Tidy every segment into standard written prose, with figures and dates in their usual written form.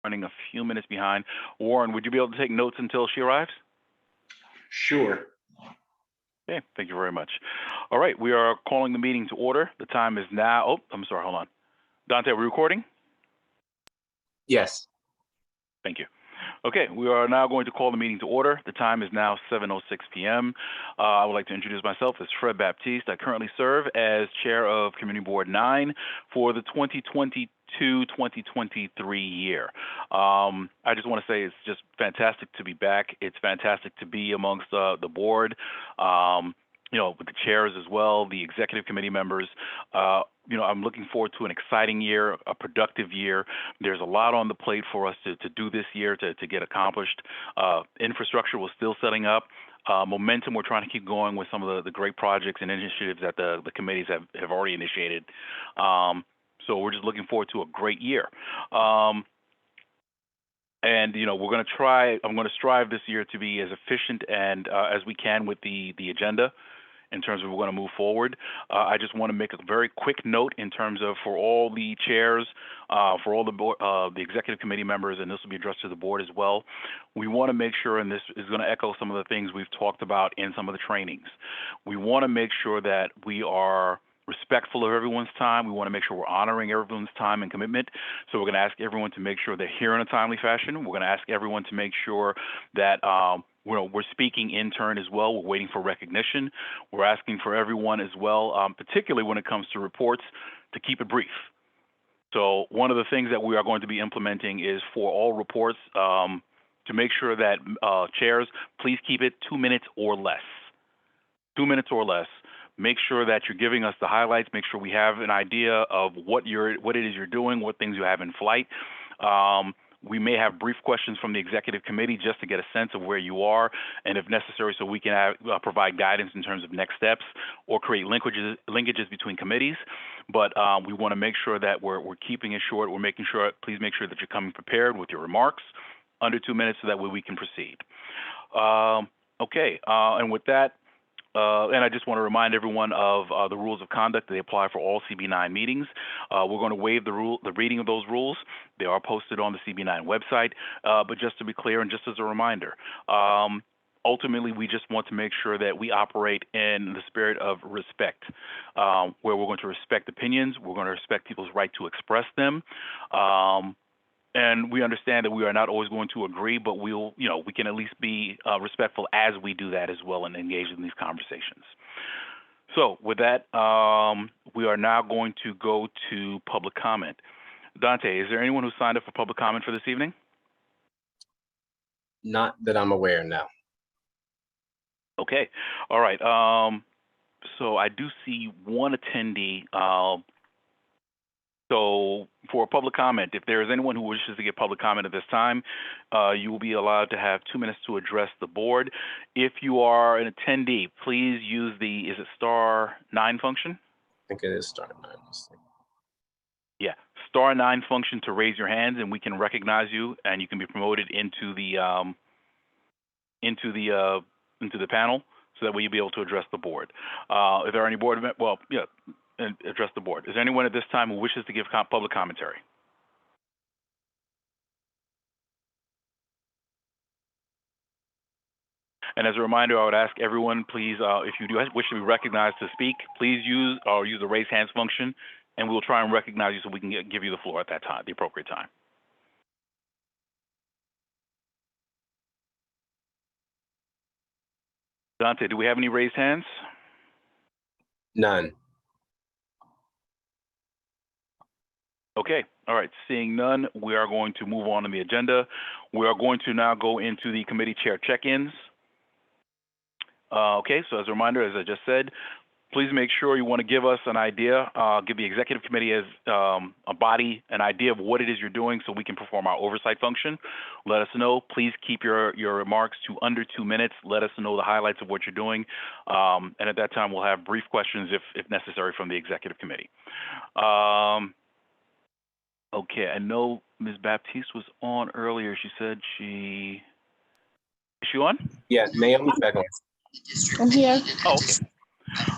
running a few minutes behind. Warren, would you be able to take notes until she arrives? Sure. Okay, thank you very much. All right, we are calling the meeting to order. The time is now, oh, I'm sorry, hold on. Dante, are we recording? Yes. Thank you. Okay, we are now going to call the meeting to order. The time is now 7:06 p.m. I would like to introduce myself as Fred Baptiste. I currently serve as Chair of Community Board 9 for the 2022-2023 year. I just want to say it's just fantastic to be back. It's fantastic to be amongst the board, with the chairs as well, the executive committee members. I'm looking forward to an exciting year, a productive year. There's a lot on the plate for us to do this year to get accomplished. Infrastructure we're still setting up. Momentum, we're trying to keep going with some of the great projects and initiatives that the committees have already initiated. So we're just looking forward to a great year. And we're going to try. I'm going to strive this year to be as efficient and as we can with the agenda in terms of we're going to move forward. I just want to make a very quick note in terms of for all the chairs, for all the executive committee members, and this will be addressed to the board as well. We want to make sure, and this is going to echo some of the things we've talked about in some of the trainings. We want to make sure that we are respectful of everyone's time. We want to make sure we're honoring everyone's time and commitment. So we're going to ask everyone to make sure they're here in a timely fashion. We're going to ask everyone to make sure that we're speaking in turn as well. We're waiting for recognition. We're asking for everyone as well, particularly when it comes to reports, to keep it brief. So one of the things that we are going to be implementing is for all reports to make sure that chairs, please keep it 2 minutes or less. 2 minutes or less. Make sure that you're giving us the highlights. Make sure we have an idea of what it is you're doing, what things you have in flight. We may have brief questions from the executive committee just to get a sense of where you are, and if necessary, so we can provide guidance in terms of next steps or create linkages between committees. But we want to make sure that we're keeping it short. We're making sure, please make sure that you're coming prepared with your remarks under 2 minutes, so that way we can proceed. And with that, and I just want to remind everyone of the rules of conduct. They apply for all CB9 meetings. We're going to waive the reading of those rules. They are posted on the CB9 website. But just to be clear, and just as a reminder, ultimately, we just want to make sure that we operate in the spirit of respect, where we're going to respect opinions. We're going to respect people's right to express them. And we understand that we are not always going to agree, but we can at least be respectful as we do that as well and engage in these conversations. So with that, we are now going to go to public comment. Dante, is there anyone who signed up for public comment for this evening? Not that I'm aware, no. Okay. All right. So I do see one attendee. So for public comment, if there is anyone who wishes to give public comment at this time, you will be allowed to have 2 minutes to address the board. If you are an attendee, please use is it *9 function? I think it is *9. Yeah, *9 function to raise your hands, and we can recognize you, and you can be promoted into the panel, so that way you'll be able to address the board. If there are any board members, and address the board. Is there anyone at this time who wishes to give public commentary? And as a reminder, I would ask everyone, please, if you do wish to be recognized to speak, please use the raise hands function, and we'll try and recognize you so we can give you the floor at that time, the appropriate time. Dante, do we have any raised hands? None. Okay, all right, seeing none, we are going to move on the agenda. We are going to now go into the committee chair check-ins. Okay, so as a reminder, as I just said, please make sure you want to give us an idea, give the executive committee as a body an idea of what it is you're doing so we can perform our oversight function. Let us know. Please keep your remarks to under 2 minutes. Let us know the highlights of what you're doing. And at that time, we'll have brief questions if necessary from the executive committee. Okay, I know Ms. Baptiste was on earlier. She said is she on? Yeah, Naomi's back on. I'm here. Oh, okay.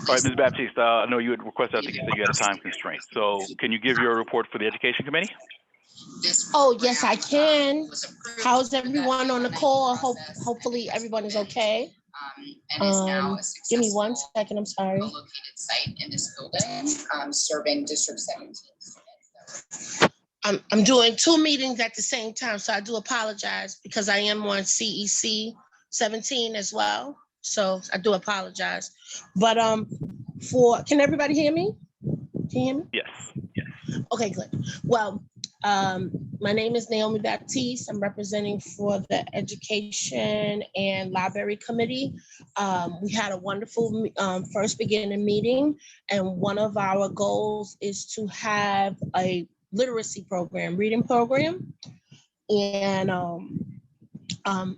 All right, Ms. Baptiste, I know you had requested, I think you said you had a time constraint. So can you give your report for the Education Committee? Oh, yes, I can. How's everyone on the call? Hopefully everyone is okay. Give me 1 second, I'm sorry. Located site in this building, serving District 17. I'm doing 2 meetings at the same time, so I do apologize because I am on CEC 17 as well. So I do apologize. But can everybody hear me? Can you hear me? Yes. Okay, good. Well, my name is Naomi Baptiste. I'm representing for the Education and Library Committee. We had a wonderful first beginning meeting, and one of our goals is to have a literacy program, reading program. And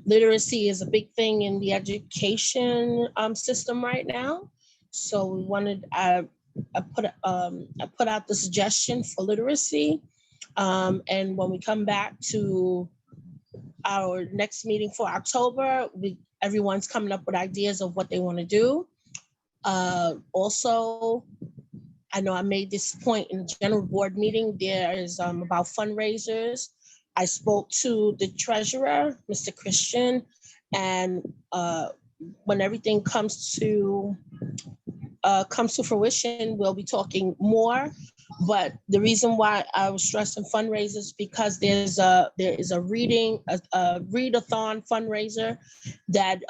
literacy is a big thing in the education system right now. So we wanted, I put out the suggestion for literacy. And when we come back to our next meeting for October, everyone's coming up with ideas of what they want to do. Also, I know I made this point in the general board meeting. There is about fundraisers. I spoke to the treasurer, Mr. Christian, and when everything comes to fruition, we'll be talking more. But the reason why I was stressing fundraisers because there is a readathon fundraiser that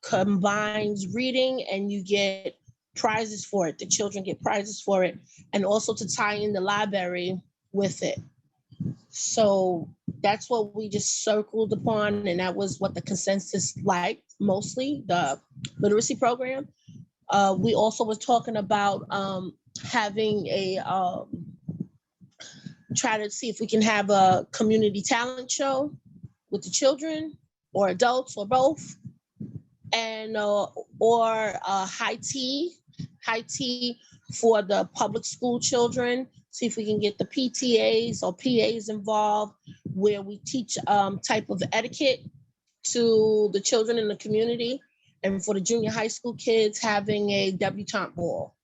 combines reading and you get prizes for it. The children get prizes for it, and also to tie in the library with it. So that's what we just circled upon, and that was what the consensus liked mostly, the literacy program. We also was talking about having try to see if we can have a community talent show with the children or adults or both, and or high tea for the public school children. See if we can get the PTAs or PAs involved, where we teach type of etiquette to the children in the community, and for the junior high school kids having a debutante ball.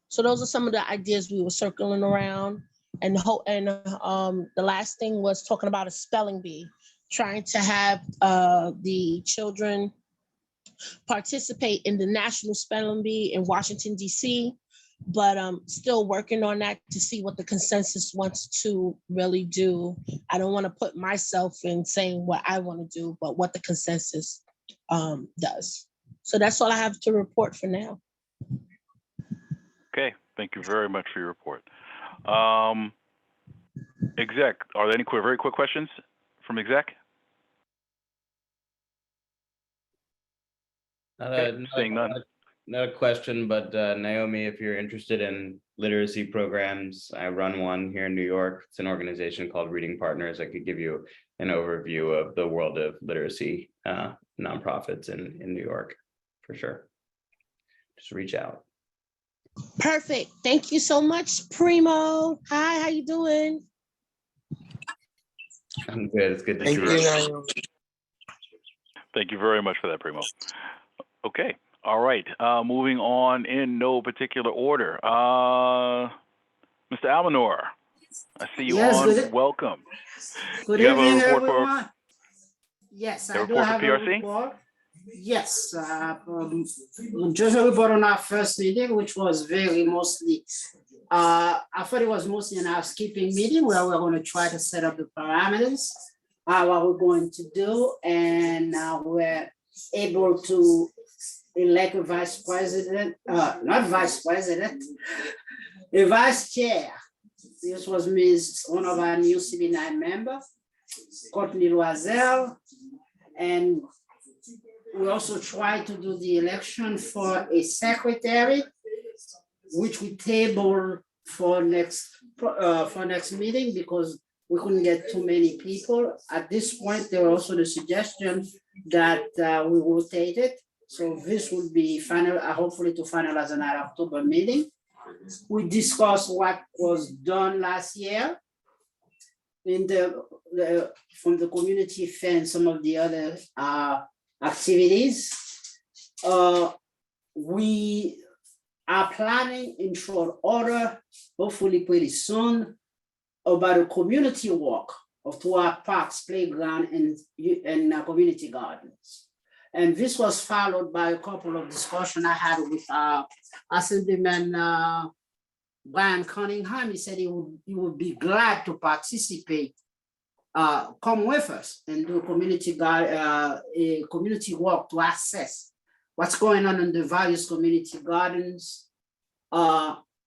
So those are some of the ideas we were circling around. And the last thing was talking about a spelling bee, trying to have the children participate in the National Spelling Bee in Washington, D.C., but still working on that to see what the consensus wants to really do. I don't want to put myself in saying what I want to do, but what the consensus does. So that's all I have to report for now. Okay, thank you very much for your report. Exec, are there any very quick questions from exec? Seeing none. Not a question, but Naomi, if you're interested in literacy programs, I run one here in New York. It's an organization called Reading Partners. I could give you an overview of the world of literacy nonprofits in New York, for sure. Just reach out. Perfect. Thank you so much, Primo. Hi, how you doing? I'm good. It's good to see you. Thank you very much for that, Primo. Okay. All right. Moving on in no particular order. Mr. Almanor, I see you on. Welcome. Good You have a evening, report for- everyone. Yes, I do report for have a PRC? report. Yes, just a report on our first meeting, which was mostly, I thought it was mostly an housekeeping meeting where we're going to try to set up the parameters, what we're going to do, and we're able to elect a vice president, not vice president, a vice chair. This was one of our new CB9 members, Courtney Loisel, and we also tried to do the election for a secretary, which we tabled for next meeting because we couldn't get too many people. At this point, there were also the suggestion that we rotate it. So this will be final, hopefully to finalize in our October meeting. We discussed what was done last year in from the community fund, some of the other activities. We are planning in short order, hopefully pretty soon, about a community walk to our parks, playground, and community gardens. And this was followed by a couple of discussions I had with Assemblyman Brian Cunningham. He said he would be glad to participate, come with us and do a community walk to assess what's going on in the various community gardens,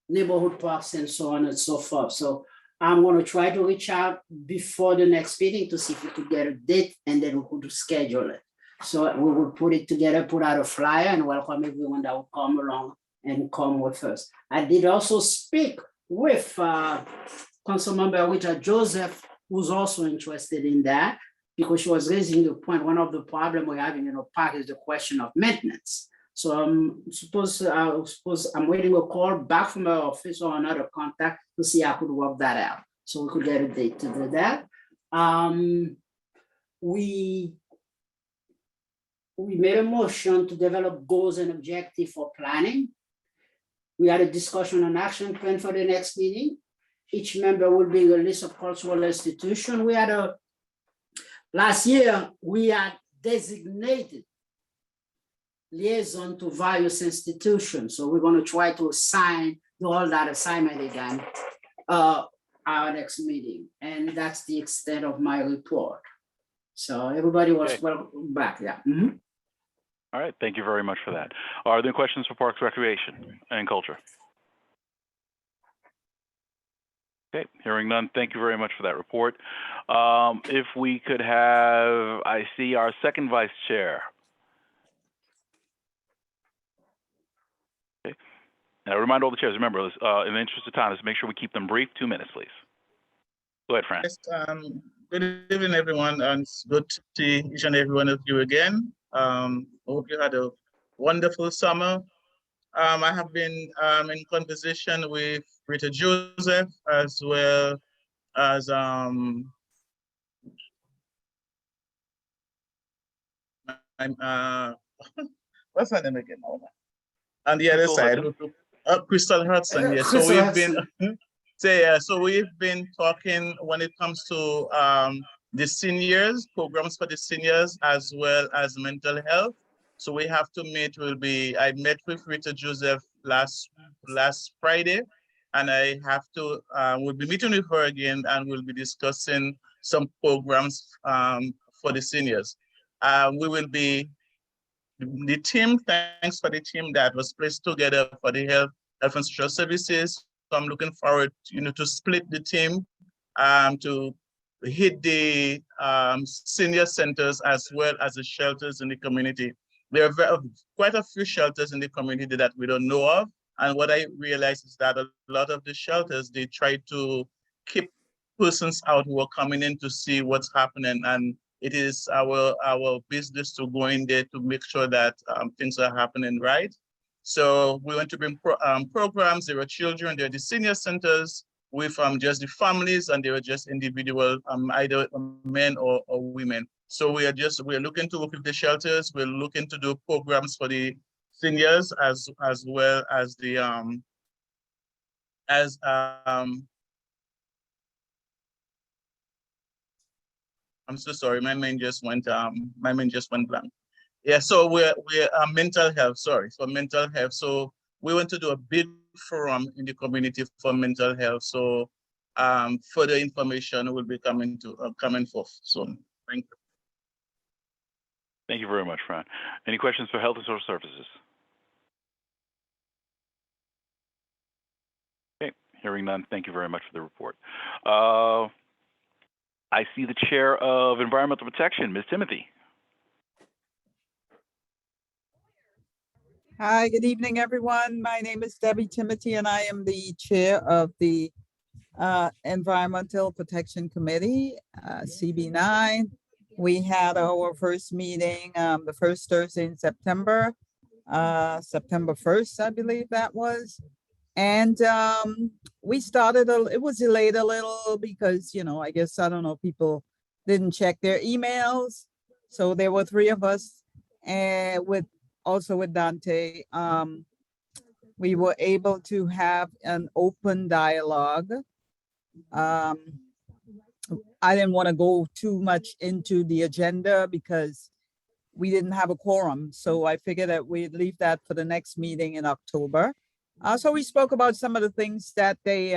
neighborhood parks, and so on and so forth. So I'm going to try to reach out before the next meeting to see if we could get a date, and then we could schedule it. So we will put it together, put out a flyer, and welcome everyone that will come along and come with us. I did also speak with Councilmember Richard Joseph, who's also interested in that, because she was raising the point, one of the problems we're having in the park is the question of maintenance. So I'm I'm waiting a call back from her office or another contact to see how I could work that out. So we could get a date to do that. We made a motion to develop goals and objectives for planning. We had a discussion on action plan for the next meeting. Each member will bring a list of cultural institutions. Last year, we had designated liaison to various institutions. So we're going to try to do all that assignment again, our next meeting. And that's the extent of my report. So everybody was welcome back, yeah. Mm-hmm. All right, thank you very much for that. Are there questions for Parks, Recreation, and Culture? Okay, hearing none, thank you very much for that report. If we could have, I see our second vice chair. Okay, and I remind all the chairs, remember, in the interest of time, let's make sure we keep them brief. 2 minutes, please. Go ahead, Fran. Yes, good evening, everyone, and it's good to see each and every one of you again. Hope you had a wonderful summer. I have been in conversation with Rita Joseph, as well as what's her name again? On the other side, Crystal Hudson. Yeah, so we've been so we've been talking when it comes to the seniors, programs for the seniors, as well as mental health. So we have to meet. I met with Rita Joseph last Friday, and I have to we'll be meeting with her again, and we'll be discussing some programs for the seniors. We will be the team. Thanks for the team that was placed together for the health and social services. So I'm looking forward, to split the team to hit the senior centers as well as the shelters in the community. There are quite a few shelters in the community that we don't know of. And what I realized is that a lot of the shelters, they try to keep persons out who are coming in to see what's happening. And it is our business to go in there to make sure that things are happening right. So we want to bring programs. There are children, there are the senior centers with just the families, and there are just individual, either men or women. So we are looking to work with the shelters. We're looking to do programs for the seniors as well as the I'm so sorry, my mind just went blank. Yeah, so we're mental health, sorry, for mental health. So we want to do a big forum in the community for mental health. So further information will be coming forth soon. Thank you. Thank you very much, Fran. Any questions for Health and Social Services? Okay, hearing none, thank you very much for the report. I see the Chair of Environmental Protection, Ms. Timothy. Hi, good evening, everyone. My name is Debbie Timothy, and I am the chair of the Environmental Protection Committee, CB9. We had our first meeting the first Thursday in September, September 1st, I believe that was. And we started, it was delayed a little because, I guess, I don't know, people didn't check their emails. So there were 3 of us, and also with Dante, we were able to have an open dialogue I didn't want to go too much into the agenda because we didn't have a quorum. So I figured that we'd leave that for the next meeting in October. So we spoke about some of the things that they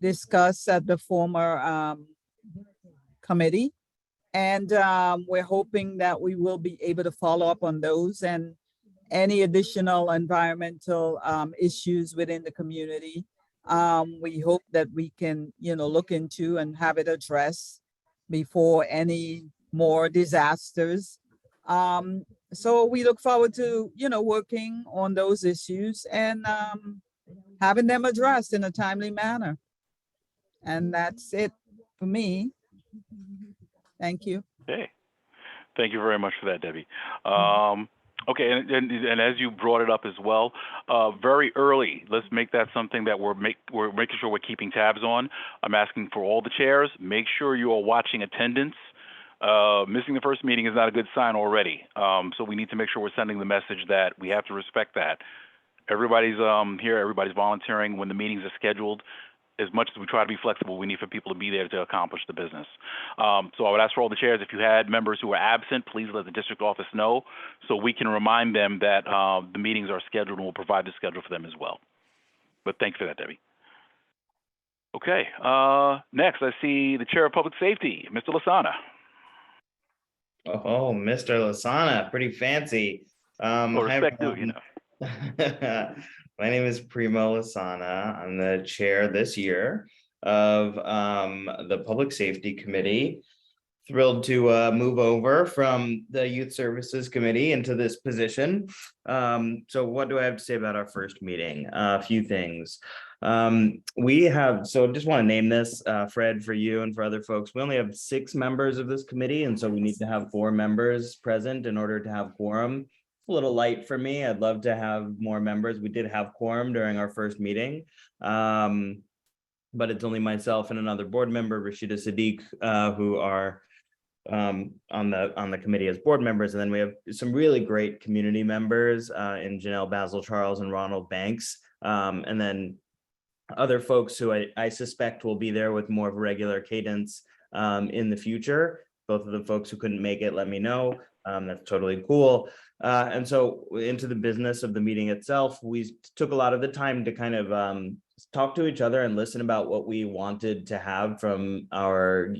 discussed at the former committee. And we're hoping that we will be able to follow up on those and any additional environmental issues within the community. We hope that we can, look into and have it addressed before any more disasters. So we look forward to, working on those issues and having them addressed in a timely manner. And that's it for me. Thank you. Okay. Thank you very much for that, Debbie. Okay, and as you brought it up as well, very early, let's make that something that we're making sure we're keeping tabs on. I'm asking for all the chairs, make sure you are watching attendance. Missing the first meeting is not a good sign already. So we need to make sure we're sending the message that we have to respect that. Everybody's here, everybody's volunteering when the meetings are scheduled. As much as we try to be flexible, we need for people to be there to accomplish the business. So I would ask for all the chairs, if you had members who were absent, please let the district office know so we can remind them that the meetings are scheduled, and we'll provide the schedule for them as well. But thanks for that, Debbie. Okay, next I see the Chair of Public Safety, Mr. Lasana. Oh, Mr. Lasana, pretty fancy. Respect due, you know. My name is Primo Lasana. I'm the chair this year of the Public Safety Committee. Thrilled to move over from the Youth Services Committee into this position. So what do I have to say about our first meeting? A few things. We have, so just want to name this, Fred, for you and for other folks. We only have 6 members of this committee, and so we need to have 4 members present in order to have quorum. A little light for me. I'd love to have more members. We did have quorum during our first meeting, but it's only myself and another board member, Rashida Sadiq, who are on the committee as board members. And then we have some really great community members in Janelle Basil Charles and Ronald Banks, and then other folks who I suspect will be there with more of a regular cadence in the future. Both of the folks who couldn't make it, let me know. That's totally cool. And so into the business of the meeting itself, we took a lot of the time to kind of talk to each other and listen about what we wanted to have from our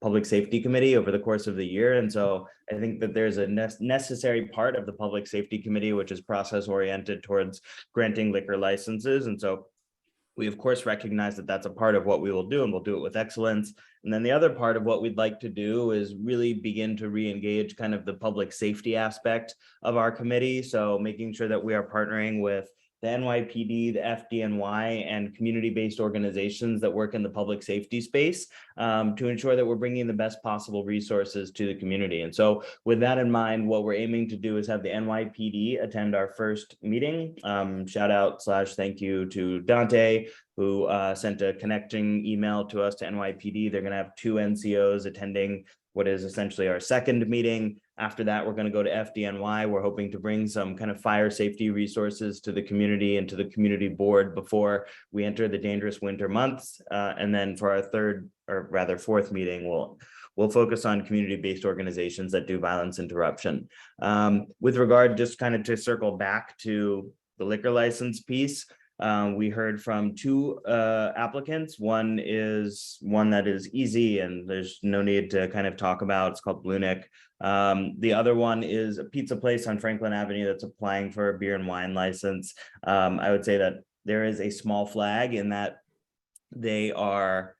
public safety committee over the course of the year. And so I think that there's a necessary part of the public safety committee, which is process oriented towards granting liquor licenses. And so we of course recognize that that's a part of what we will do, and we'll do it with excellence. And then the other part of what we'd like to do is really begin to re-engage kind of the public safety aspect of our committee. So making sure that we are partnering with the NYPD, the FDNY, and community-based organizations that work in the public safety space to ensure that we're bringing the best possible resources to the community. And so with that in mind, what we're aiming to do is have the NYPD attend our first meeting. Shout out / thank you to Dante, who sent a connecting email to us to NYPD. They're going to have 2 NCOs attending what is essentially our second meeting. After that, we're going to go to FDNY. We're hoping to bring some kind of fire safety resources to the community and to the community board before we enter the dangerous winter months. And then for our third, or rather fourth meeting, we'll focus on community-based organizations that do violence interruption. With regard, just kind of to circle back to the liquor license piece, we heard from 2 applicants. One is one that is easy and there's no need to kind of talk about. It's called Blue Nick. The other one is a pizza place on Franklin Avenue that's applying for a beer and wine license. I would say that there is a small flag in that they are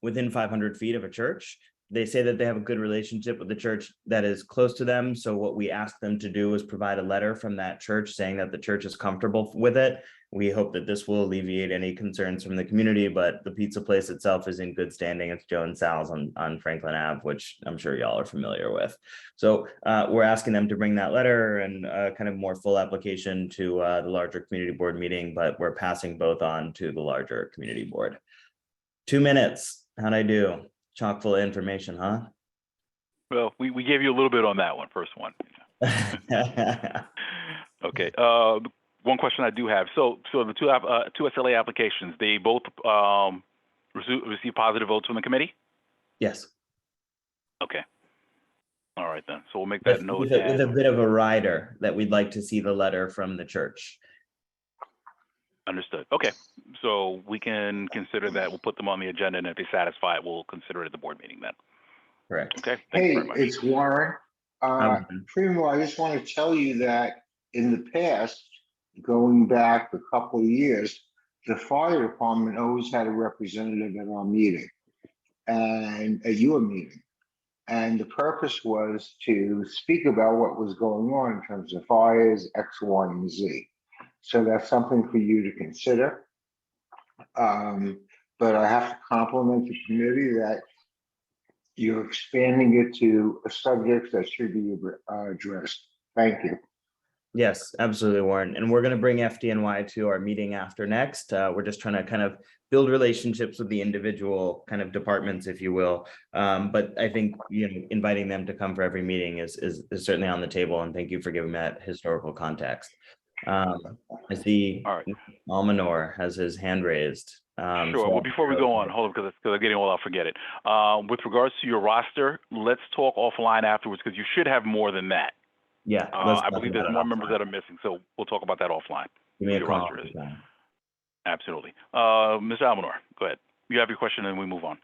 within 500 feet of a church. They say that they have a good relationship with the church that is close to them. So what we asked them to do is provide a letter from that church saying that the church is comfortable with it. We hope that this will alleviate any concerns from the community, but the pizza place itself is in good standing. It's Joe and Sal's on Franklin Ave, which I'm sure y'all are familiar with. So we're asking them to bring that letter and kind of more full application to the larger community board meeting, but we're passing both on to the larger community board. 2 minutes. How'd I do? Chock full of information, huh? Well, we gave you a little bit on that one, first one. Okay. one question I do have. So the two SLA applications, they both receive positive votes from the committee? Yes. Okay. All right then. So we'll make that note. With a bit of a rider that we'd like to see the letter from the church. Understood. Okay. So we can consider that. We'll put them on the agenda, and if they satisfy it, we'll consider it at the board meeting then. Correct. Okay. Thank you very much. It's Warren. Primo, I just want to tell you that in the past, going back a couple of years, the fire department always had a representative at our meeting and at your meeting. And the purpose was to speak about what was going on in terms of fires, X, Y, and Z. So that's something for you to consider. But I have to compliment the committee that you're expanding it to a subject that should be addressed. Thank you. Yes, absolutely, Warren. And we're going to bring FDNY to our meeting after next. We're just trying to kind of build relationships with the individual kind of departments, if you will. But I think, you know, inviting them to come for every meeting is certainly on the table. And thank you for giving that historical context. I see Almanor has his hand raised. Sure. Well, before we go on, hold on, because I'm getting old, I'll forget it. With regards to your roster, let's talk offline afterwards, because you should have more than that. Yeah. I believe there's more members that are missing, so we'll talk about that offline. Give me a call. Absolutely. Mr. Almanor, go ahead. You have your question and we move on.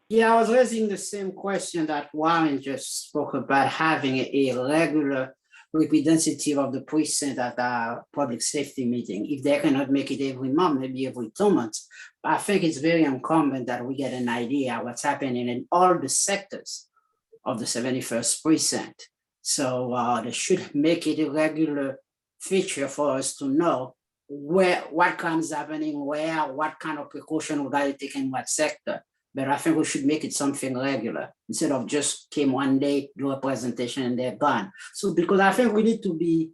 Yeah, I was raising the same question that Warren just spoke about, having a regular representative of the precinct at our public safety meeting. If they cannot make it every month, maybe every 2 months. But I think it's very incumbent that we get an idea of what's happening in all the sectors of the 71st precinct. So they should make it a regular feature for us to know what comes happening, where, what kind of precaution we got to take in what sector. But I think we should make it something regular instead of just came one day, do a presentation and they're gone. So because I think we need to be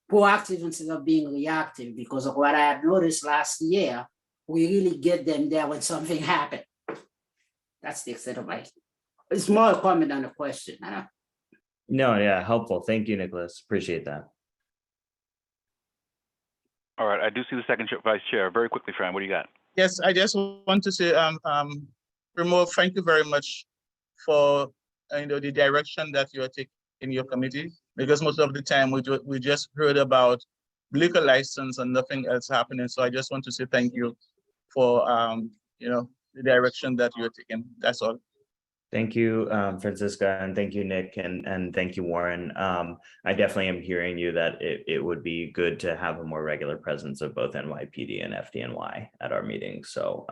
proactive instead of being reactive, because of what I had noticed last year, we really get them there when something happened. That's the extent of my, it's more a comment than a question. No, yeah, helpful. Thank you, Nicholas. Appreciate that. All right, I do see the second vice chair. Very quickly, Fran, what do you got? Yes, I just want to say, Remo, thank you very much for the direction that you are taking in your committee, because most of the time we just heard about liquor license and nothing else happening. So I just want to say thank you for the direction that you're taking. That's all. Thank you, Francisca, and thank you, Nick, and thank you, Warren. I definitely am hearing you that it would be good to have a more regular presence of both NYPD and FDNY at our meetings. So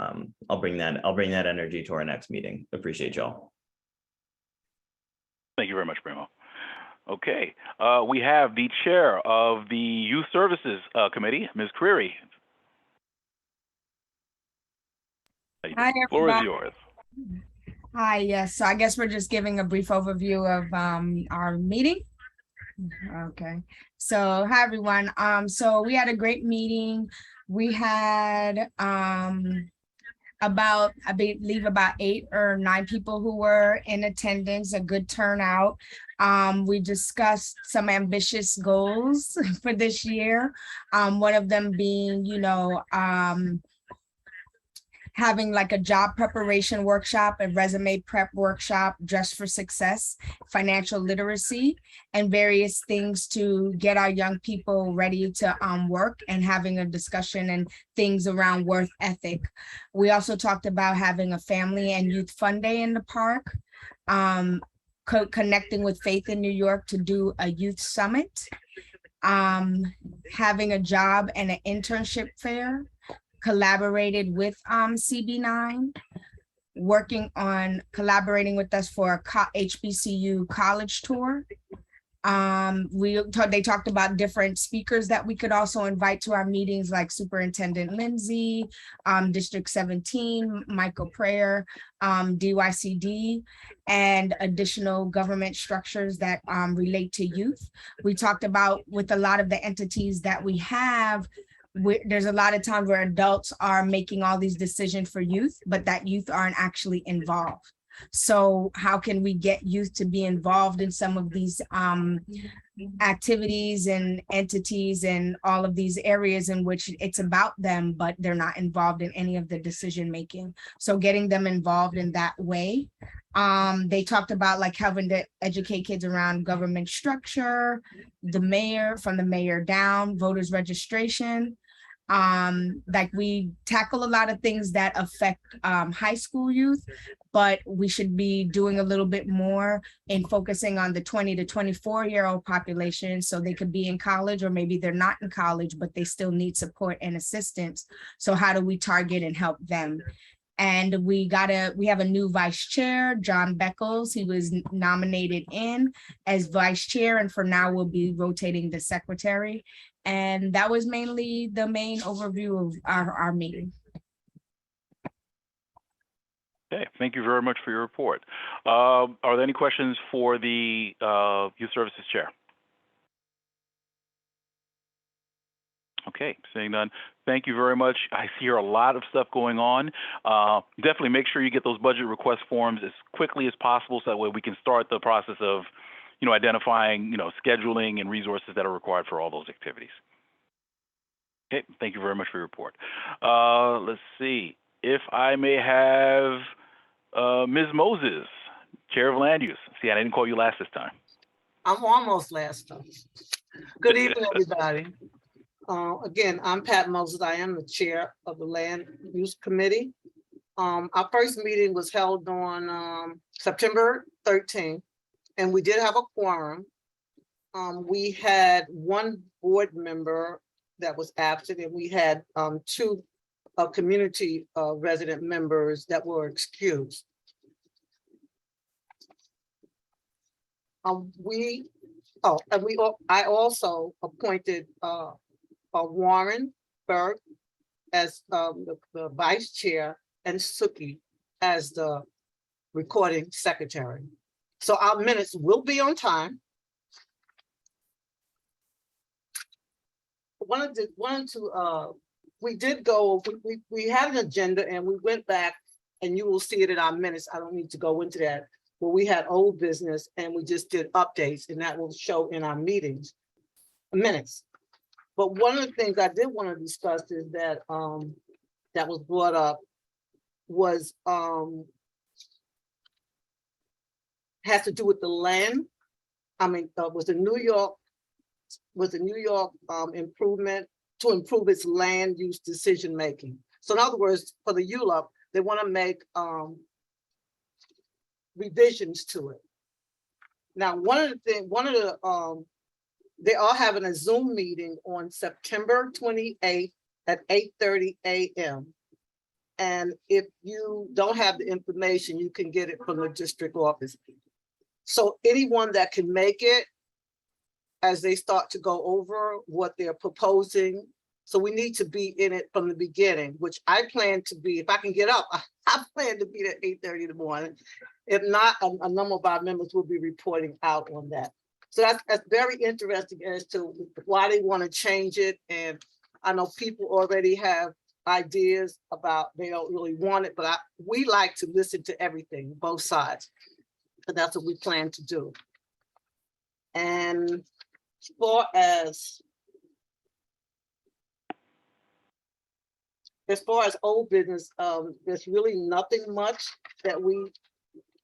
I'll bring that energy to our next meeting. Appreciate y'all. Thank you very much, Primo. Okay, we have the chair of the Youth Services Committee, Ms. Creary. Hi, the floor is yours. Hi, yes. So I guess we're just giving a brief overview of our meeting. Okay. So hi, everyone. So we had a great meeting. We had about, I believe, about 8 or 9 people who were in attendance, a good turnout. We discussed some ambitious goals for this year. One of them being, having like a job preparation workshop, a resume prep workshop, Dress for Success, financial literacy, and various things to get our young people ready to work, and having a discussion and things around work ethic. We also talked about having a family and youth fun day in the park, connecting with Faith in New York to do a youth summit, having a job and an internship fair, collaborated with CB9, collaborating with us for a HBCU college tour. They talked about different speakers that we could also invite to our meetings, like Superintendent Lindsay, District 17, Michael Prayer, DYCD, and additional government structures that relate to youth. We talked about, with a lot of the entities that we have, there's a lot of times where adults are making all these decisions for youth, but that youth aren't actually involved. So how can we get youth to be involved in some of these activities and entities and all of these areas in which it's about them, but they're not involved in any of the decision making. So getting them involved in that way. They talked about like having to educate kids around government structure, the mayor, from the mayor down, voters registration. Like we tackle a lot of things that affect high school youth, but we should be doing a little bit more in focusing on the 20 to 24-year-old population, so they could be in college, or maybe they're not in college, but they still need support and assistance. So how do we target and help them? And we have a new vice chair, John Beckles. He was nominated in as vice chair, and for now we'll be rotating the secretary. And that was mainly the main overview of our meeting. Okay, thank you very much for your report. Are there any questions for the Youth Services Chair? Okay, seeing none. Thank you very much. I see here a lot of stuff going on. Definitely make sure you get those budget request forms as quickly as possible, so that way we can start the process of, identifying, scheduling and resources that are required for all those activities. Okay, thank you very much for your report. Let's see. If I may have Ms. Moses, Chair of Land Use. See, I didn't call you last this time. I'm almost last time. Good evening, everybody. Again, I'm Pat Moses. I am the chair of the Land Use Committee. Our first meeting was held on September 13th, and we did have a quorum. We had one board member that was absent, and we had two community resident members that were excused. I also appointed Warren Berg as the vice chair and Suki as the recording secretary. So our minutes will be on time. We had an agenda and we went back, and you will see it in our minutes. I don't need to go into that. But we had old business and we just did updates, and that will show in our minutes. But one of the things I did want to discuss is that that was brought up was has to do with the land. Was the New York improvement to improve its land use decision making. So in other words, for the ULUP, they want to make revisions to it. Now, they are having a Zoom meeting on September 28th at 8:30 a.m. And if you don't have the information, you can get it from the district office. So anyone that can make it, as they start to go over what they're proposing. So we need to be in it from the beginning, which I plan to be. If I can get up, I plan to be at 8:30 in the morning. If not, a number of our members will be reporting out on that. So that's very interesting as to why they want to change it. And I know people already have ideas about they don't really want it, but we like to listen to everything, both sides. And that's what we plan to do. And as far as old business, there's really nothing much that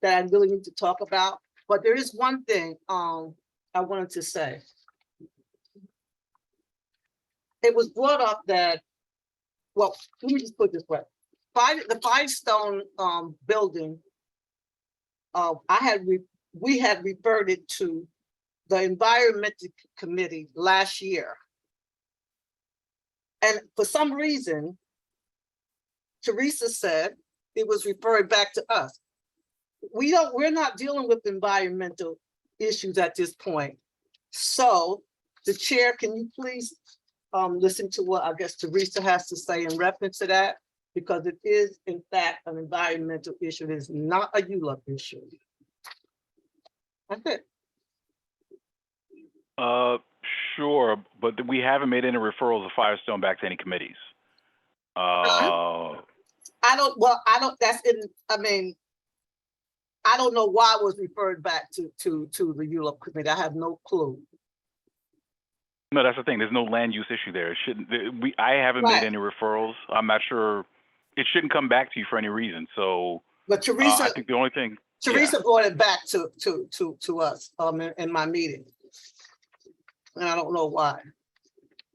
I really need to talk about. But there is one thing I wanted to say. It was brought up that, well, let me just put it this way. The Firestone building, we had referred it to the Environmental Committee last year. And for some reason, Teresa said it was referred back to us. We're not dealing with environmental issues at this point. So the chair, can you please listen to what I guess Teresa has to say in reference to that? Because it is in fact an environmental issue. It is not a ULUP issue. That's it. Sure, but we haven't made any referrals of Firestone back to any committees. I don't, that's in, I don't know why it was referred back to the ULUP committee. I have no clue. No, that's the thing. There's no land use issue there. It shouldn't. I haven't Right. made any referrals. I'm not sure. It shouldn't come back to you for any reason. So But Teresa, I think the only thing. Teresa brought it back to us in my meeting. And I don't know why.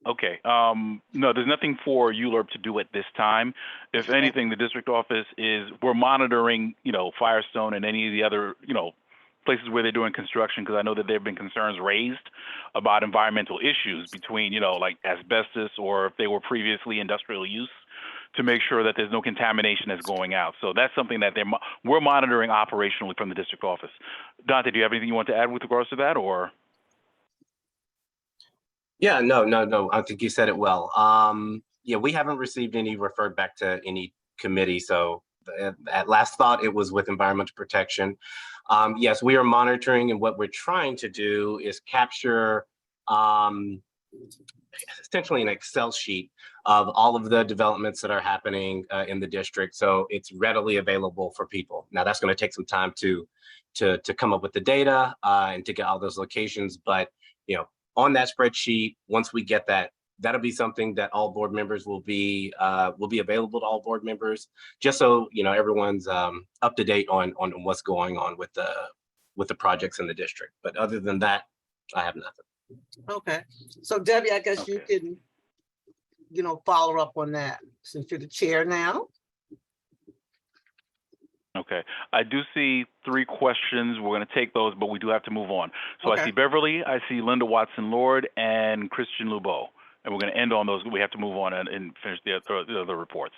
Okay. No, there's nothing for ULURP to do at this time. If anything, the district office we're monitoring, Firestone and any of the other, places where they're doing construction, because I know that there have been concerns raised about environmental issues between, like asbestos or if they were previously industrial use, to make sure that there's no contamination that's going out. So that's something that we're monitoring operationally from the district office. Dante, do you have anything you want to add with regards to that, or? Yeah, no. I think you said it well. Yeah, we haven't received any referred back to any committee. So at last thought, it was with environmental protection. Yes, we are monitoring, and what we're trying to do is capture essentially an Excel sheet of all of the developments that are happening in the district. So it's readily available for people. Now that's going to take some time to come up with the data and to get all those locations. But, on that spreadsheet, once we get that, that'll be something that all board members will be available to all board members, just so everyone's up to date on what's going on with the projects in the district. But other than that, I have nothing. Okay, so Debbie, I guess you can, follow up on that since you're the chair now. Okay, I do see 3 questions. We're going to take those, but we do have to move on. So Okay. I see Beverly, I see Linda Watson-Lord, and Christian Lubeau. And we're going to end on those. We have to move on and finish the other reports.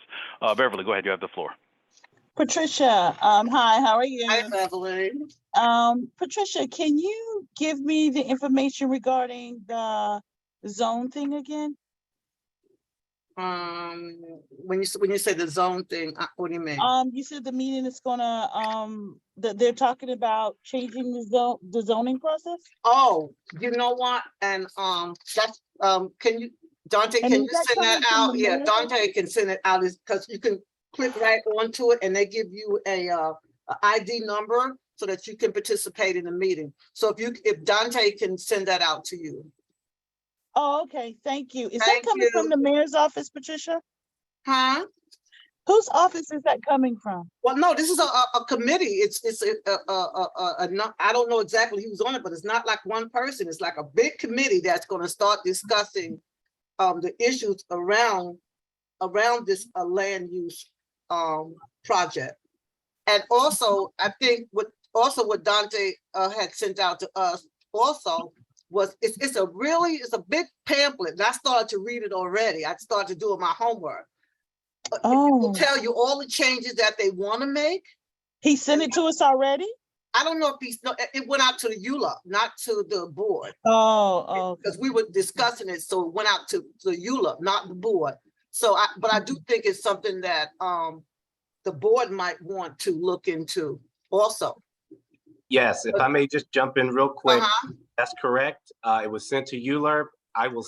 Beverly, go ahead. You have the floor. Patricia, hi, how are you? Hi, Beverly. Patricia, can you give me the information regarding the zone thing again? When you say the zone thing, what do you mean? You said the meeting is gonna, that they're talking about changing the zoning process? Oh, you know what? And that's can you, Dante, And can is you that send that coming from out? the Yeah, mayor? Dante can send it out, is because you can click right onto it and they give you a ID number so that you can participate in the meeting. So if Dante can send that out to you. Oh, okay, thank you. Is that Thank coming you. from the mayor's office, Patricia? Huh? Whose office is that coming from? Well, no, this is a committee. It's I don't know exactly who's on it, but it's not like one person. It's like a big committee that's going to start discussing the issues around this land use project. And also, I think what Dante had sent out to us also was it's a big pamphlet. And I started to read it already. I started doing my homework. It will tell you all the changes that they want to make. He sent it to us already? I don't know if it went out to the ULUP, not to the board. Oh, because we were discussing it, so it went out to the ULUP, not the board. So, but I do think it's something that the board might want to look into also. Yes, if I may just jump in real quick. That's correct. It was sent to ULURP. We will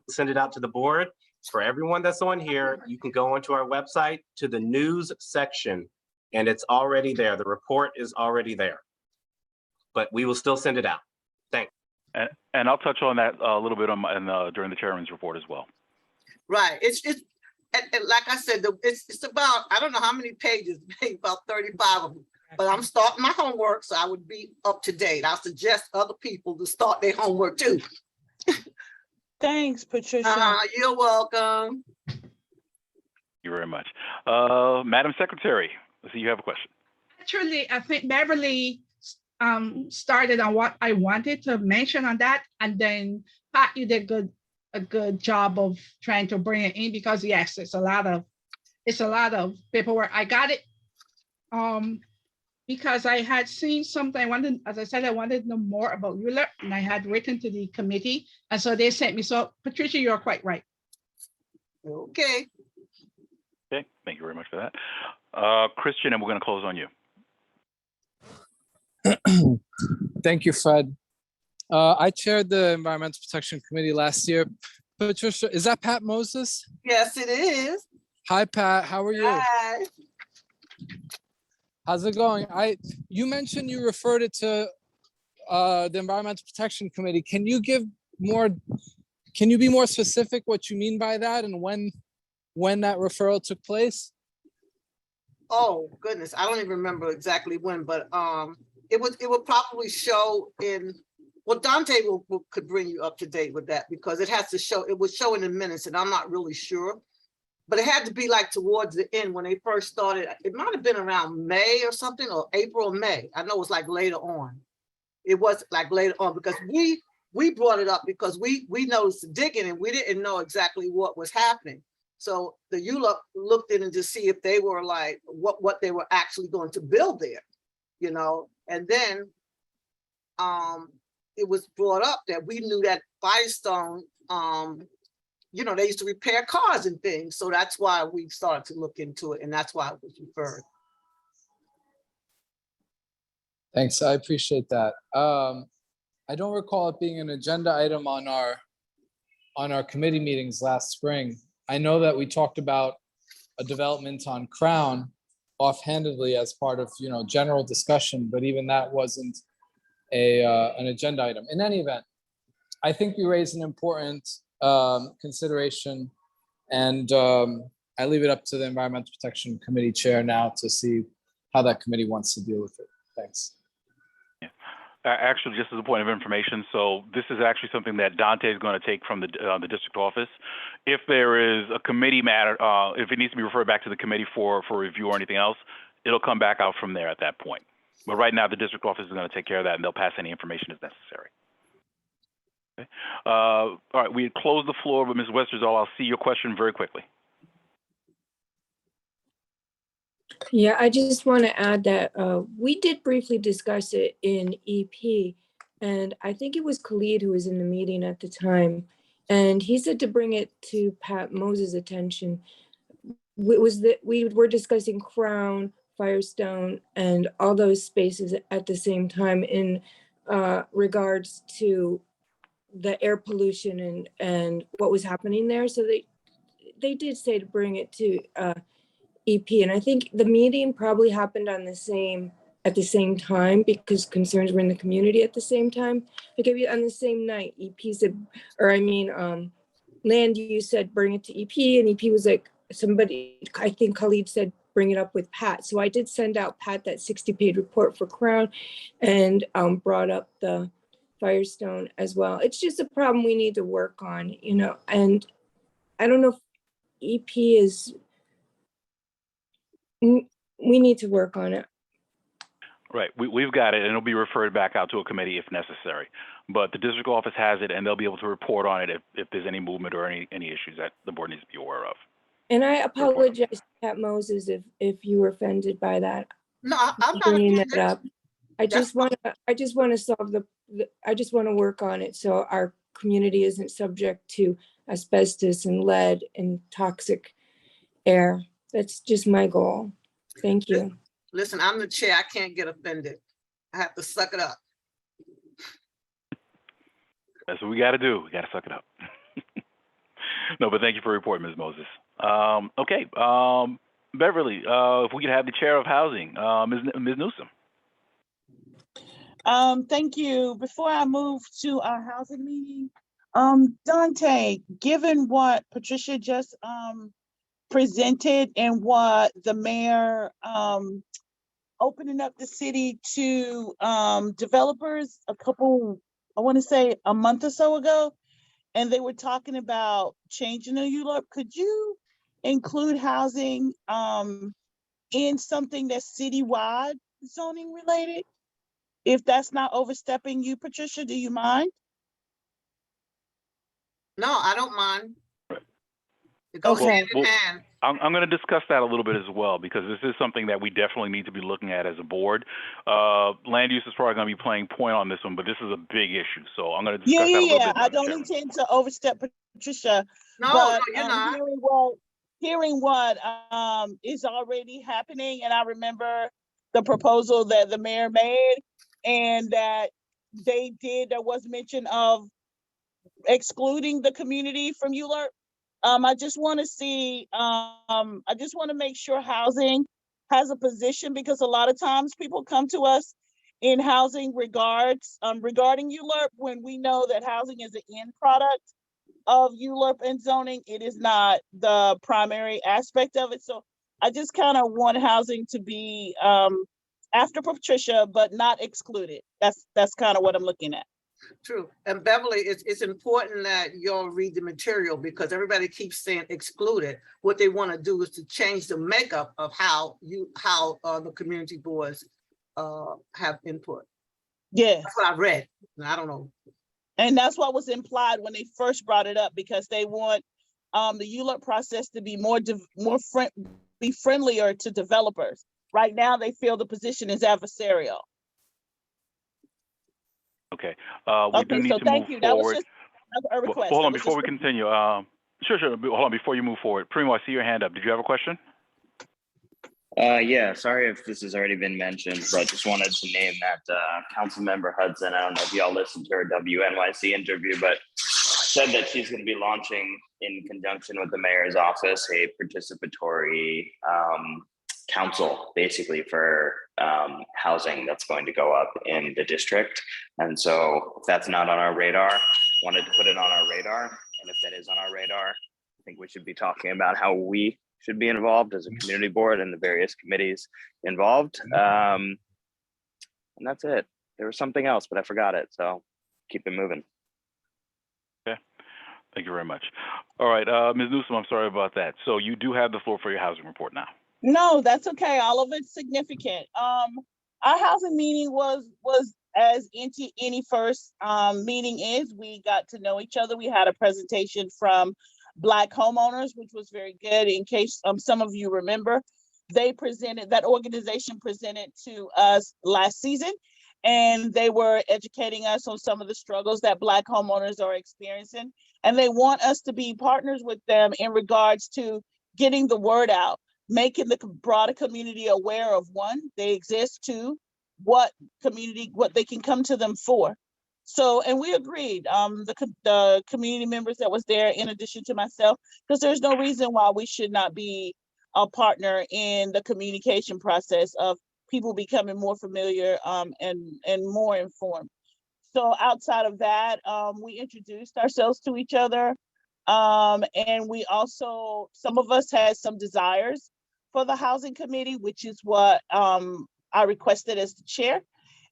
send it out to the board. For everyone that's on here, you can go onto our website to the news section, and it's already there. The report is already there, but we will still send it out. Thanks. And I'll touch on that a little bit during the chairman's report as well. Right. It's and like I said, it's about, I don't know how many pages, maybe about 35 of them. But I'm starting my homework, so I would be up to date. I suggest other people to start their homework too. thanks, Patricia. You're welcome. Thank you very much. Madam Secretary, I see you have a question. Actually, I think Beverly started on what I wanted to mention on that, and then Pat, you did a good job of trying to bring it in, because yes, it's a lot of paperwork. I got it because I had seen something. As I said, I wanted to know more about ULURP, and I had written to the committee, and so they sent me. So Patricia, you're quite right. Okay. Okay, thank you very much for that. Christian, and we're going to close on you. Thank you, Fred. I chaired the Environmental Protection Committee last year. Patricia, is that Pat Moses? Yes, it is. Hi, Pat. How are you? Hi. How's it going? You mentioned you referred it to the Environmental Protection Committee. Can you be more specific what you mean by that and when that referral took place? Oh, goodness, I don't even remember exactly when, but it would probably show in, well, Dante could bring you up to date with that because it has to show, it would show in the minutes and I'm not really sure. But it had to be like towards the end when they first started. It might have been around May or something, or April, May. I know it was like later on. It was like later on because we brought it up because we noticed the digging and we didn't know exactly what was happening. So the ULUP looked in and to see if they were like what they were actually going to build there, you know. And then it was brought up that we knew that Firestone, you know, they used to repair cars and things. So that's why we started to look into it and that's why it was referred. Thanks, I appreciate that. I don't recall it being an agenda item on our committee meetings last spring. I know that we talked about a development on Crown offhandedly as part of, you know, general discussion, but even that wasn't an agenda item. In any event, I think you raised an important consideration, and I leave it up to the Environmental Protection Committee chair now to see how that committee wants to deal with it. Thanks. Actually, just as a point of information, so this is actually something that Dante is going to take from the district office. If there is a committee matter, if it needs to be referred back to the committee for review or anything else, it'll come back out from there at that point. But right now, the district office is going to take care of that, and they'll pass any information as necessary. Okay. All right, we had closed the floor, but Ms. Westerdahl, I'll see your question very quickly. Yeah, I just want to add that we did briefly discuss it in EP, and I think it was Khalid who was in the meeting at the time, and he said to bring it to Pat Moses' attention. We were discussing Crown, Firestone, and all those spaces at the same time in regards to the air pollution and what was happening there. So they did say to bring it to EP, and I think the meeting probably happened at the same time because concerns were in the community at the same time. Like on the same night, EP said, or I mean, Land use said bring it to EP, and EP was like, somebody, I think Khalid said bring it up with Pat. So I did send out Pat that 60-page report for Crown, and brought up the Firestone as well. It's just a problem we need to work on, you know, and I don't know if EP is. We need to work on it. Right, we've got it, and it'll be referred back out to a committee if necessary. But the district office has it, and they'll be able to report on it if there's any movement or any issues that the board needs to be aware of. And I apologize to Pat Moses if you were offended by that. No, I'm not bringing offended. that up. I just want to solve I just want to work on it so our community isn't subject to asbestos and lead and toxic air. That's just my goal. Thank you. Listen, I'm the chair. I can't get offended. I have to suck it up. That's what we got to do. We got to suck it up. No, but thank you for reporting, Ms. Moses. Okay, Beverly, if we could have the chair of housing, Ms. Newsom. Thank you. Before I move to our housing meeting, Dante, given what Patricia just presented and what the mayor opening up the city to developers I want to say a month or so ago, and they were talking about changing the ULURP, could you include housing in something that's citywide zoning related? If that's not overstepping you, Patricia, do you mind? No, I don't mind. It goes hand in hand. I'm going to discuss that a little bit as well, because this is something that we definitely need to be looking at as a board. Land use is probably going to be playing point on this one, but this is a big issue. So I'm going to discuss that a little bit. I don't intend to overstep, Patricia. No, but, you're not. Hearing what is already happening, and I remember the proposal that the mayor made, and that there was mention of excluding the community from ULURP. I just want to see, I just want to make sure housing has a position, because a lot of times people come to us in housing regarding ULURP, when we know that housing is an end product of ULURP and zoning. It is not the primary aspect of it. So I just kind of want housing to be after Patricia, but not excluded. That's kind of what I'm looking at. True. And Beverly, it's important that y'all read the material, because everybody keeps saying excluded. What they want to do is to change the makeup of how the community boards have input. Yeah, that's what I read. I don't know. And that's what was implied when they first brought it up, because they want the ULURP process to be be friendlier to developers. Right now, they feel the position is adversarial. Okay. We do need to move forward. That was just a request. Hold on, before we continue. Sure. Hold on, before you move forward. Primo, I see your hand up. Did you have a question? Yeah, sorry if this has already been mentioned, but just wanted to name that Councilmember Hudson. I don't know if y'all listened to her WNYC interview, but said that she's going to be launching, in conjunction with the mayor's office, a participatory council, basically for housing that's going to go up in the district. And so if that's not on our radar, wanted to put it on our radar. And if that is on our radar, I think we should be talking about how we should be involved as a community board and the various committees involved. And that's it. There was something else, but I forgot it. So keep it moving. Okay. Thank you very much. All right, Ms. Newsom, I'm sorry about that. So you do have the floor for your housing report now. No, that's okay. All of it's significant. Our housing meeting was as any first meeting is. We got to know each other. We had a presentation from Black homeowners, which was very good. In case some of you remember, that organization presented to us last season, and they were educating us on some of the struggles that Black homeowners are experiencing. And they want us to be partners with them in regards to getting the word out, making the broader community aware of, one, they exist, two, what they can come to them for. So, and we agreed, the community members that was there, in addition to myself, because there's no reason why we should not be a partner in the communication process of people becoming more familiar and more informed. So outside of that, we introduced ourselves to each other. And we also, some of us had some desires for the housing committee, which is what I requested as the chair.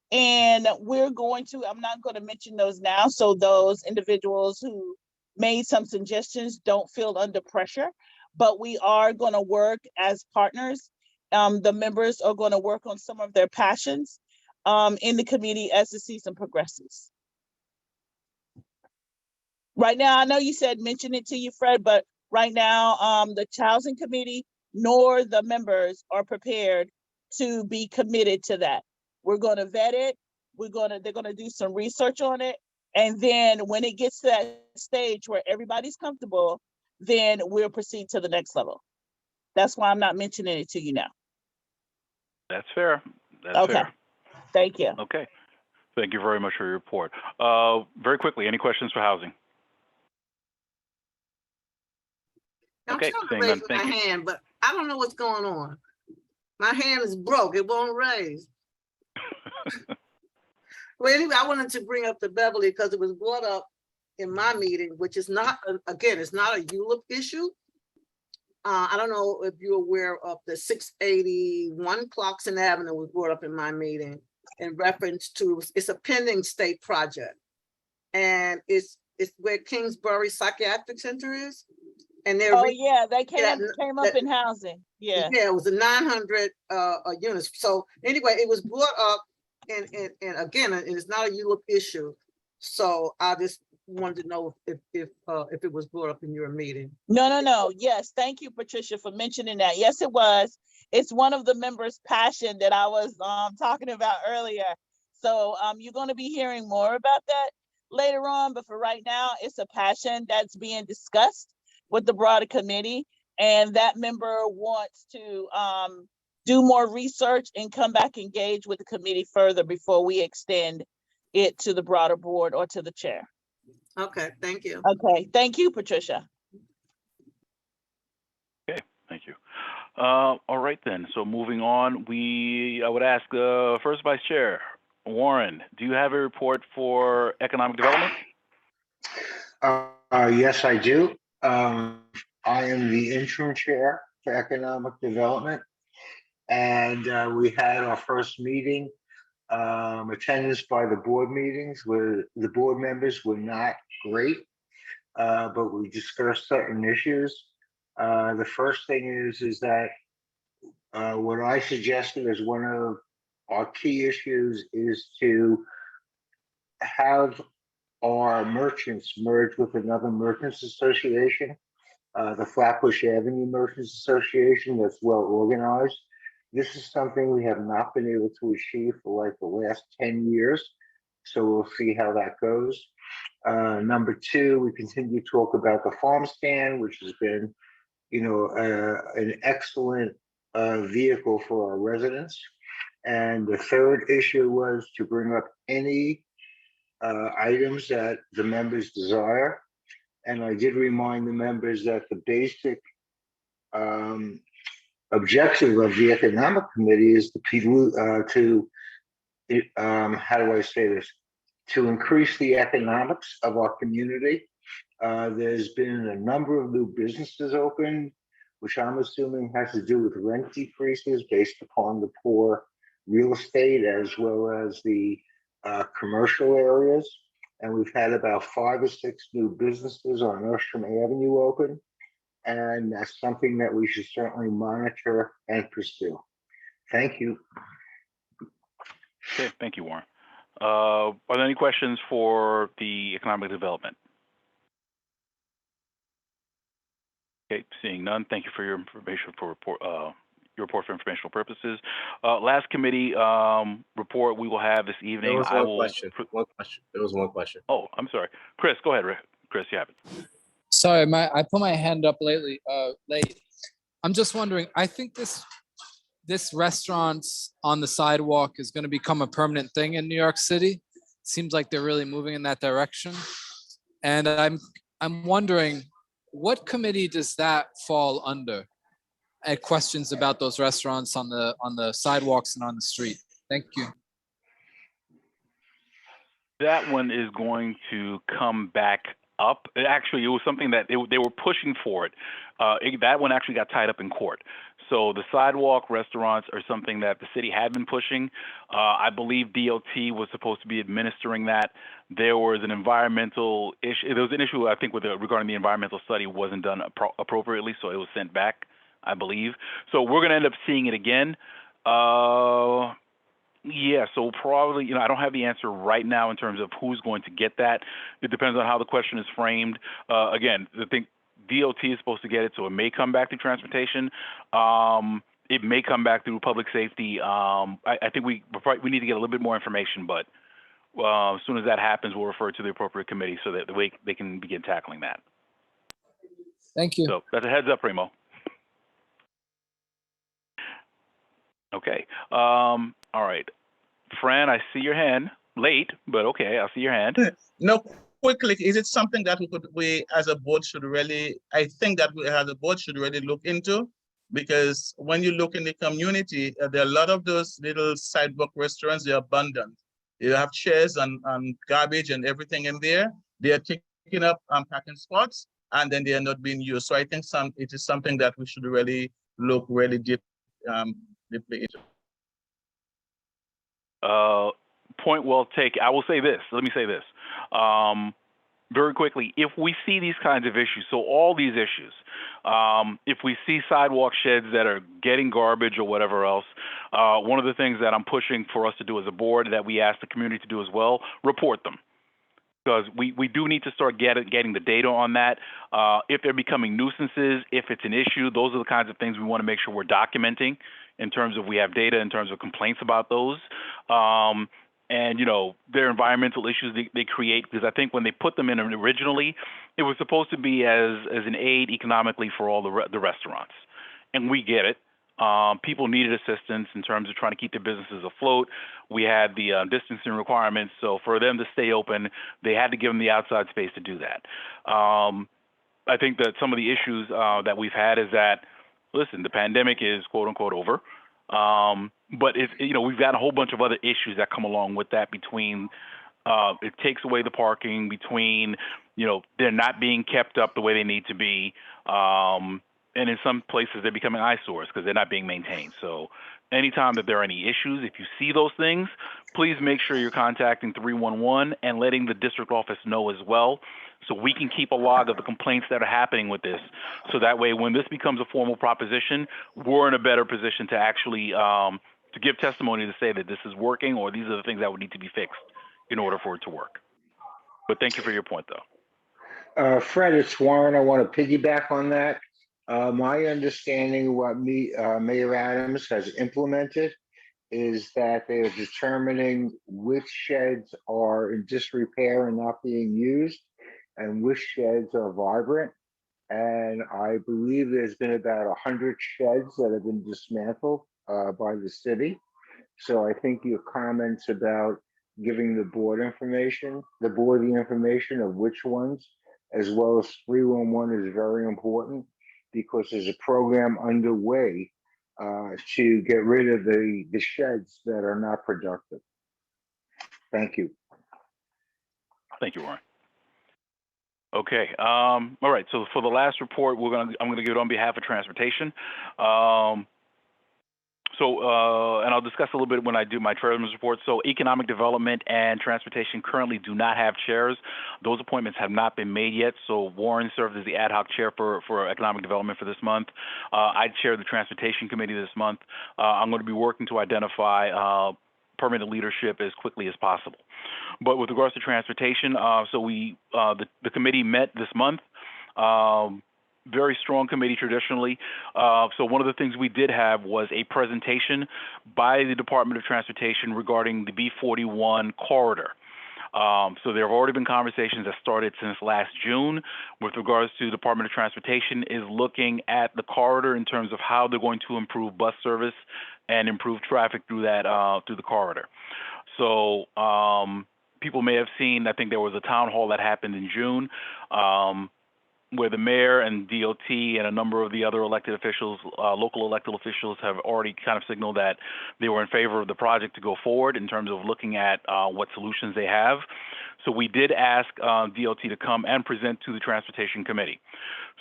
And I'm not going to mention those now, so those individuals who made some suggestions don't feel under pressure, but we are going to work as partners. The members are going to work on some of their passions in the committee as the season progresses. Right now, I know you said mention it to you, Fred, but right now, the housing committee nor the members are prepared to be committed to that. We're going to vet it. They're going to do some research on it. And then when it gets to that stage where everybody's comfortable, then we'll proceed to the next level. That's why I'm not mentioning it to you now. That's fair. That's okay. fair. Thank you. Okay. Thank you very much for your report. Very quickly, any questions for housing? Okay, I'm trying to raise my hand, but I don't know what's going on. My hand is broke. It won't raise. Well, anyway, I wanted to bring up the Beverly because it was brought up in my meeting, which is not, again, it's not a ULURP issue. I don't know if you're aware of the 681 Clarkson Avenue was brought up in my meeting in reference to, it's a pending state project. And it's where Kingsbury Psychiatric Center is. And they're they came up in housing. Yeah, it was a 900 units. So anyway, it was brought up, and again, it's not a ULURP issue. So I just wanted to know if it was brought up in your meeting. No. Yes, thank you, Patricia, for mentioning that. Yes, it was. It's one of the members' passion that I was talking about earlier. So you're going to be hearing more about that later on. But for right now, it's a passion that's being discussed with the broader committee, and that member wants to do more research and come back engage with the committee further before we extend it to the broader board or to the chair. Okay, thank you. Okay, thank you, Patricia. Okay, thank you. All right then. So moving on, I would ask first Vice Chair Warren, do you have a report for economic development? Yes, I do. I am the interim chair for economic development, and we had our first meeting. Attendance by the board meetings where the board members were not great, but we discussed certain issues. The first thing is that what I suggested as one of our key issues is to have our merchants merge with another merchants association, the Flatbush Avenue Merchants Association, that's well organized. This is something we have not been able to achieve for like the last 10 years. So we'll see how that goes. Number two, we continue to talk about the farm stand, which has been, an excellent vehicle for our residents. And the third issue was to bring up any items that the members desire. And I did remind the members that the basic objective of the economic committee is how do I say this? To increase the economics of our community. There's been a number of new businesses opened, which I'm assuming has to do with rent decreases based upon the poor real estate as well as the commercial areas. And we've had about 5 or 6 new businesses on Ostrom Avenue open. And that's something that we should certainly monitor and pursue. Thank you. Okay, thank you, Warren. Are there any questions for the economic development? Okay, seeing none, thank you for your information for your report for informational purposes. Last committee report we will have this evening. There was one question. There was one question. Oh, I'm sorry. Chris, go ahead, Chris, you have it. Sorry, I put my hand up late. I'm just wondering, I think this restaurants on the sidewalk is going to become a permanent thing in New York City. Seems like they're really moving in that direction. And I'm wondering, what committee does that fall under? Questions about those restaurants on the sidewalks and on the street. Thank you. That one is going to come back up. Actually, it was something that they were pushing for it. That one actually got tied up in court. So the sidewalk restaurants are something that the city had been pushing. I believe DOT was supposed to be administering that. There was an environmental issue. There was an issue, I think, regarding the environmental study wasn't done appropriately, so it was sent back, I believe. So we're going to end up seeing it again. Yeah, so probably, I don't have the answer right now in terms of who's going to get that. It depends on how the question is framed. Again, I think DOT is supposed to get it, so it may come back through transportation. It may come back through public safety. I think we need to get a little bit more information, but as soon as that happens, we'll refer to the appropriate committee so that they can begin tackling that. Thank you. So that's a heads up, Primo. Okay. All right. Fran, I see your hand. Late, but okay, I see your hand. No, quickly, is it something that we as a board should really, I think that we as a board should really look into? Because when you look in the community, there are a lot of those little sidewalk restaurants, they're abundant. You have chairs and garbage and everything in there. They are taking up parking spots and then they are not being used. So I think it is something that we should really look really deeply into. Point well taken. I will say this. Let me say this. Very quickly, if we see these kinds of issues, so all these issues, if we see sidewalk sheds that are getting garbage or whatever else, one of the things that I'm pushing for us to do as a board that we ask the community to do as well, report them. Because we do need to start getting the data on that. If they're becoming nuisances, if it's an issue, those are the kinds of things we want to make sure we're documenting in terms of we have data in terms of complaints about those. And, their environmental issues they create, because I think when they put them in originally, it was supposed to be as an aid economically for all the restaurants. And we get it. People needed assistance in terms of trying to keep their businesses afloat. We had the distancing requirements. So for them to stay open, they had to give them the outside space to do that. I think that some of the issues that we've had is that listen, the pandemic is quote unquote over. But it's, we've got a whole bunch of other issues that come along with that between, it takes away the parking, between, they're not being kept up the way they need to be. And in some places they're becoming eyesores because they're not being maintained. So anytime that there are any issues, if you see those things, please make sure you're contacting 311 and letting the district office know as well, so we can keep a log of the complaints that are happening with this. So that way, when this becomes a formal proposition, we're in a better position to actually to give testimony to say that this is working, or these are the things that would need to be fixed in order for it to work. But thank you for your point, though. Fred, it's Warren. I want to piggyback on that. My understanding of what Mayor Adams has implemented is that they are determining which sheds are in disrepair and not being used and which sheds are vibrant. And I believe there's been about 100 sheds that have been dismantled by the city. So I think your comments about giving the board the information of which ones, as well as 311, is very important, because there's a program underway to get rid of the sheds that are not productive. Thank you. Thank you, Warren. Okay. All right. So for the last report, I'm gonna give it on behalf of transportation. And I'll discuss a little bit when I do my chairman's report. So economic development and transportation currently do not have chairs. Those appointments have not been made yet. So Warren served as the ad hoc chair for economic development for this month. I chair the transportation committee this month. I'm going to be working to identify permanent leadership as quickly as possible. But with regards to transportation, the committee met this month. Very strong committee traditionally. So one of the things we did have was a presentation by the Department of Transportation regarding the B41 corridor. So there have already been conversations that started since last June with regards to the Department of Transportation is looking at the corridor in terms of how they're going to improve bus service and improve traffic through the corridor. So people may have seen, I think there was a town hall that happened in June, where the mayor and DOT and a number of the other elected officials, local elected officials, have already kind of signaled that they were in favor of the project to go forward in terms of looking at what solutions they have. So we did ask DOT to come and present to the Transportation Committee.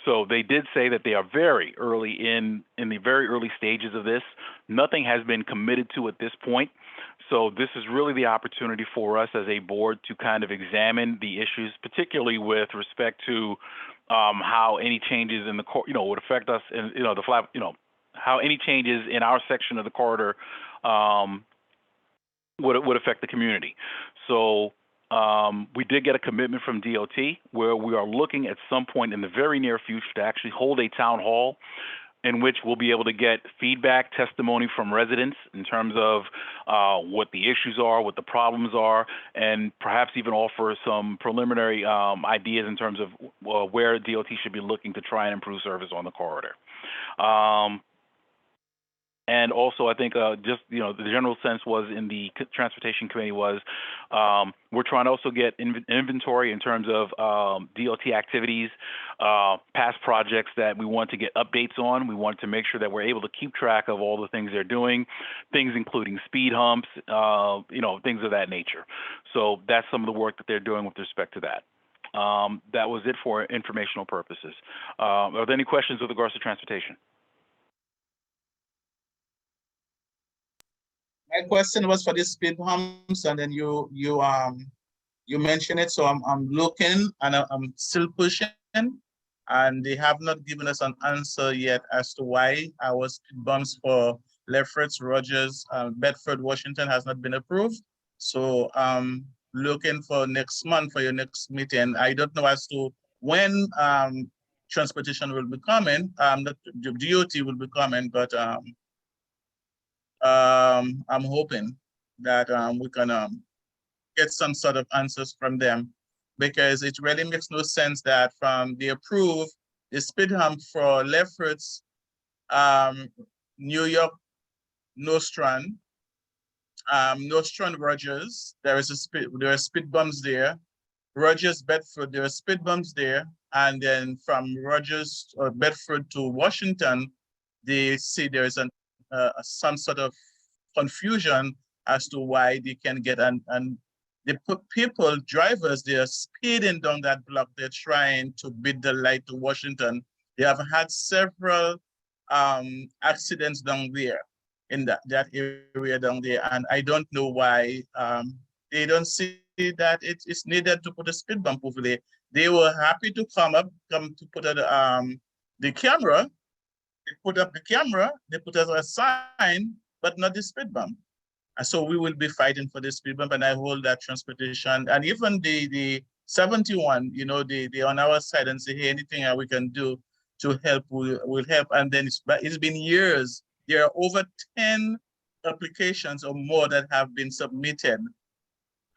So they did say that they are very early in the very early stages of this. Nothing has been committed to at this point. So this is really the opportunity for us as a board to kind of examine the issues, particularly with respect to how any changes in the would affect us, and how any changes in our section of the corridor would affect the community. So we did get a commitment from DOT where we are looking at some point in the very near future to actually hold a town hall in which we'll be able to get feedback, testimony from residents in terms of what the issues are, what the problems are, and perhaps even offer some preliminary ideas in terms of where DOT should be looking to try and improve service on the corridor. And also, I think just, the general sense was in the Transportation Committee was we're trying to also get inventory in terms of DOT activities, past projects that we want to get updates on. We want to make sure that we're able to keep track of all the things they're doing, things including speed humps, things of that nature. So that's some of the work that they're doing with respect to that. That was it for informational purposes. Are there any questions with regards to transportation? My question was for the speed humps, and then you mentioned it, so I'm looking and I'm still pushing, and they have not given us an answer yet as to why our speed bumps for Lefferts, Rogers, Bedford, Washington has not been approved. So looking for next month for your next meeting. I don't know as to when transportation will be coming. The DOT will be coming, but I'm hoping that we can get some sort of answers from them, because it really makes no sense that from they approve the speed hump for Lefferts, New York, Nostrand, Rogers, there are speed bumps there. Rogers, Bedford, there are speed bumps there, and then from Rogers or Bedford to Washington, they see there is some sort of confusion as to why they can get, and they put drivers, they are speeding down that block. They're trying to beat the light to Washington. They have had several accidents down there in that area down there. And I don't know why they don't see that it's needed to put a speed bump over there. They were happy to come to put the camera. They put up the camera, they put up a sign, but not the speed bump. And so we will be fighting for the speed bump, and I hold that transportation. And even the 71, you know, they on our side and say, hey, anything that we can do to help will help. And then it's been years. There are over 10 applications or more that have been submitted,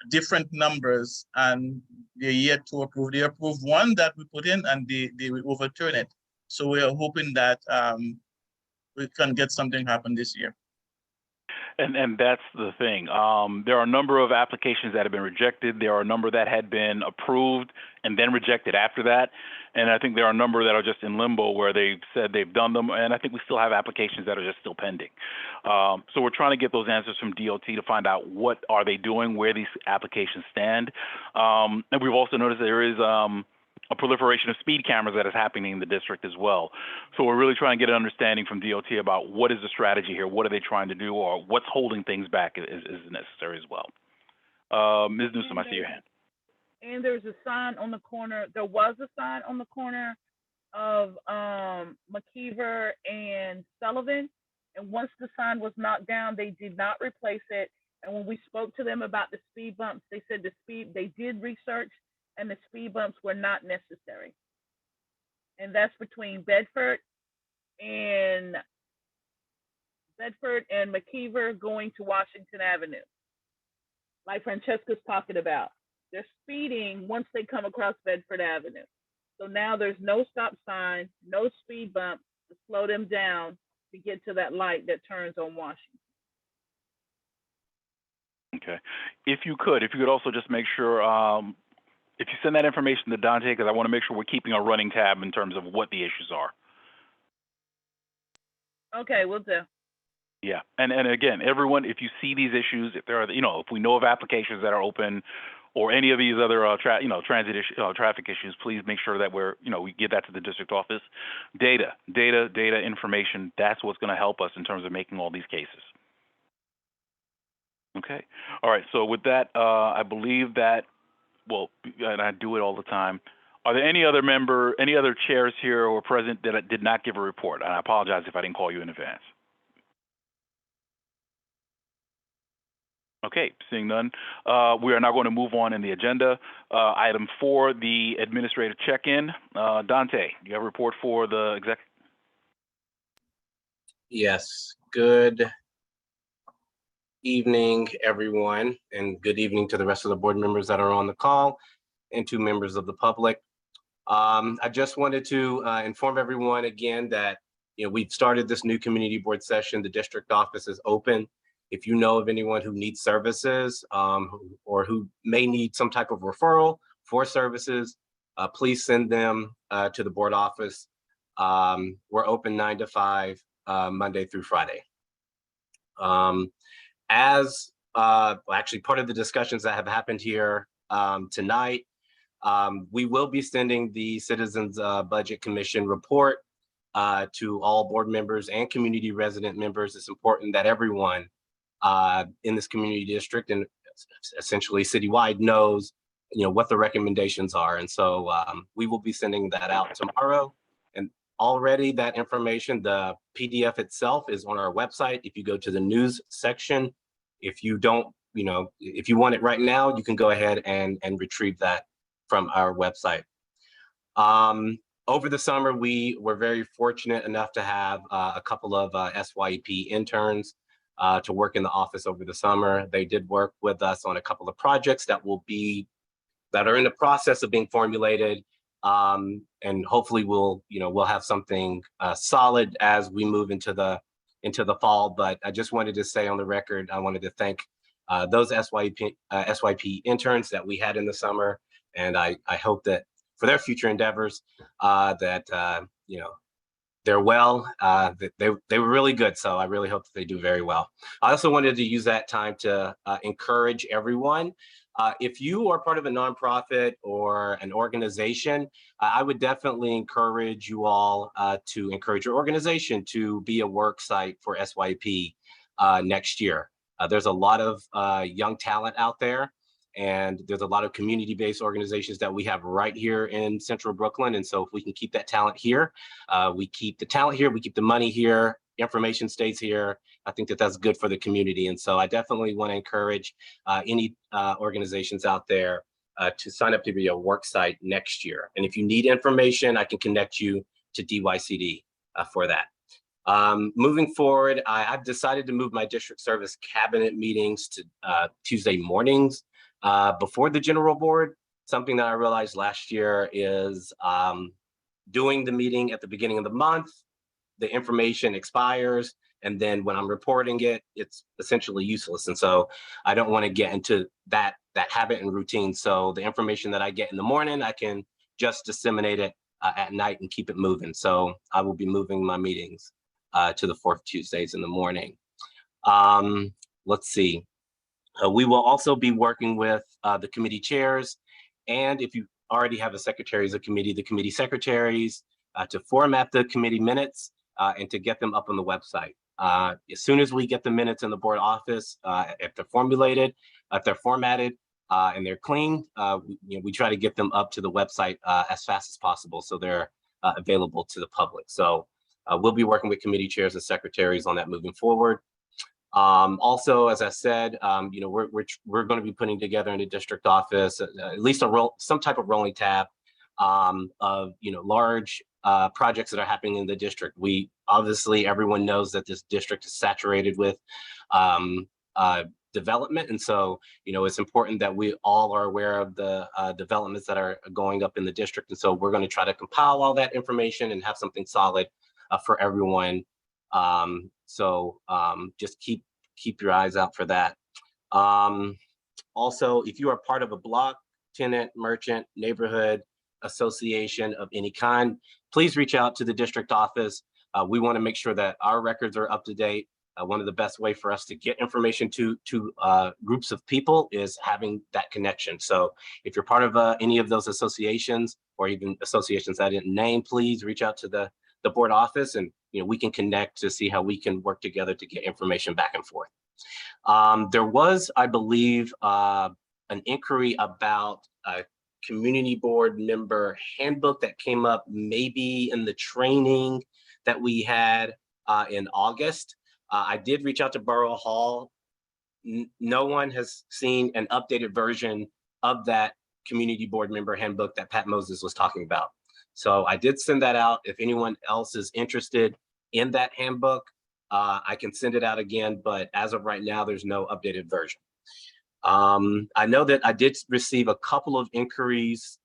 different numbers, and they're yet to approve. They approved one that we put in, and they will overturn it. So we are hoping that we can get something happen this year. And that's the thing. There are a number of applications that have been rejected. There are a number that had been approved and then rejected after that. And I think there are a number that are just in limbo where they've said they've done them. And I think we still have applications that are just still pending. So we're trying to get those answers from DOT to find out what are they doing, where these applications stand. And we've also noticed there is a proliferation of speed cameras that is happening in the district as well. So we're really trying to get an understanding from DOT about what is the strategy here, what are they trying to do, or what's holding things back is necessary as well. Ms. Newsom, I see your hand. And there's a sign on the corner. There was a sign on the corner of McKeever and Sullivan. And once the sign was knocked down, they did not replace it. And when we spoke to them about the speed bumps, they said they did research, and the speed bumps were not necessary. And that's between Bedford and McKeever going to Washington Avenue, like Francesca's talking about. They're speeding once they come across Bedford Avenue. So now there's no stop sign, no speed bump to slow them down to get to that light that turns on Washington. Okay. If you could also just make sure, if you send that information to Dante, because I want to make sure we're keeping a running tab in terms of what the issues are. Okay, we'll do. Yeah, and again, everyone, if you see these issues, if there are, if we know of applications that are open, or any of these other, transit traffic issues, please make sure that we get that to the district office. Data, information. That's what's going to help us in terms of making all these cases. Okay. All right. So with that, I believe that. Well, and I do it all the time. Are there any other chairs here or present that did not give a report? And I apologize if I didn't call you in advance. Okay, seeing none, we are now going to move on in the agenda. Item 4, the administrative check-in. Dante, you have a report for the exec? Yes, good evening, everyone, and good evening to the rest of the board members that are on the call and to members of the public. I just wanted to inform everyone again that we've started this new community board session. The district office is open. If you know of anyone who needs services or who may need some type of referral for services, please send them to the board office. We're open 9 to 5, Monday through Friday. Actually, part of the discussions that have happened here tonight, we will be sending the Citizens Budget Commission report to all board members and community resident members. It's important that everyone in this community district and essentially citywide knows, what the recommendations are. And so we will be sending that out tomorrow. And already that information, the PDF itself is on our website. If you go to the news section, if you don't, if you want it right now, you can go ahead and retrieve that from our website. Over the summer, we were very fortunate enough to have a couple of SYEP interns to work in the office over the summer. They did work with us on a couple of projects that are in the process of being formulated. And hopefully we'll have something solid as we move into the fall. But I just wanted to say on the record, I wanted to thank those SYP interns that we had in the summer. And I hope that for their future endeavors, that they're well. They were really good, so I really hope that they do very well. I also wanted to use that time to encourage everyone. If you are part of a nonprofit or an organization, I would definitely encourage you all to encourage your organization to be a work site for SYP next year. There's a lot of young talent out there, and there's a lot of community-based organizations that we have right here in Central Brooklyn. And so if we can keep that talent here, we keep the talent here, we keep the money here, information stays here. I think that that's good for the community. And so I definitely want to encourage any organizations out there to sign up to be a work site next year. And if you need information, I can connect you to DYCD for that. Moving forward, I've decided to move my district service cabinet meetings to Tuesday mornings before the general board. Something that I realized last year is doing the meeting at the beginning of the month, the information expires, and then when I'm reporting it, it's essentially useless. And so I don't want to get into that habit and routine. So the information that I get in the morning, I can just disseminate it at night and keep it moving. So I will be moving my meetings to the fourth Tuesdays in the morning. Let's see. We will also be working with the committee chairs. And if you already have a secretaries of committee, the committee secretaries to format the committee minutes and to get them up on the website. As soon as we get the minutes in the board office, if they're formulated, if they're formatted and they're clean, we try to get them up to the website as fast as possible so they're available to the public. So we'll be working with committee chairs and secretaries on that moving forward. Also, as I said, we're going to be putting together in the district office at least some type of rolling tab of large projects that are happening in the district. Obviously everyone knows that this district is saturated with development, and so it's important that we all are aware of the developments that are going up in the district. And so we're going to try to compile all that information and have something solid for everyone. Just keep your eyes out for that. Also, if you are part of a block, tenant, merchant, neighborhood association of any kind, please reach out to the district office. We want to make sure that our records are up to date. One of the best way for us to get information to groups of people is having that connection. So if you're part of any of those associations or even associations I didn't name, please reach out to the board office, and we can connect to see how we can work together to get information back and forth. There was, I believe, an inquiry about a community board member handbook that came up maybe in the training that we had in August. I did reach out to Borough Hall. No one has seen an updated version of that community board member handbook that Pat Moses was talking about. So I did send that out. If anyone else is interested in that handbook, I can send it out again, but as of right now, there's no updated version. I know that I did receive a couple of inquiries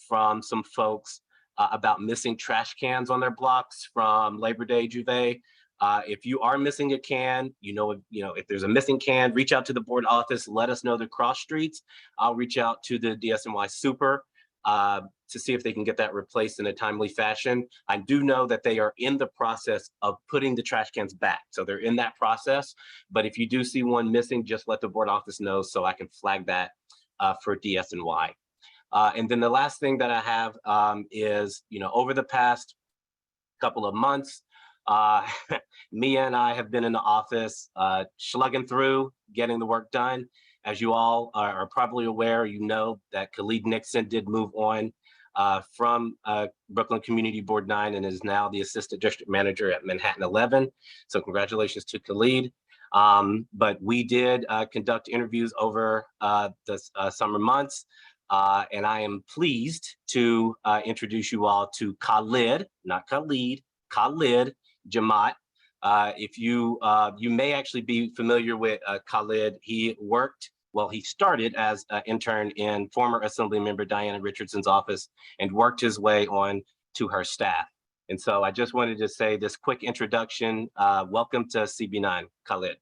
from some folks about missing trash cans on their blocks from Labor Day Juve. If you are missing a can, if there's a missing can, reach out to the board office, let us know the cross streets. I'll reach out to the DSNY Super to see if they can get that replaced in a timely fashion. I do know that they are in the process of putting the trash cans back. So they're in that process, but if you do see one missing, just let the board office know so I can flag that for DSNY. And then the last thing that I have is, over the past couple of months, Mia and I have been in the office slugging through, getting the work done. As you all are probably aware, that Khalid Nixon did move on from Brooklyn Community Board 9 and is now the Assistant District Manager at Manhattan 11. So congratulations to Khalid. But we did conduct interviews over the summer months. And I am pleased to introduce you all to Khalid, not Khalid, Khalid Jamaat. If you may actually be familiar with Khalid. He started as an intern in former Assemblymember Diana Richardson's office and worked his way on to her staff. And so I just wanted to say this quick introduction. Welcome to CB9, Khalid.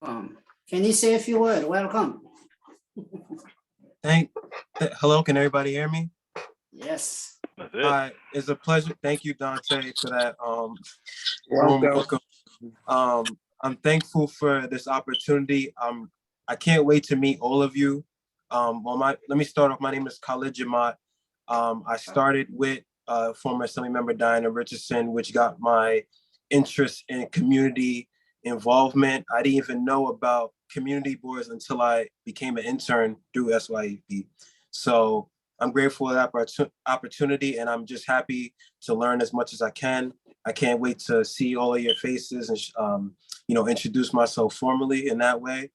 Can you say a few words? Welcome. Hello, can everybody hear me? Yes. That's it. It's a pleasure. Thank you, Dante, for that. Warm welcome. I'm thankful for this opportunity. I can't wait to meet all of you. Let me start off. My name is Khalid Jamat. I started with former Assembly Member Diana Richardson, which got my interest in community involvement. I didn't even know about community boards until I became an intern through SYEP. So I'm grateful for that opportunity, and I'm just happy to learn as much as I can. I can't wait to see all of your faces and introduce myself formally in that way.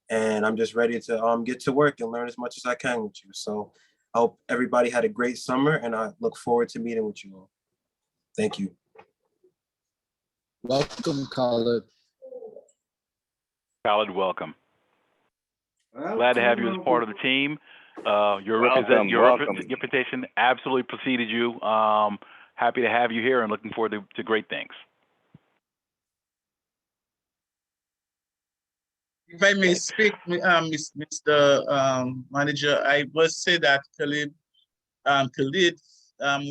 And I'm just ready to get to work and learn as much as I can with you. So I hope everybody had a great summer, and I look forward to meeting with you all. Thank you. Welcome, Khalid. Khalid, welcome. Glad to have you as part of the team. Your reputation absolutely preceded you. Happy to have you here and looking forward to great things. If I may speak, Mr. Manager, I must say that Khalid,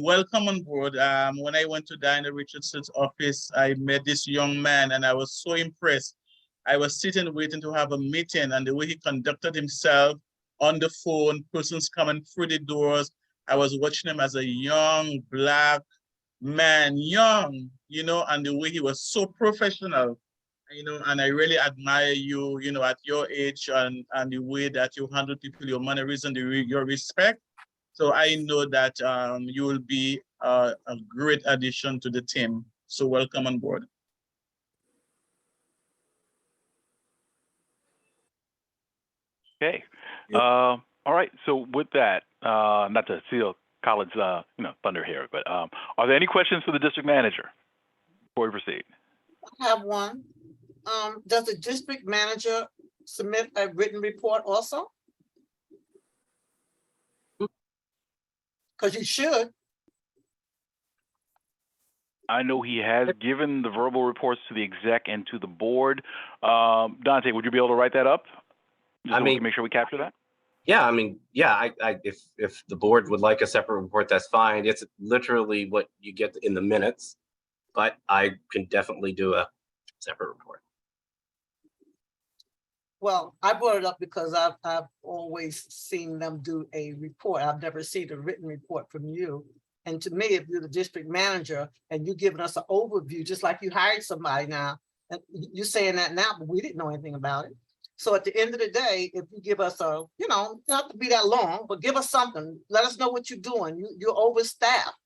welcome on board. When I went to Diana Richardson's office, I met this young man and I was so impressed. I was sitting waiting to have a meeting, and the way he conducted himself on the phone, persons coming through the doors. I was watching him as a young Black man, young, and the way he was so professional, and I really admire you, at your age and the way that you handle people, your mannerism, your respect. So I know that you will be a great addition to the team. So welcome on board. Okay. All right. So with that, not to steal Khalid's thunder here, but are there any questions for the district manager before we proceed? I have one. Does the district manager submit a written report also? Because you should. I know he has given the verbal reports to the exec and to the board. Dante, would you be able to write that up? Just so we can make sure we capture that. Yeah, if the board would like a separate report, that's fine. It's literally what you get in the minutes, but I can definitely do a separate report. Well, I brought it up because I've always seen them do a report. I've never seen a written report from you. And to me, if you're the district manager and you're giving us an overview, just like you hired somebody now, and you're saying that now, but we didn't know anything about it. So at the end of the day, if you give us a, not to be that long, but give us something, let us know what you're doing. You're overstaffed.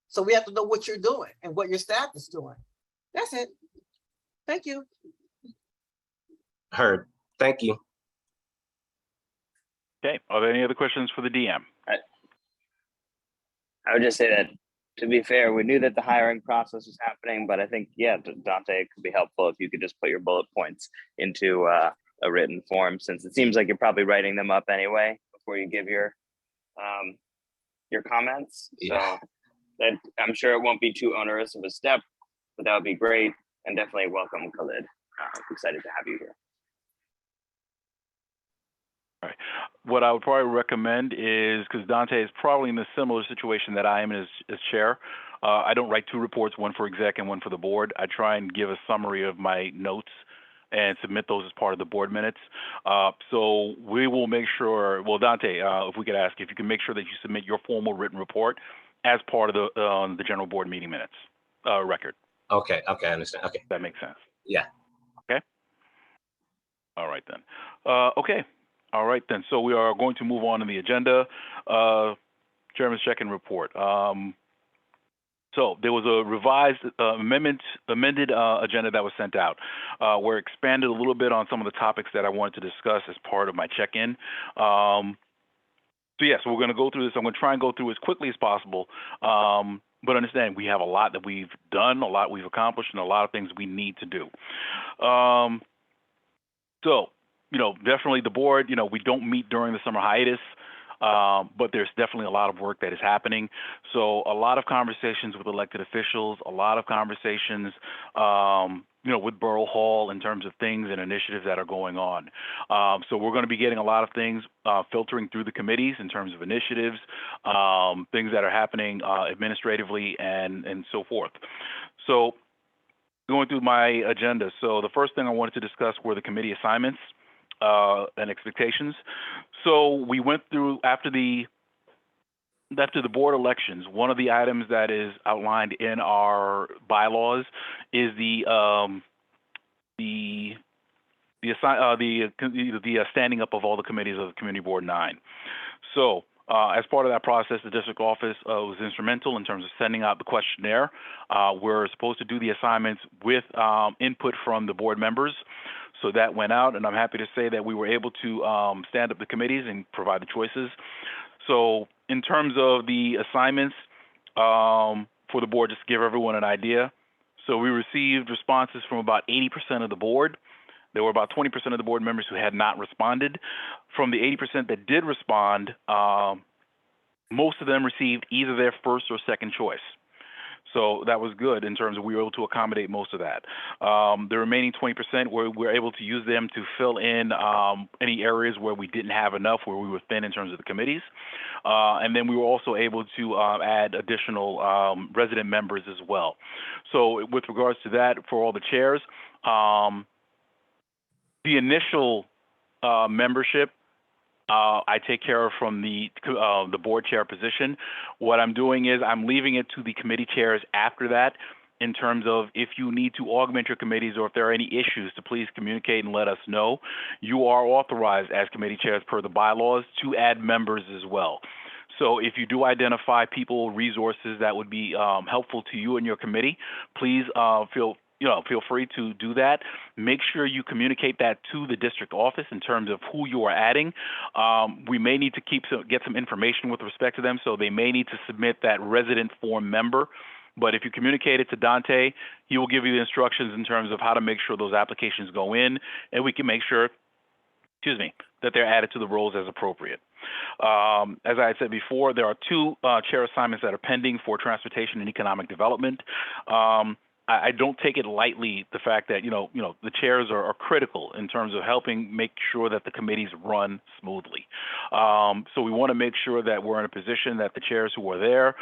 So we have to know what you're doing and what your staff is doing. That's it. Thank you. Heard. Thank you. Okay. Are there any other questions for the DM? I would just say that, to be fair, we knew that the hiring process was happening, but I think, Dante, it could be helpful if you could just put your bullet points into a written form, since it seems like you're probably writing them up anyway before you give your comments. Yeah. So that, I'm sure it won't be too onerous of a step, but that would be great. And definitely welcome, Khalid. Excited to have you here. All right. What I would probably recommend is, because Dante is probably in a similar situation that I am as chair, I don't write two reports, one for exec and one for the board. I try and give a summary of my notes and submit those as part of the board minutes. So we will make sure, well, Dante, if we could ask if you can make sure that you submit your formal written report as part of the general board meeting minutes record. Okay, I understand. Okay. That makes sense. Yeah. Okay. All right then. Okay. All right then. So we are going to move on to the agenda. Chairman's check-in report. So there was a revised amended agenda that was sent out. Where expanded a little bit on some of the topics that I wanted to discuss as part of my check-in. So we're going to go through this. I'm going to try and go through as quickly as possible. But understand, we have a lot that we've done, a lot we've accomplished, and a lot of things we need to do. So, definitely the board, we don't meet during the summer hiatus. but there's definitely a lot of work that is happening. So a lot of conversations with elected officials, a lot of conversations, with Borough Hall in terms of things and initiatives that are going on. So we're going to be getting a lot of things filtering through the committees in terms of initiatives, things that are happening administratively and so forth. So going through my agenda. So the first thing I wanted to discuss were the committee assignments and expectations. So we went through after the board elections. One of the items that is outlined in our bylaws is the standing up of all the committees of the Community Board 9. So as part of that process, the district office was instrumental in terms of sending out the questionnaire. We're supposed to do the assignments with input from the board members. So that went out, and I'm happy to say that we were able to stand up the committees and provide the choices. So in terms of the assignments for the board, just to give everyone an idea, so we received responses from about 80% of the board. There were about 20% of the board members who had not responded. From the 80% that did respond, most of them received either their first or second choice. So that was good in terms of we were able to accommodate most of that. The remaining 20%, we were able to use them to fill in any areas where we didn't have enough, where we were thin in terms of the committees. And then we were also able to add additional resident members as well. So with regards to that, for all the chairs, the initial membership, I take care of from the board chair position. What I'm doing is I'm leaving it to the committee chairs after that in terms of if you need to augment your committees or if there are any issues to please communicate and let us know. You are authorized as committee chairs per the bylaws to add members as well. So if you do identify people, resources that would be helpful to you and your committee, please feel free to do that. Make sure you communicate that to the district office in terms of who you are adding. We may need to get some information with respect to them, so they may need to submit that resident form member. But if you communicate it to Dante, he will give you the instructions in terms of how to make sure those applications go in, and we can make sure, that they're added to the rolls as appropriate. As I had said before, there are 2 chair assignments that are pending for transportation and economic development. I don't take it lightly, the fact that, the chairs are critical in terms of helping make sure that the committees run smoothly. So we want to make sure that we're in a position that the chairs who are there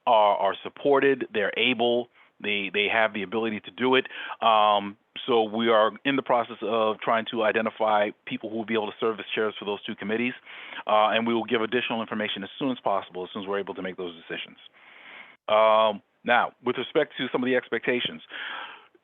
are supported, they're able, they have the ability to do it. So we are in the process of trying to identify people who will be able to serve as chairs for those 2 committees, and we will give additional information as soon as possible, as soon as we're able to make those decisions. Now, with respect to some of the expectations,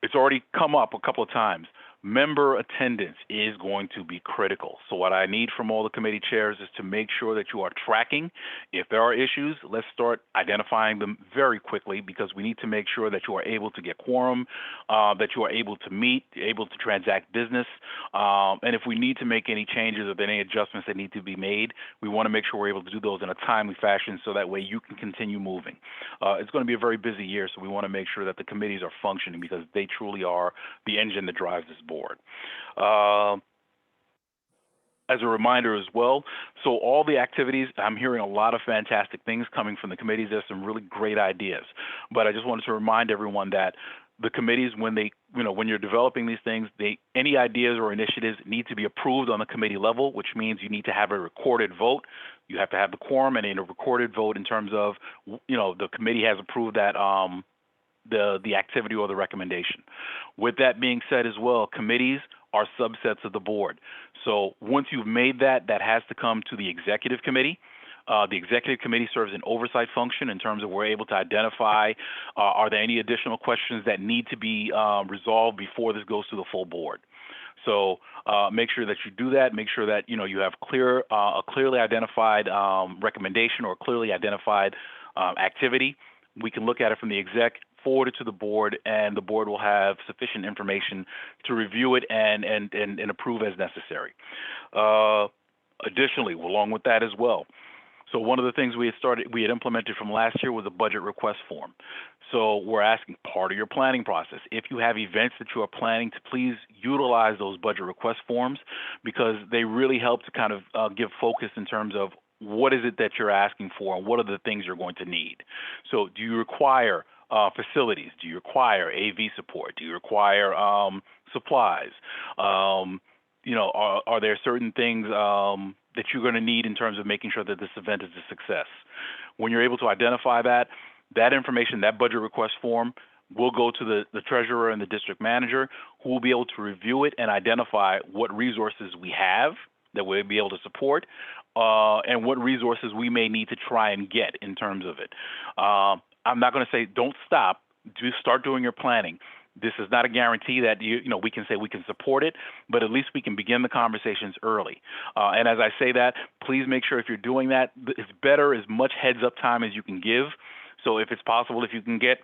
it's already come up a couple of times. Member attendance is going to be critical. So what I need from all the committee chairs is to make sure that you are tracking. If there are issues, let's start identifying them very quickly, because we need to make sure that you are able to get quorum, that you are able to meet, able to transact business. And if we need to make any changes or any adjustments that need to be made, we want to make sure we're able to do those in a timely fashion so that way you can continue moving. It's going to be a very busy year, so we want to make sure that the committees are functioning, because they truly are the engine that drives this board. As a reminder as well, so all the activities, I'm hearing a lot of fantastic things coming from the committees. There's some really great ideas, but I just wanted to remind everyone that the committees, when they, when you're developing these things, any ideas or initiatives need to be approved on the committee level, which means you need to have a recorded vote. You have to have the quorum and a recorded vote in terms of, the committee has approved that the activity or the recommendation. With that being said as well, committees are subsets of the board. So once you've made that has to come to the executive committee. The executive committee serves an oversight function in terms of we're able to identify, are there any additional questions that need to be resolved before this goes to the full board. So make sure that you do that. Make sure that you have a clearly identified recommendation or clearly identified activity. We can look at it from the exec, forward it to the board, and the board will have sufficient information to review it and approve as necessary. Additionally, along with that as well, so one of the things we had implemented from last year was a budget request form. So we're asking, part of your planning process, if you have events that you are planning, to please utilize those budget request forms, because they really help to kind of give focus in terms of what is it that you're asking for and what are the things you're going to need. So do you require facilities? Do you require AV support? Do you require supplies? You know, are there certain things that you're going to need in terms of making sure that this event is a success? When you're able to identify that information, that budget request form will go to the treasurer and the district manager, who will be able to review it and identify what resources we have that we'll be able to support, and what resources we may need to try and get in terms of it. I'm not going to say don't stop. Do start doing your planning. This is not a guarantee that you know we can say we can support it, but at least we can begin the conversations early. And as I say that, please make sure if you're doing that, it's better as much heads up time as you can give. So if it's possible, if you can get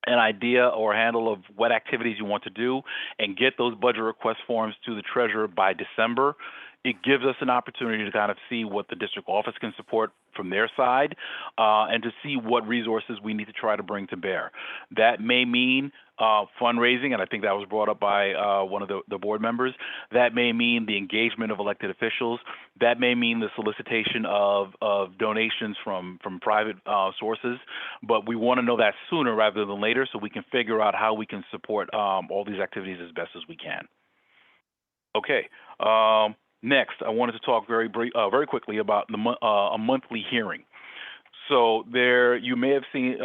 an idea or a handle of what activities you want to do and get those budget request forms to the treasurer by December, it gives us an opportunity to kind of see what the district office can support from their side, and to see what resources we need to try to bring to bear. That may mean fundraising, and I think that was brought up by one of the board members. That may mean the engagement of elected officials. That may mean the solicitation of donations from private sources. But we want to know that sooner rather than later, so we can figure out how we can support all these activities as best as we can. Okay. Next, I wanted to talk very quickly about a monthly hearing. So there, you may have seen,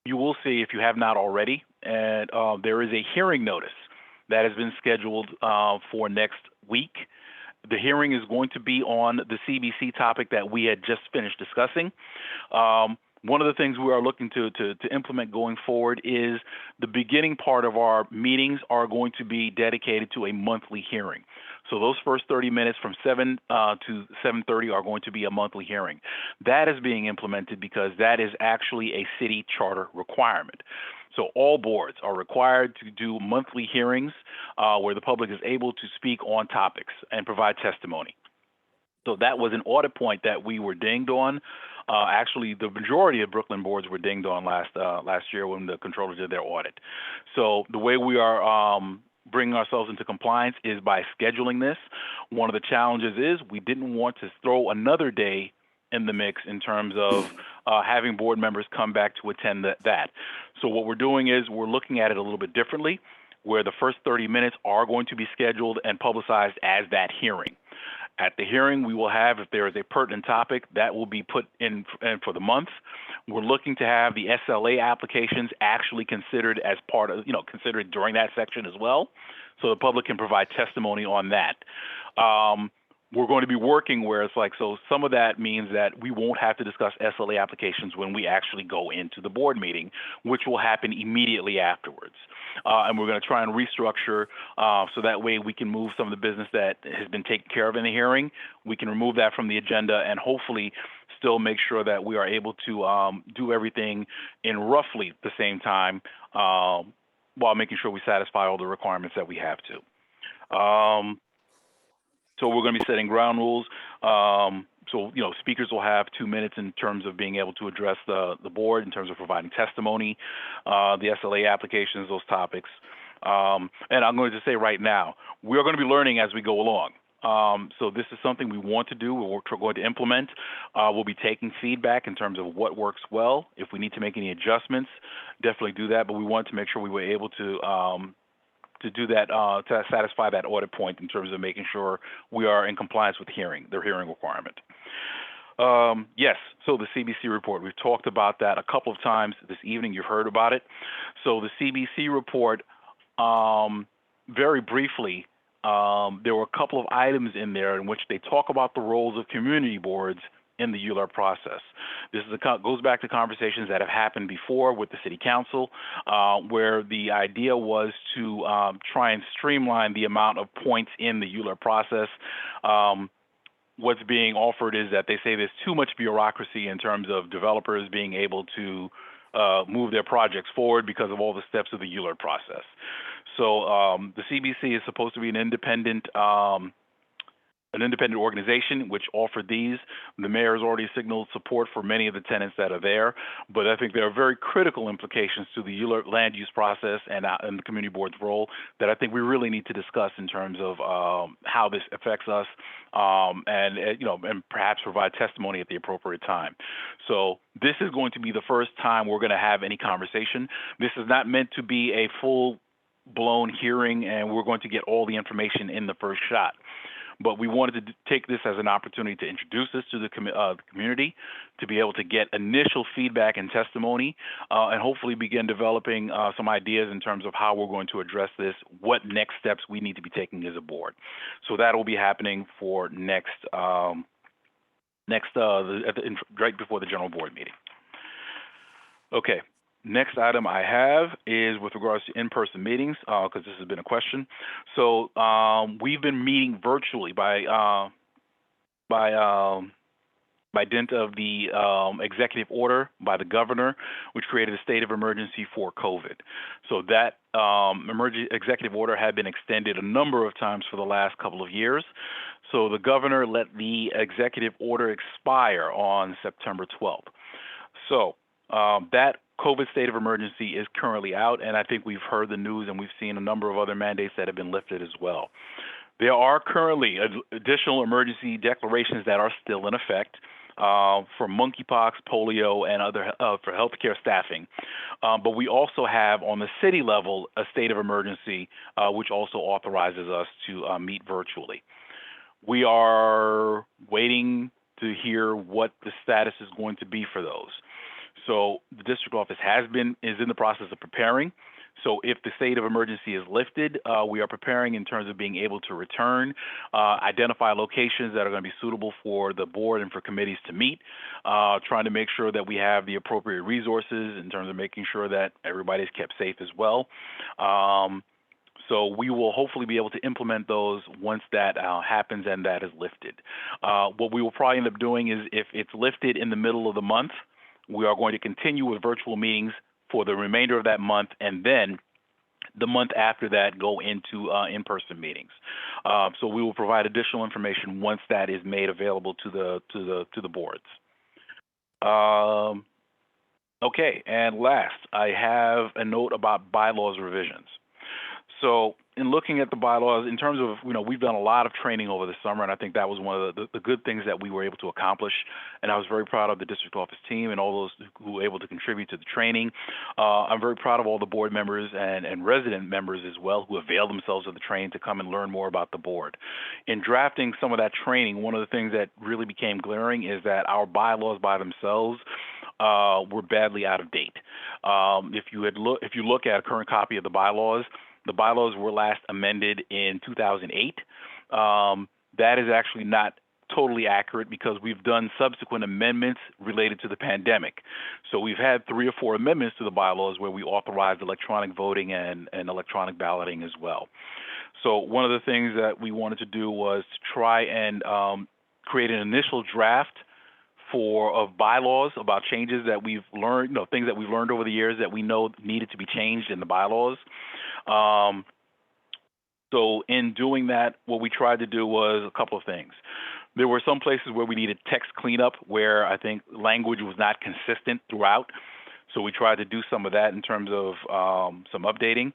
you will see if you have not already, and there is a hearing notice that has been scheduled for next week. The hearing is going to be on the CBC topic that we had just finished discussing. One of the things we are looking to implement going forward is the beginning part of our meetings are going to be dedicated to a monthly hearing. So those first 30 minutes from 7 to 7:30 are going to be a monthly hearing. That is being implemented because that is actually a city charter requirement. So all boards are required to do monthly hearings where the public is able to speak on topics and provide testimony. So that was an audit point that we were dinged on. Actually, the majority of Brooklyn boards were dinged on last year when the controllers did their audit. So the way we are bringing ourselves into compliance is by scheduling this. One of the challenges is we didn't want to throw another day in the mix in terms of having board members come back to attend that. So what we're doing is we're looking at it a little bit differently, where the first 30 minutes are going to be scheduled and publicized as that hearing. At the hearing, we will have, if there is a pertinent topic, that will be put in for the month. We're looking to have the SLA applications actually considered as part of, considered during that section as well, so the public can provide testimony on that. We're going to be working where it's like, so some of that means that we won't have to discuss SLA applications when we actually go into the board meeting, which will happen immediately afterwards. And we're going to try and restructure so that way we can move some of the business that has been taken care of in the hearing. We can remove that from the agenda and hopefully still make sure that we are able to do everything in roughly the same time while making sure we satisfy all the requirements that we have to. So we're going to be setting ground rules. So, speakers will have 2 minutes in terms of being able to address the board in terms of providing testimony, the SLA applications, those topics. And I'm going to say right now, we're going to be learning as we go along. So this is something we want to do, we're going to implement. We'll be taking feedback in terms of what works well. If we need to make any adjustments, definitely do that. But we want to make sure we were able to do that, to satisfy that audit point in terms of making sure we are in compliance with their hearing requirement. Yes, so the CBC report, we've talked about that a couple of times this evening. You've heard about it. So the CBC report, very briefly, there were a couple of items in there in which they talk about the roles of community boards in the ULURP process. This goes back to conversations that have happened before with the City Council, where the idea was to try and streamline the amount of points in the ULURP process. What's being offered is that they say there's too much bureaucracy in terms of developers being able to move their projects forward because of all the steps of the ULURP process. So the CBC is supposed to be an independent an independent organization which offered these. The mayor has already signaled support for many of the tenants that are there, but I think there are very critical implications to the land use process and the community board's role that I think we really need to discuss in terms of how this affects us, and perhaps provide testimony at the appropriate time. So this is going to be the first time we're going to have any conversation. This is not meant to be a full-blown hearing, and we're going to get all the information in the first shot. But we wanted to take this as an opportunity to introduce this to the community, to be able to get initial feedback and testimony, and hopefully begin developing some ideas in terms of how we're going to address this, what next steps we need to be taking as a board. So that will be happening for right before the general board meeting. Okay. Next item I have is with regards to in-person meetings, because this has been a question. So we've been meeting virtually by dint of the executive order by the governor, which created a state of emergency for COVID. So that executive order had been extended a number of times for the last couple of years. So the governor let the executive order expire on September 12th. So that COVID state of emergency is currently out, and I think we've heard the news and we've seen a number of other mandates that have been lifted as well. There are currently additional emergency declarations that are still in effect for monkeypox, polio, and other for healthcare staffing. But we also have on the city level a state of emergency, which also authorizes us to meet virtually. We are waiting to hear what the status is going to be for those. So the district office is in the process of preparing. So if the state of emergency is lifted, we are preparing in terms of being able to return, identify locations that are going to be suitable for the board and for committees to meet, trying to make sure that we have the appropriate resources in terms of making sure that everybody's kept safe as well. So we will hopefully be able to implement those once that happens and that is lifted. What we will probably end up doing is if it's lifted in the middle of the month, we are going to continue with virtual meetings for the remainder of that month, and then the month after that go into in-person meetings. So we will provide additional information once that is made available to the boards. Okay, and last, I have a note about bylaws revisions. So in looking at the bylaws, in terms of, we've done a lot of training over the summer, and I think that was one of the good things that we were able to accomplish. And I was very proud of the district office team and all those who were able to contribute to the training. I'm very proud of all the board members and resident members as well who availed themselves of the training to come and learn more about the board. In drafting some of that training, one of the things that really became glaring is that our bylaws by themselves were badly out of date. If you look at a current copy of the bylaws were last amended in 2008. That is actually not totally accurate because we've done subsequent amendments related to the pandemic. So we've had 3 or 4 amendments to the bylaws where we authorized electronic voting and electronic balloting as well. So one of the things that we wanted to do was to try and create an initial draft of bylaws about changes that we've learned, things that we've learned over the years that we know needed to be changed in the bylaws. So in doing that, what we tried to do was a couple of things. There were some places where we needed text cleanup where I think language was not consistent throughout. So we tried to do some of that in terms of some updating.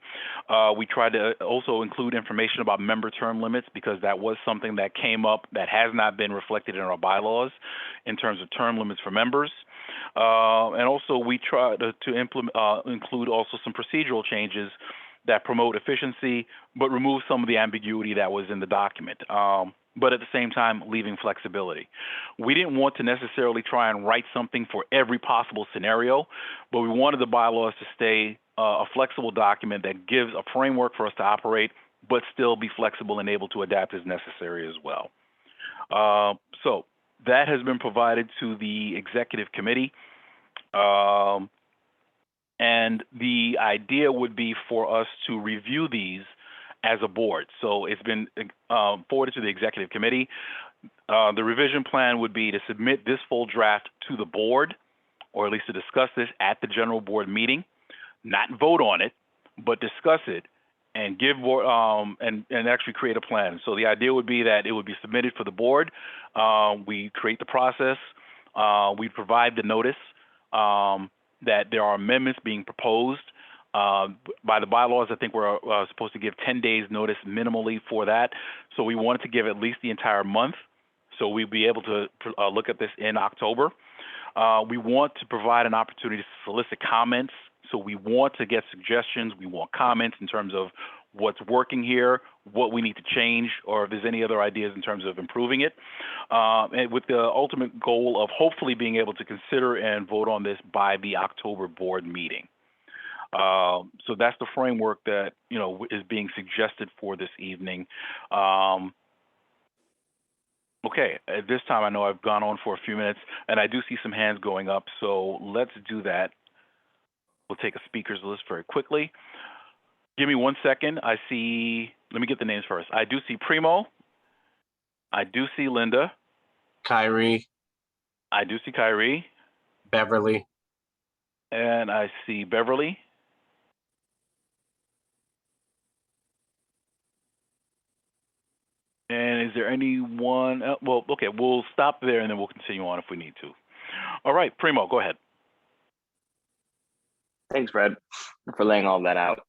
We tried to also include information about member term limits because that was something that came up that has not been reflected in our bylaws in terms of term limits for members. And also we tried to include also some procedural changes that promote efficiency but remove some of the ambiguity that was in the document. But at the same time, leaving flexibility. We didn't want to necessarily try and write something for every possible scenario, but we wanted the bylaws to stay a flexible document that gives a framework for us to operate, but still be flexible and able to adapt as necessary as well. So that has been provided to the executive committee. And the idea would be for us to review these as a board. So it's been forwarded to the executive committee. The revision plan would be to submit this full draft to the board, or at least to discuss this at the general board meeting, not vote on it, but discuss it, and give and actually create a plan. So the idea would be that it would be submitted for the board. We create the process. We provide the notice that there are amendments being proposed. By the bylaws, I think we're supposed to give 10 days notice minimally for that. So we wanted to give at least the entire month. So we'd be able to look at this in October. We want to provide an opportunity to solicit comments. So we want to get suggestions. We want comments in terms of what's working here, what we need to change, or if there's any other ideas in terms of improving it. And with the ultimate goal of hopefully being able to consider and vote on this by the October board meeting. So that's the framework that, you know, is being suggested for this evening. Okay, at this time, I know I've gone on for a few minutes, and I do see some hands going up, so let's do that. We'll take a speakers list very quickly. Give me 1 second. I see, let me get the names first. I do see Primo. I do see Linda. Kyrie. I do see Kyrie. Beverly. And I see Beverly. And is there anyone else? Well, okay, we'll stop there and then we'll continue on if we need to. All right, Primo, go ahead. Thanks, Fred, for laying all that out.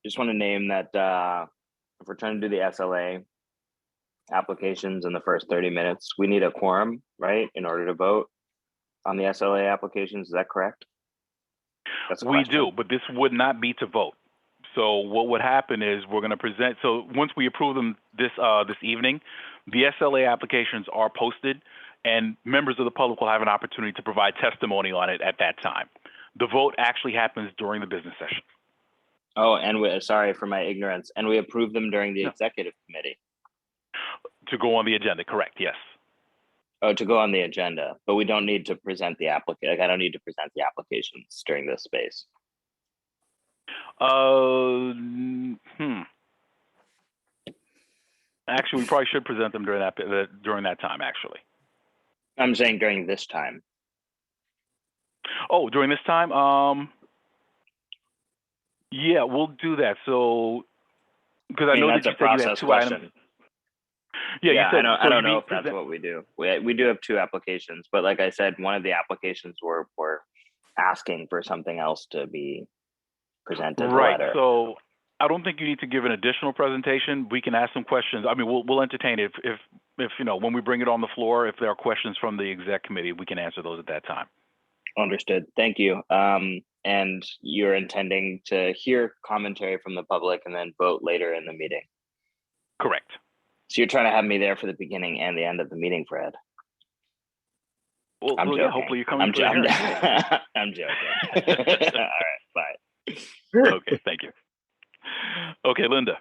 Just want to name that if we're trying to do the SLA applications in the first 30 minutes, we need a quorum, right, in order to vote on the SLA applications. Is that correct? We do, but this would not be to vote. So what would happen is we're going to present. So once we approve them this evening, the SLA applications are posted, and members of the public will have an opportunity to provide testimony on it at that time. The vote actually happens during the business session. Oh, and sorry for my ignorance. And we approve them during the executive committee. To go on the agenda, correct? Yes. Oh, to go on the agenda, but we don't need to present the applicant. Like, I don't need to present the applications during this space. Actually, we probably should present them during that time. Actually, I'm saying during this time. Oh, during this time, yeah, we'll do that. So, because I know that you said you have 2 items. Yeah, you said. I don't know if that's what we do. We do have 2 applications, but like I said, one of the applications we're asking for something else to be presented. Right. So I don't think you need to give an additional presentation. We can ask some questions. I mean, we'll entertain it if you know, when we bring it on the floor. If there are questions from the exec committee, we can answer those at that time. Understood. Thank you. And you're intending to hear commentary from the public and then vote later in the meeting? Correct. So you're trying to have me there for the beginning and the end of the meeting, Fred? Well, I'm joking. Yeah, hopefully you're coming. I'm joking. All right, bye. Okay, thank you. Okay, Linda.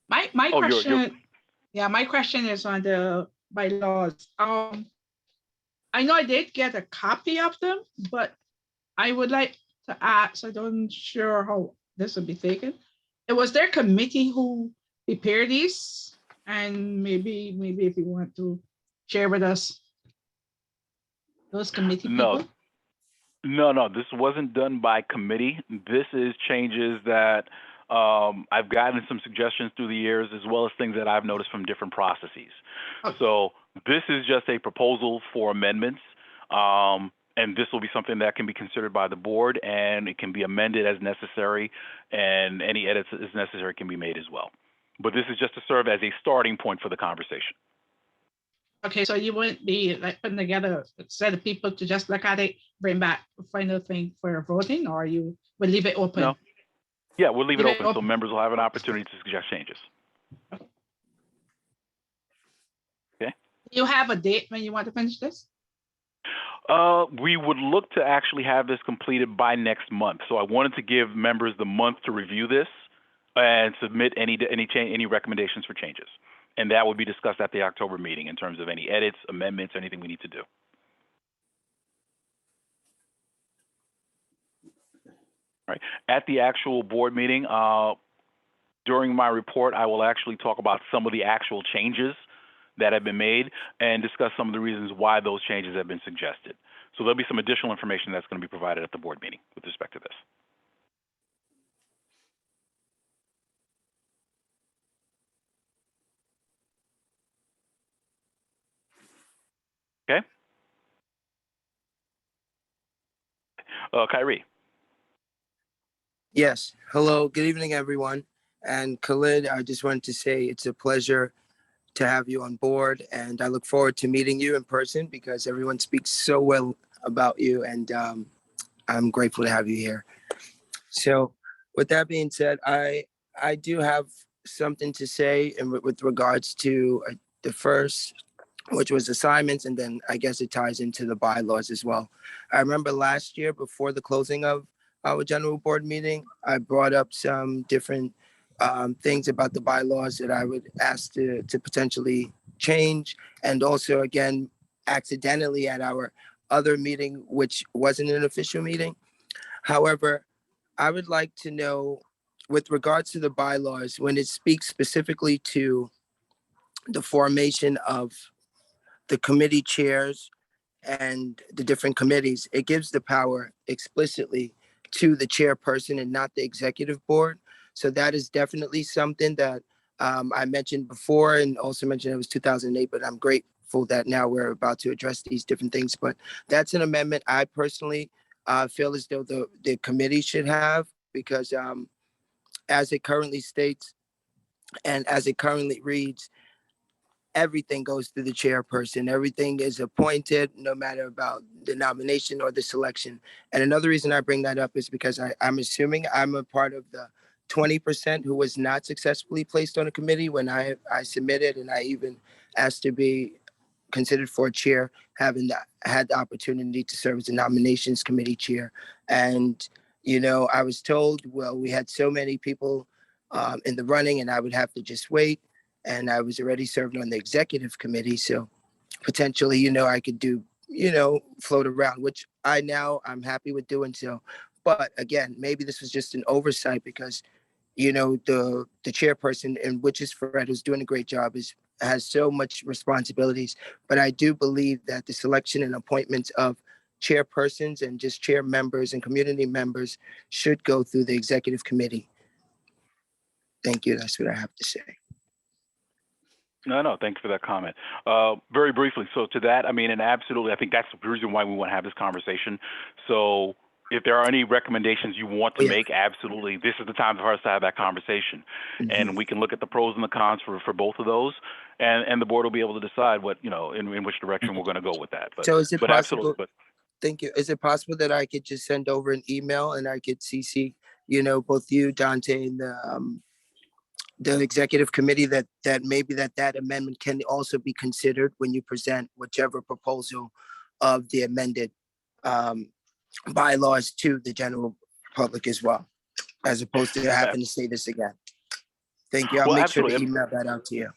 My question, yeah, my question is on the bylaws. I know I did get a copy of them, but I would like to ask, I don't sure how this will be taken. It was their committee who prepared these, and maybe if you want to share with us those committee people. No, this wasn't done by committee. This is changes that I've gotten some suggestions through the years, as well as things that I've noticed from different processes. Okay. So this is just a proposal for amendments, and this will be something that can be considered by the board, and it can be amended as necessary, and any edits as necessary can be made as well. But this is just to serve as a starting point for the conversation. Okay, so you wouldn't be like putting together a set of people to just look at it, bring back a final thing for voting, or you would leave it open? No. Yeah, we'll leave it open so members will have an opportunity to suggest changes. Okay. You have a date when you want to finish this? We would look to actually have this completed by next month. So I wanted to give members the month to review this and submit any recommendations for changes. And that would be discussed at the October meeting in terms of any edits, amendments, anything we need to do. All right. At the actual board meeting, during my report, I will actually talk about some of the actual changes that have been made and discuss some of the reasons why those changes have been suggested. So there'll be some additional information that's going to be provided at the board meeting with respect to this. Okay. Kyrie. Yes. Hello. Good evening, everyone. And Khalid, I just wanted to say it's a pleasure to have you on board, and I look forward to meeting you in person because everyone speaks so well about you, and I'm grateful to have you here. So, with that being said, I do have something to say with regards to the first, which was assignments, and then I guess it ties into the bylaws as well. I remember last year before the closing of our general board meeting, I brought up some different things about the bylaws that I would ask to potentially change, and also again, accidentally at our other meeting, which wasn't an official meeting. However, I would like to know, with regards to the bylaws, when it speaks specifically to the formation of the committee chairs and the different committees, it gives the power explicitly to the chairperson and not the executive board. So that is definitely something that I mentioned before, and also mentioned it was 2008, but I'm grateful that now we're about to address these different things. But that's an amendment I personally feel as though the committee should have, because as it currently states and as it currently reads, everything goes through the chairperson. Everything is appointed, no matter about the nomination or the selection. And another reason I bring that up is because I'm assuming I'm a part of the 20% who was not successfully placed on a committee when I submitted, and I even asked to be considered for a chair, had the opportunity to serve as a nominations committee chair. And, you know, I was told, well, we had so many people in the running and I would have to just wait. And I was already serving on the executive committee. So potentially, you know, I could do, you know, float around, which I'm happy with doing so. But again, maybe this was just an oversight because, you know, the chairperson, and which is Fred, who's doing a great job, has so much responsibilities. But I do believe that the selection and appointments of chairpersons and just chair members and community members should go through the executive committee. Thank you. That's what I have to say. No, thank you for that comment. Very briefly, so to that, I mean, and absolutely, I think that's the reason why we want to have this conversation. So if there are any recommendations you want to make, absolutely, this is the time for us to have that conversation. And we can look at the pros and the cons for both of those, and the board will be able to decide what, you know, in which direction we're going to go with that. But, so is it possible, absolutely, thank you. Is it possible that I could just send over an email and I could CC, you know, both you, Dante, and the executive committee that maybe that amendment can also be considered when you present whichever proposal of the amended bylaws to the general public as well, as opposed to having to say this again. Thank you. I'll make sure to email that out to you.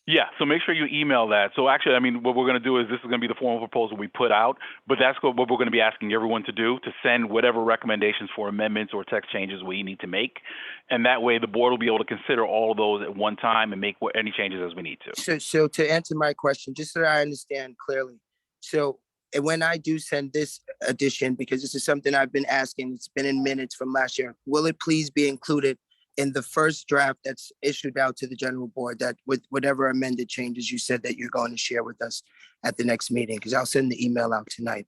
Yeah, so make sure you email that. So actually, I mean, what we're going to do is this is going to be the formal proposal we put out, but that's what we're going to be asking everyone to do, to send whatever recommendations for amendments or text changes we need to make. And that way the board will be able to consider all of those at one time and make any changes as we need to. So to answer my question, just so that I understand clearly. So when I do send this addition, because this is something I've been asking, it's been in minutes from last year, will it please be included in the first draft that's issued out to the general board, that with whatever amended changes you said that you're going to share with us at the next meeting? Because I'll send the email out tonight,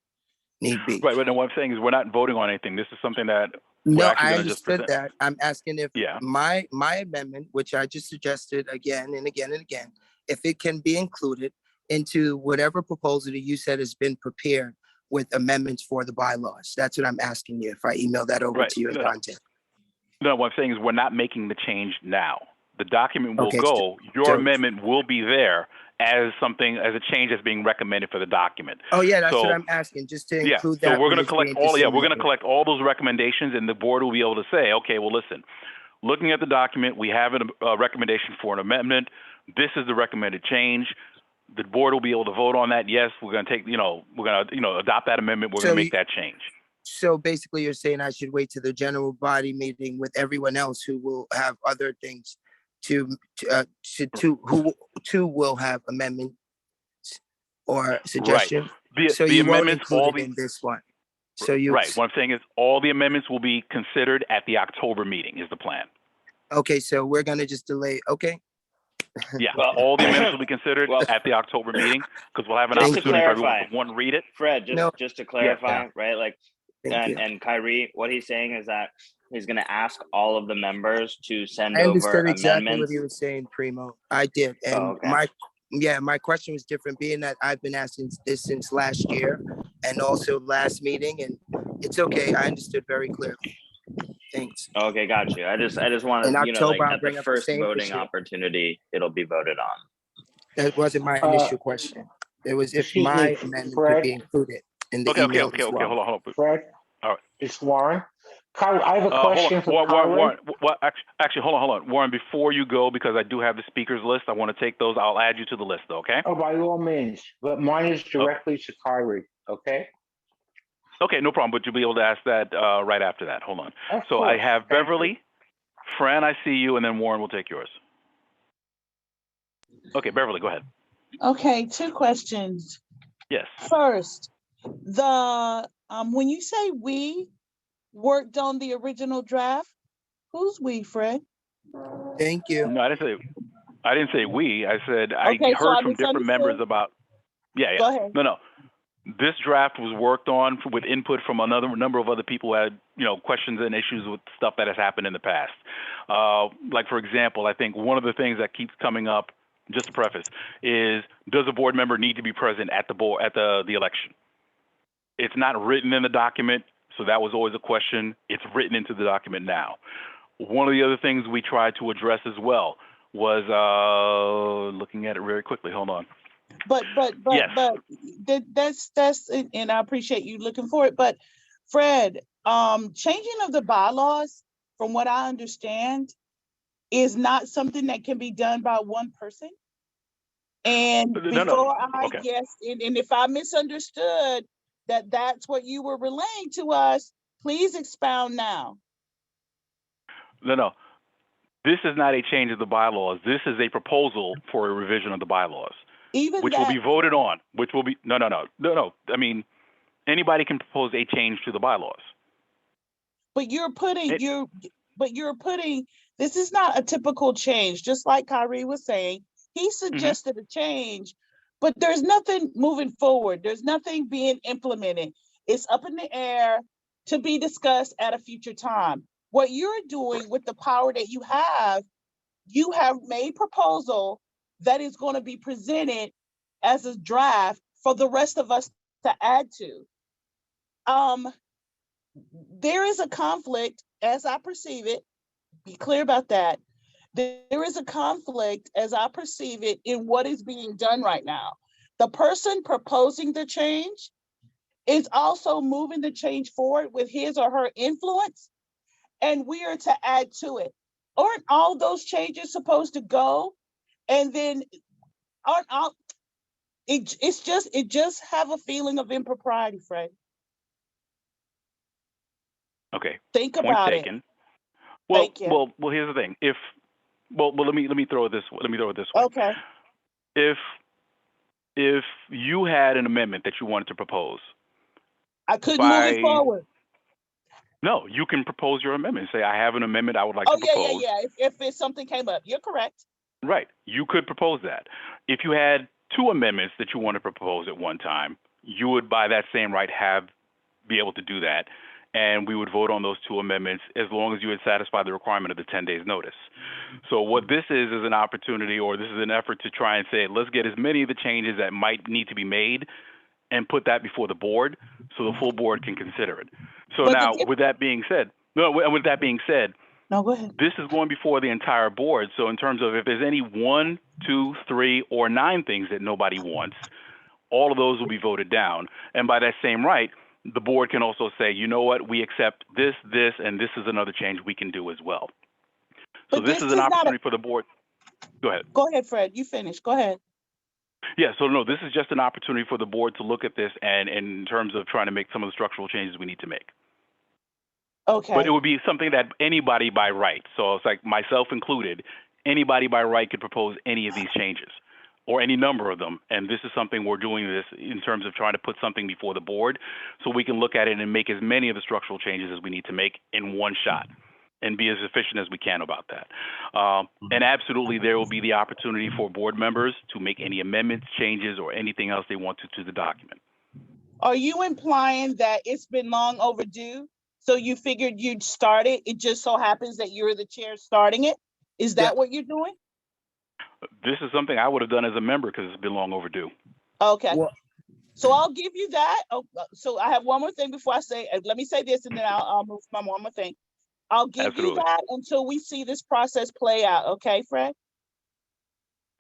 need be. Right, but no, what I'm saying is we're not voting on anything. This is something that no, I understood that. I'm asking if my amendment, which I just suggested again and again and again, if it can be included into whatever proposal that you said has been prepared with amendments for the bylaws. That's what I'm asking you. If I email that over to you, Dante. No, what I'm saying is we're not making the change now. The document will go, your amendment will be there as a change that's being recommended for the document. Oh yeah, that's what I'm asking, just to include that. So we're going to collect all those recommendations, and the board will be able to say, okay, well, listen, looking at the document, we have a recommendation for an amendment. This is the recommended change. The board will be able to vote on that. Yes, we're going to take, adopt that amendment. We're going to make that change. So basically you're saying I should wait to the general body meeting with everyone else who will have other things who will have amendments or Right. suggestions. The So the you won't amendments, include all it the in this one. So you, right. What I'm saying is all the amendments will be considered at the October meeting is the plan. okay, so we're gonna just delay, okay? Yeah, Well, all the amendments will be considered well, at the October meeting because we'll have an just to opportunity for everyone clarify, to one, read it. Fred, No, just to Yeah. clarify, right? Like, thank you. and Kyrie, what he's saying is that he's going to ask all of the members to send I over understood exactly what amendments. he was saying, Primo. I did. And Oh, okay. my question was different, being that I've been asking this since last year and also last meeting, and it's okay. I understood very clearly. Thanks. Okay, got you. I just want In to, October, like I'll at the bring up the first same voting issue. opportunity, it'll be voted on. That wasn't my initial question. It was if Excuse my me, amendment could Fred. be included in the Okay. email as well. Hold on. Fred, All right. it's Warren. I have a Hold question on, for Kyrie. Warren. Actually, hold on, Warren. Before you go, because I do have the speakers list, I want to take those. I'll add you to the list, okay? Oh, by all means, but mine is Oh, directly to Kyrie, okay? okay, no problem. But you'll be able to ask that right after that. Hold on. Of So I course. have Thank you. Beverly, Fran. I see you, and then Warren will take yours. Okay, Beverly, go ahead. Okay, 2 questions. Yes. First, the when you say we worked on the original draft, who's we, Fred? Thank you. No, I didn't say we. I said I Okay, so heard I from different members misunderstood. about. Yeah. Go ahead. No. This draft was worked on with input from another number of other people who had, questions and issues with stuff that has happened in the past. Like, for example, I think one of the things that keeps coming up, just to preface, is does a board member need to be present at the election? It's not written in the document, so that was always a question. It's written into the document now. One of the other things we tried to address as well was looking at it very quickly. Hold on. But Yes. that's and I appreciate you looking for it. But Fred, changing of the bylaws, from what I understand, is not something that can be done by one person. And No. before I Okay. and if I misunderstood that's what you were relaying to us, please expound now. No. This is not a change of the bylaws. This is a proposal for a revision of the bylaws, Even which that, will be voted on. Which will be no. I mean, anybody can propose a change to the bylaws. but you're putting this is not a typical change, just like Kyrie was saying. He suggested a change, but there's nothing moving forward. There's nothing being implemented. It's up in the air to be discussed at a future time. What you're doing with the power that you have made proposal that is going to be presented as a draft for the rest of us to add to. There is a conflict, as I perceive it. Be clear about that. There is a conflict, as I perceive it, in what is being done right now. The person proposing the change is also moving the change forward with his or her influence, and we are to add to it. Aren't all those changes supposed to go? And then aren't all it just have a feeling of impropriety, Fred. Okay. Think Point about taken. it. Well, Thank you. well, here's the thing. Let me throw it this way. Okay. If you had an amendment that you wanted to propose, I couldn't move it forward. No, you can propose your amendment. Say, I have an amendment I would like to propose. Yeah. If something came up, you're correct. Right. You could propose that. If you had 2 amendments that you want to propose at one time, you would, by that same right, be able to do that. And we would vote on those 2 amendments as long as you had satisfied the requirement of the 10 days notice. So what this is an opportunity, or this is an effort to try and say, let's get as many of the changes that might need to be made and put that before the board so the full board can consider it. So now, with that being said, no, go ahead. This is going before the entire board. So in terms of if there's any 1, 2, 3, or 9 things that nobody wants, all of those will be voted down. And by that same right, the board can also say, you know what, we accept this, and this is another change we can do as well. So this is an opportunity for the board. Go ahead. Go ahead, Fred. You finish. Go ahead. Yeah, so no, this is just an opportunity for the board to look at this and in terms of trying to make some of the structural changes we need to make. Okay. But it would be something that anybody by right, so it's like myself included, anybody by right could propose any of these changes or any number of them. And this is something we're doing this in terms of trying to put something before the board so we can look at it and make as many of the structural changes as we need to make in one shot and be as efficient as we can about that. And absolutely, there will be the opportunity for board members to make any amendments, changes, or anything else they want to the document. Are you implying that it's been long overdue? So you figured you'd start it? It just so happens that you're the chair starting it? Is that what you're doing? This is something I would have done as a member because it's been long overdue. Okay. So I'll give you that. Oh, so I have one more thing before I say, let me say this and then I'll move to my one more thing. I'll give you that until we see this process play out. Okay, Fred?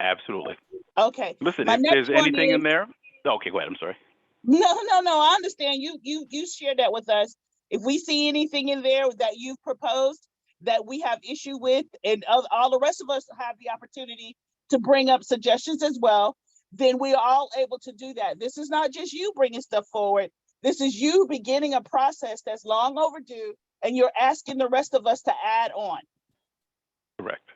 Absolutely. Okay. Listen, if there's anything in there. Okay, go ahead. I'm sorry. No. I understand. You shared that with us. If we see anything in there that you've proposed that we have issue with, and all the rest of us have the opportunity to bring up suggestions as well, then we are all able to do that. This is not just you bringing stuff forward. This is you beginning a process that's long overdue, and you're asking the rest of us to add on. Correct.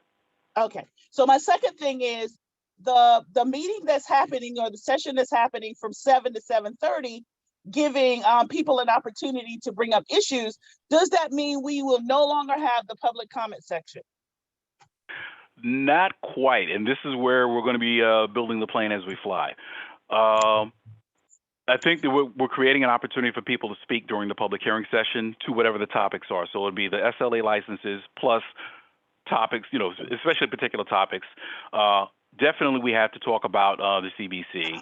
Okay. So my second thing is the meeting that's happening, or the session that's happening from 7 to 7:30, giving people an opportunity to bring up issues. Does that mean we will no longer have the public comment section? Not quite, and this is where we're going to be building the plane as we fly. I think that we're creating an opportunity for people to speak during the public hearing session to whatever the topics are. So it'll be the SLA licenses plus topics, especially particular topics. Definitely we have to talk about the CBC.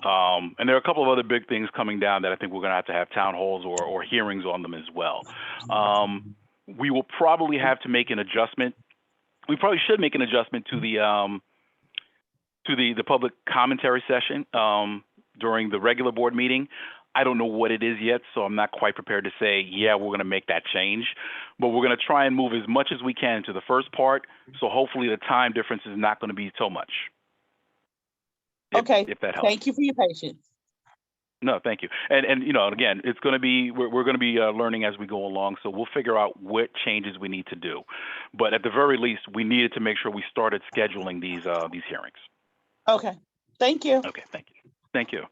And there are a couple of other big things coming down that I think we're going to have town halls or hearings on them as well. We will probably have to make an adjustment. We probably should make an adjustment to the public commentary session during the regular board meeting. I don't know what it is yet, so I'm not quite prepared to say, yeah, we're going to make that change. But we're going to try and move as much as we can to the first part, so hopefully the time difference is not going to be so much. Okay, if that helps. Thank you for your patience. No, thank you. And again, it's going to be, we're going to be learning as we go along, so we'll figure out what changes we need to do. But at the very least, we needed to make sure we started scheduling these hearings. Okay, thank you. Okay, thank you. Thank you.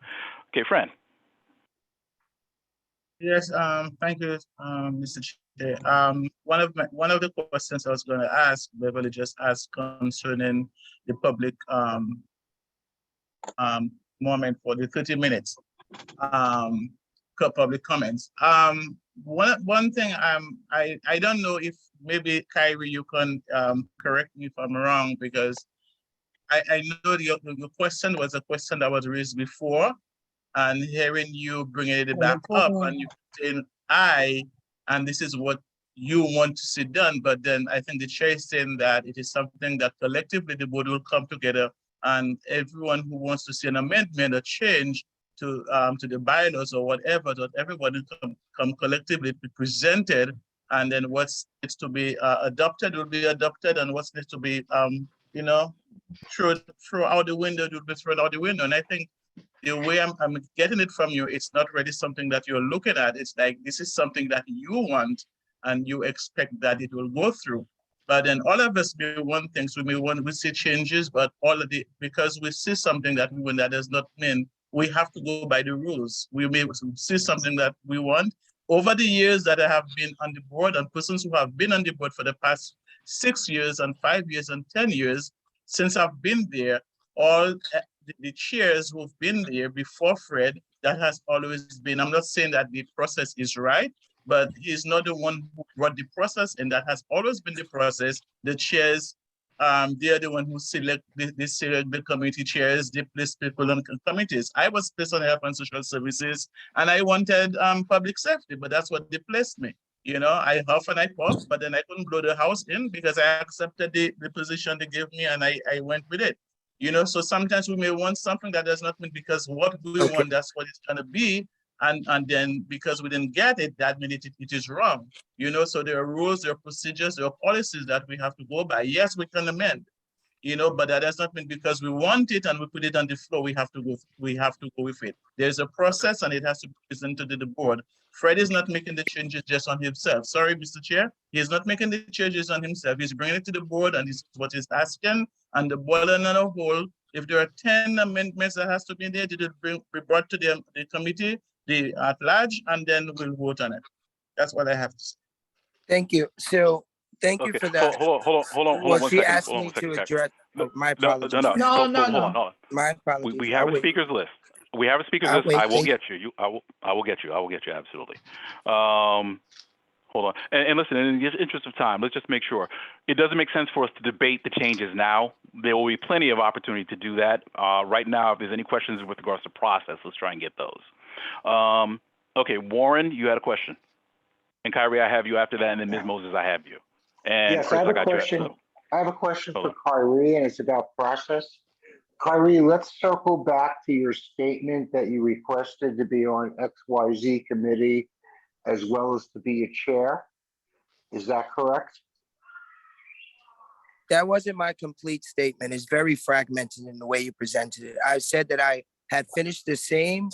Okay, Fran. Yes, thank you, Mr. Chair. One of the questions I was going to ask, Beverly just asked concerning the public moment for the 30 minutes public comments. One thing I don't know if maybe Kyrie you can correct me if I'm wrong, because I know your question was a question that was raised before, and hearing you bringing it back up and you saying and this is what you want to see done, but then I think the chair is saying that it is something that collectively the board will come together, and everyone who wants to see an amendment or change to the bylaws or whatever, that everybody come collectively be presented, and then what's needs to be adopted will be adopted, and what's needs to be throw out the window will be thrown out the window. And I think the way I'm getting it from you, it's not really something that you're looking at. It's like, this is something that you want and you expect that it will go through. But then all of us may want things, we see changes, but because we see something that we want, that does not mean we have to go by the rules. We may see something that we want. Over the years that I have been on the board, and persons who have been on the board for the past 6 years and 5 years and 10 years, since I've been there, all the chairs who've been there before Fred, that has always been, I'm not saying that the process is right, but he's not the one who brought the process, and that has always been the process. The chairs, they're the one who select the committee chairs, they place people on committees. I was placed on health and social services, and I wanted public safety, but that's what they placed me. I huff and I puff, but then I couldn't blow the house in because I accepted the position they gave me, and I went with it. So sometimes we may want something that does not mean because what we want, that's what it's going to be. And then because we didn't get it, that means it is wrong. So there are rules, there are procedures, there are policies that we have to go by. Yes, we can amend. you know, but that does not mean because we want it and we put it on the floor, we have to go with it. There's a process and it has to be presented to the board. Fred is not making the changes just on himself. Sorry, Mr. Chair. He is not making the changes on himself. He's bringing it to the board and this is what he's asking. And the board on a whole, if there are 10 amendments that has to be in there, it will be brought to the committee, the at large, and then we'll vote on it. That's what I have to say. Thank you. So thank you for that. Hold on Well, one she second. asked Hold on me one second. to address, my No, apologies. hold on. My apologies. We have I'll a wait. speakers list. We have a speakers I'll list. wait. I will Thank get you. I will get you. Absolutely. Hold on. And listen, in the interest of time, let's just make sure. It doesn't make sense for us to debate the changes now. There will be plenty of opportunity to do that. Right now, if there's any questions with regards to process, let's try and get those. Okay, Warren, you had a question. And Kyrie, I have you after that, and then Ms. Moses, I have you. And Yes, Chris, I have I a got you question. after. I have a question Hold for Kyrie, and it's about process. Kyrie, let's circle back to your statement that you requested to be on XYZ committee as well as to be a chair. Is that correct? That wasn't my complete statement. It's very fragmented in the way you presented it. I said that I had finished the same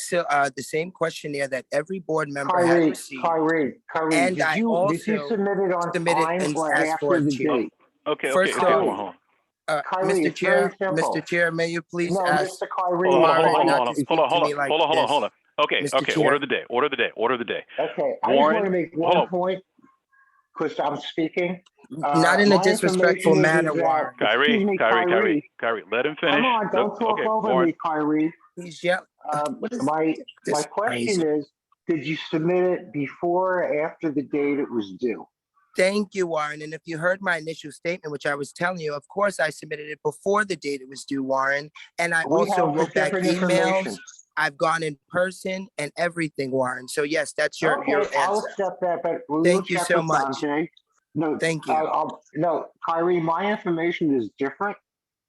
questionnaire that every board member had received. Kyrie, and did you submit it on time and or asked for after a the chair. date? First off, Kyrie, Mr. it's very Chair, simple. Mr. Chair, may you please No, ask Mr. Kyrie, Warren not to speak to me like hold this. on. Okay, Mr. okay. Chair. Order of the day. Okay, I just Warren, want to make one point because I'm speaking. Not in a My disrespectful information is manner, that- Warren. Excuse me, Kyrie, let him finish. Come on, don't talk over Warren. me, Kyrie. He's yelling. My question is, did you submit it before or after the date it was due? Thank you, Warren. And if you heard my initial statement, which I was telling you, of course, I submitted it before the date it was due, Warren. And I We also have wrote back different emails. information. I've gone in person and everything, Warren. So yes, that's your Okay, I'll answer. accept that, but we'll Thank you check so with much. Dante. No, Thank you. No, Kyrie, my information is different,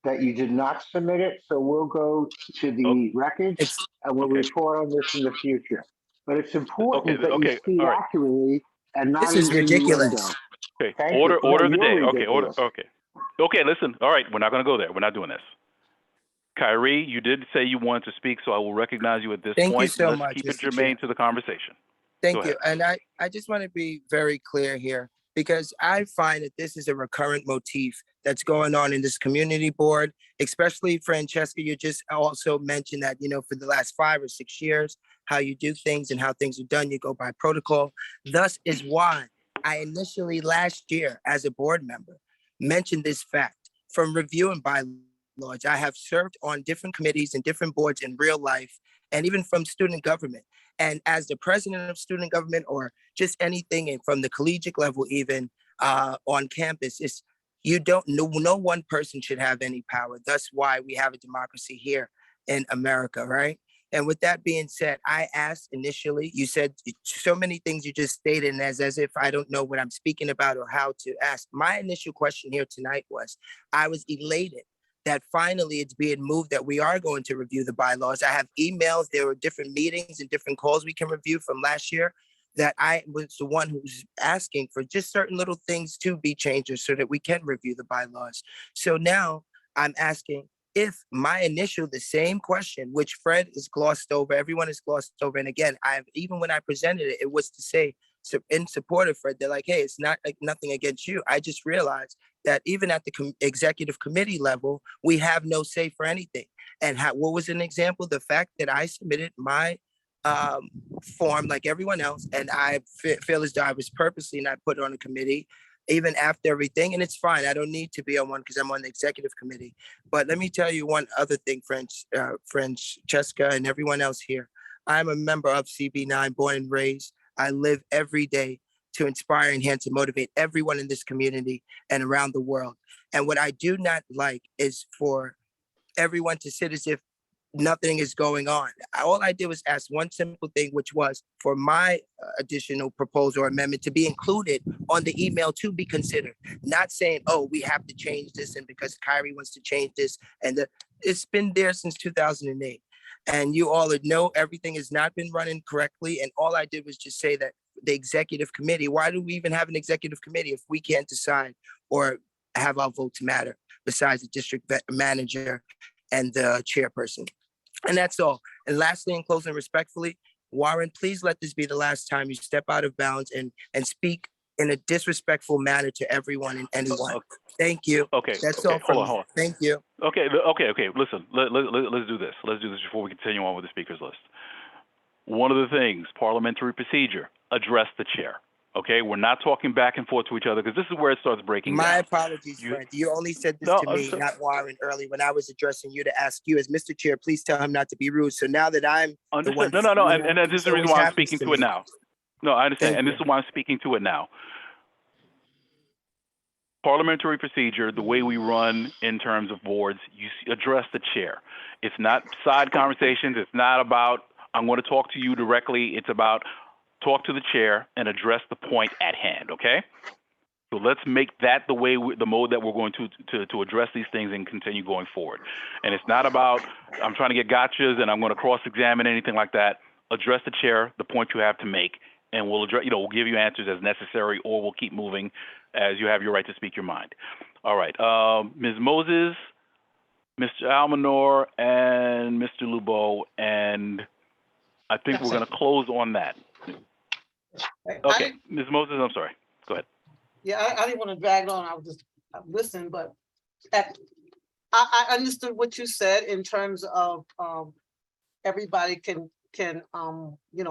that you did not submit it, so we'll go to the records and we'll report on this in the future. But it's important that you speak all right. accurately and not This is ridiculous. innuendo. Okay, Thank order you. No, of the you're day. Okay, ridiculous. Okay, listen. All right, we're not going to go there. We're not doing this. Kyrie, you did say you wanted to speak, so I will recognize you at this Thank you point. so Let's much, keep it Mr. germane Chair. to the conversation. Thank Go you. ahead. And I just want to be very clear here because I find that this is a recurrent motif that's going on in this community board, especially Francesca, you just also mentioned that, you know, for the last 5 or 6 years, how you do things and how things are done, you go by protocol. Thus is why I initially last year as a board member mentioned this fact from reviewing bylaws. I have served on different committees and different boards in real life and even from student government. And as the president of student government or just anything and from the collegiate level, even on campus, it's you don't know, no one person should have any power. That's why we have a democracy here in America, right? And with that being said, I asked initially, you said so many things you just stated and as if I don't know what I'm speaking about or how to ask. My initial question here tonight was, I was elated that finally it's being moved that we are going to review the bylaws. I have emails, there were different meetings and different calls we can review from last year that I was the one who was asking for just certain little things to be changed so that we can review the bylaws. So now I'm asking if my initial, the same question, which Fred is glossed over, everyone is glossed over. And again, even when I presented it, it was to say, so in support of Fred, they're like, hey, it's not like nothing against you. I just realized that even at the executive committee level, we have no say for anything. And what was an example? The fact that I submitted my form like everyone else, and I feel as though I was purposely not put on a committee, even after everything, and it's fine. I don't need to be on one because I'm on the executive committee. But let me tell you one other thing, Francesca and everyone else here. I'm a member of CB9, born and raised. I live every day to inspire, enhance, and motivate everyone in this community and around the world. And what I do not like is for everyone to sit as if nothing is going on. All I did was ask one simple thing, which was for my additional proposal or amendment to be included on the email to be considered. Not saying, oh, we have to change this and because Kyrie wants to change this. And it's been there since 2008. And you all know everything has not been running correctly. And all I did was just say that the executive committee, why do we even have an executive committee if we can't decide or have our votes matter? besides the district manager and the chairperson. And that's all. And lastly, in closing, respectfully, Warren, please let this be the last time you step out of bounds and speak in a disrespectful manner to everyone and anyone. Thank you. Okay. That's okay. all from me. Hold on. Thank you. Okay. Okay. Listen, let's do this. Let's do this before we continue on with the speakers list. One of the things, parliamentary procedure, address the chair. Okay, we're not talking back and forth to each other because this is where it starts breaking My down. apologies, friend. You only said this No, to me, so- not Warren, early when I was addressing you to ask you as Mr. Chair, please tell him not to be rude. So now that I'm the one. Understood. No, and this is the reason why I'm speaking to it me. now. No, I understand, Thank and you. this is why I'm speaking to it now. Parliamentary procedure, the way we run in terms of boards, you address the chair. It's not side conversations. It's not about, I'm going to talk to you directly. It's about talk to the chair and address the point at hand, okay? So let's make that the mode that we're going to address these things and continue going forward. And it's not about, I'm trying to get gotchas and I'm going to cross-examine anything like that. Address the chair, the point you have to make, and we'll address, we'll give you answers as necessary, or we'll keep moving as you have your right to speak your mind. All right, Ms. Moses, Mr. Almanor, and Mr. Lubo, and I think we're going to close on that. Okay, Ms. Moses, I'm sorry. Go ahead. Yeah, I didn't want to drag on. I was just listening, but I understood what you said in terms of everybody can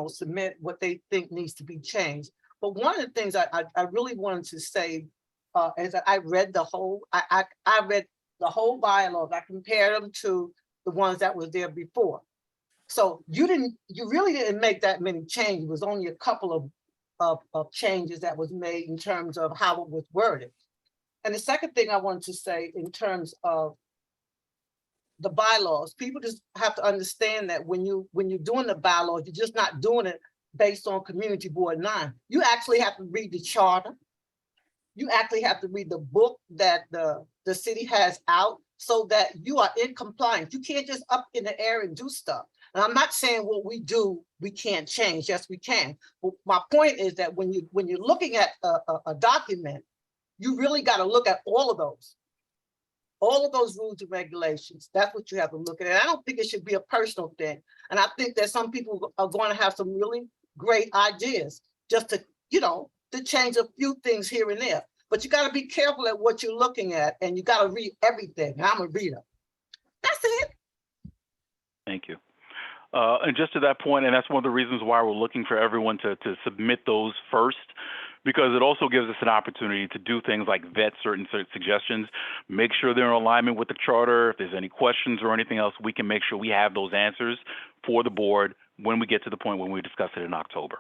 submit what they think needs to be changed. But one of the things I really wanted to say is that I read the whole bylaws. I compared them to the ones that was there before. So you really didn't make that many changes. It was only a couple of changes that was made in terms of how it was worded. And the second thing I wanted to say in terms of the bylaws, people just have to understand that when you're doing the bylaws, you're just not doing it based on Community Board 9. You actually have to read the charter. You actually have to read the book that the city has out so that you are in compliance. You can't just up in the air and do stuff. And I'm not saying what we do, we can't change. Yes, we can. But my point is that when you're looking at a document, you really got to look at all of those rules and regulations. That's what you have to look at. And I don't think it should be a personal thing. And I think that some people are going to have some really great ideas just to change a few things here and there. But you got to be careful at what you're looking at, and you got to read everything. I'm a reader. That's it. Thank you. And just to that point, and that's one of the reasons why we're looking for everyone to submit those first, because it also gives us an opportunity to do things like vet certain suggestions, make sure they're in alignment with the charter. If there's any questions or anything else, we can make sure we have those answers for the board when we get to the point when we discuss it in October.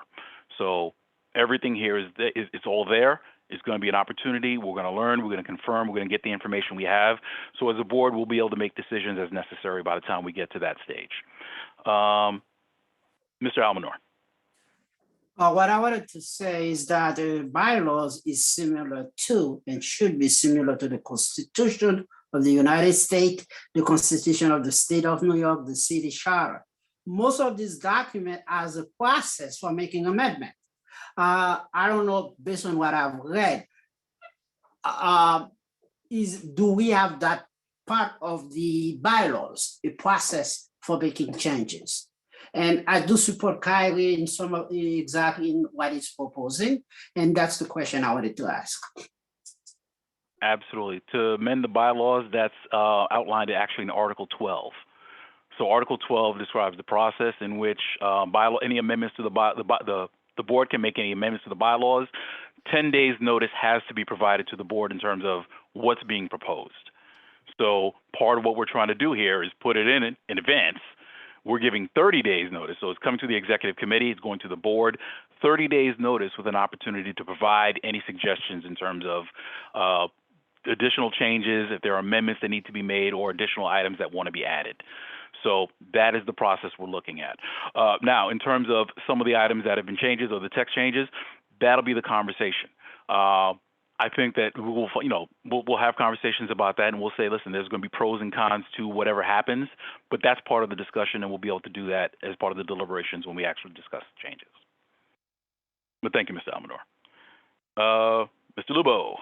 So everything here it's all there. It's going to be an opportunity. We're going to learn. We're going to confirm. We're going to get the information we have. So as a board, we'll be able to make decisions as necessary by the time we get to that stage. Mr. Almanor. What I wanted to say is that the bylaws is similar to and should be similar to the Constitution of the United States, the Constitution of the State of New York, the city charter. Most of this document has a process for making amendments. I don't know, based on what I've read, do we have that part of the bylaws, a process for making changes? And I do support Kylie in some of exactly in what he's proposing, and that's the question I wanted to ask. Absolutely. To amend the bylaws, that's outlined actually in Article 12. So Article 12 describes the process in which any amendments to the board can make any amendments to the bylaws. 10 days notice has to be provided to the board in terms of what's being proposed. So part of what we're trying to do here is put it in advance. We're giving 30 days notice. So it's coming to the executive committee, it's going to the board, 30 days notice with an opportunity to provide any suggestions in terms of additional changes, if there are amendments that need to be made or additional items that want to be added. So that is the process we're looking at. Now, in terms of some of the items that have been changes or the text changes, that'll be the conversation. I think that we'll have conversations about that, and we'll say, listen, there's going to be pros and cons to whatever happens, but that's part of the discussion, and we'll be able to do that as part of the deliberations when we actually discuss changes. But thank you, Mr. Almanor. Mr. Lubo.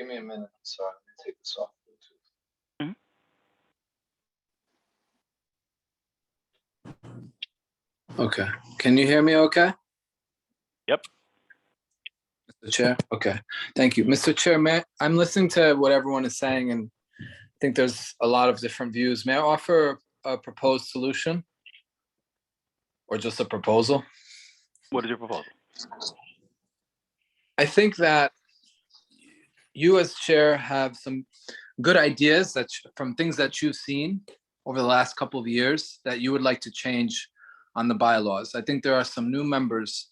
Give me a minute. I'm sorry. Let me take this off Bluetooth. Okay. Can you hear me okay? Yep. Mr. Chair? Okay. Thank you. Mr. Chair, I'm listening to what everyone is saying, and I think there's a lot of different views. May I offer a proposed solution? Or just a proposal? What is your proposal? I think that you as chair have some good ideas from things that you've seen over the last couple of years that you would like to change on the bylaws. I think there are some new members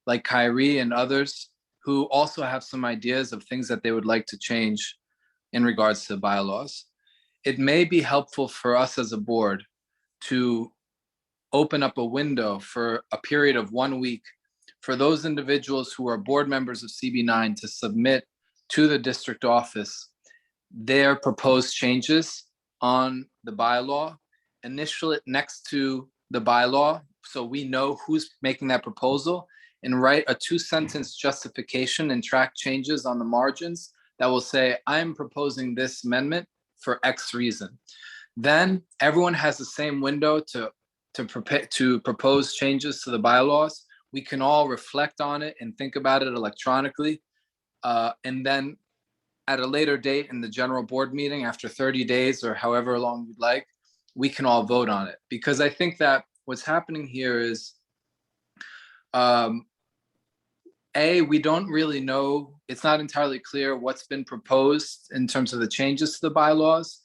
like Kyrie and others who also have some ideas of things that they would like to change in regards to bylaws. It may be helpful for us as a board to open up a window for a period of 1 week for those individuals who are board members of CB9 to submit to the district office their proposed changes on the bylaw, initial it next to the bylaw so we know who's making that proposal, and write a 2-sentence justification and track changes on the margins that will say, I'm proposing this amendment for X reason. Then everyone has the same window to propose changes to the bylaws. We can all reflect on it and think about it electronically. And then at a later date in the general board meeting, after 30 days or however long you'd like, we can all vote on it. Because I think that what's happening here is, we don't really know, it's not entirely clear what's been proposed in terms of the changes to the bylaws.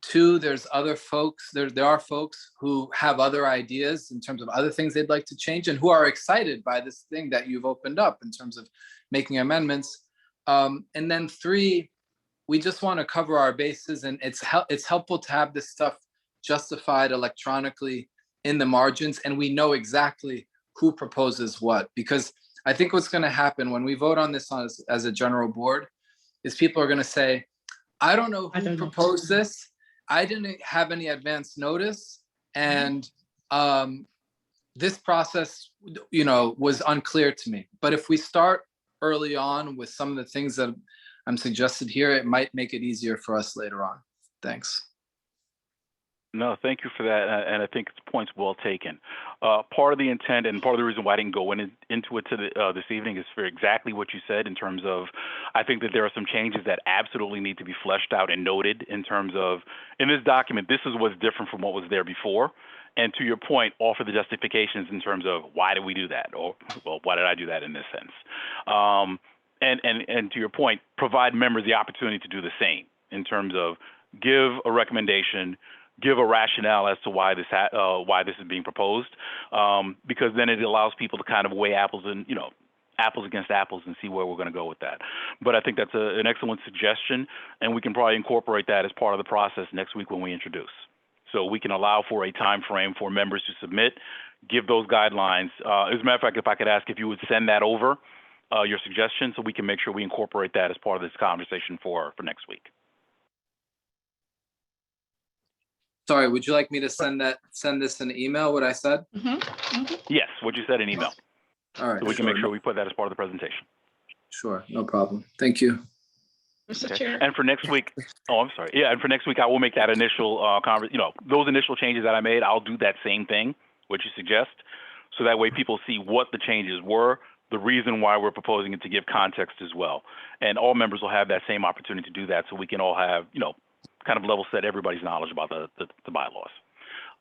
2, there's other folks, there are folks who have other ideas in terms of other things they'd like to change and who are excited by this thing that you've opened up in terms of making amendments. And then 3, we just want to cover our bases, and it's helpful to have this stuff justified electronically in the margins, and we know exactly who proposes what. Because I think what's going to happen when we vote on this as a general board is people are going to say, I don't know who proposed this. I didn't have any advance notice, and this process, was unclear to me. But if we start early on with some of the things that I'm suggested here, it might make it easier for us later on. Thanks. No, thank you for that, and I think it's points well taken. Part of the intent and part of the reason why I didn't go into it this evening is for exactly what you said in terms of, I think that there are some changes that absolutely need to be fleshed out and noted in terms of, in this document, this is what's different from what was there before. And to your point, offer the justifications in terms of why did we do that, or well, why did I do that in this sense? And to your point, provide members the opportunity to do the same in terms of give a recommendation, give a rationale as to why this is being proposed, because then it allows people to kind of weigh apples against apples and see where we're going to go with that. But I think that's an excellent suggestion, and we can probably incorporate that as part of the process next week when we introduce. So we can allow for a time frame for members to submit, give those guidelines. As a matter of fact, if I could ask if you would send that over, your suggestion, so we can make sure we incorporate that as part of this conversation for next week. Sorry, would you like me to send this in an email, what I said? Yes, what you said in email. All right. So we can make sure we put that as part of the presentation. Sure, no problem. Thank you. Mr. Chair. And for next week, I'm sorry. Yeah, and for next week, I will make that initial those initial changes that I made, I'll do that same thing, what you suggest. So that way people see what the changes were, the reason why we're proposing it, to give context as well. And all members will have that same opportunity to do that, so we can all have, kind of level set everybody's knowledge about the bylaws.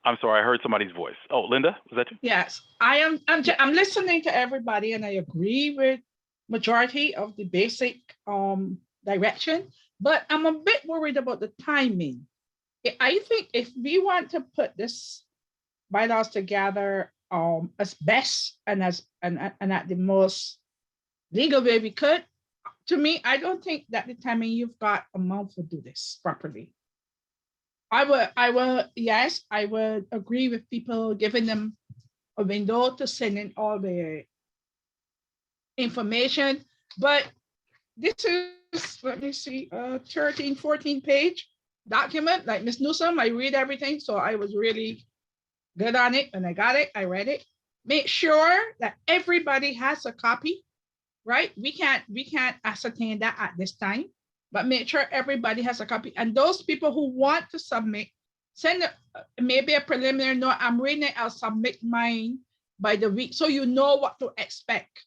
I'm sorry, I heard somebody's voice. Oh, Linda, was that you? Yes, I'm listening to everybody, and I agree with majority of the basic direction, but I'm a bit worried about the timing. I think if we want to put this bylaws together as best and at the most legal way we could, to me, I don't think that the timing you've got a month to do this properly. I would agree with people giving them a window to send in all the information, but this is, let me see, 13, 14 page document, like Ms. Newsom, I read everything, so I was really good on it. When I got it, I read it. Make sure that everybody has a copy, right? We can't ascertain that at this time. but make sure everybody has a copy. And those people who want to submit, send maybe a preliminary note. I'm reading it, I'll submit mine by the week, so you know what to expect,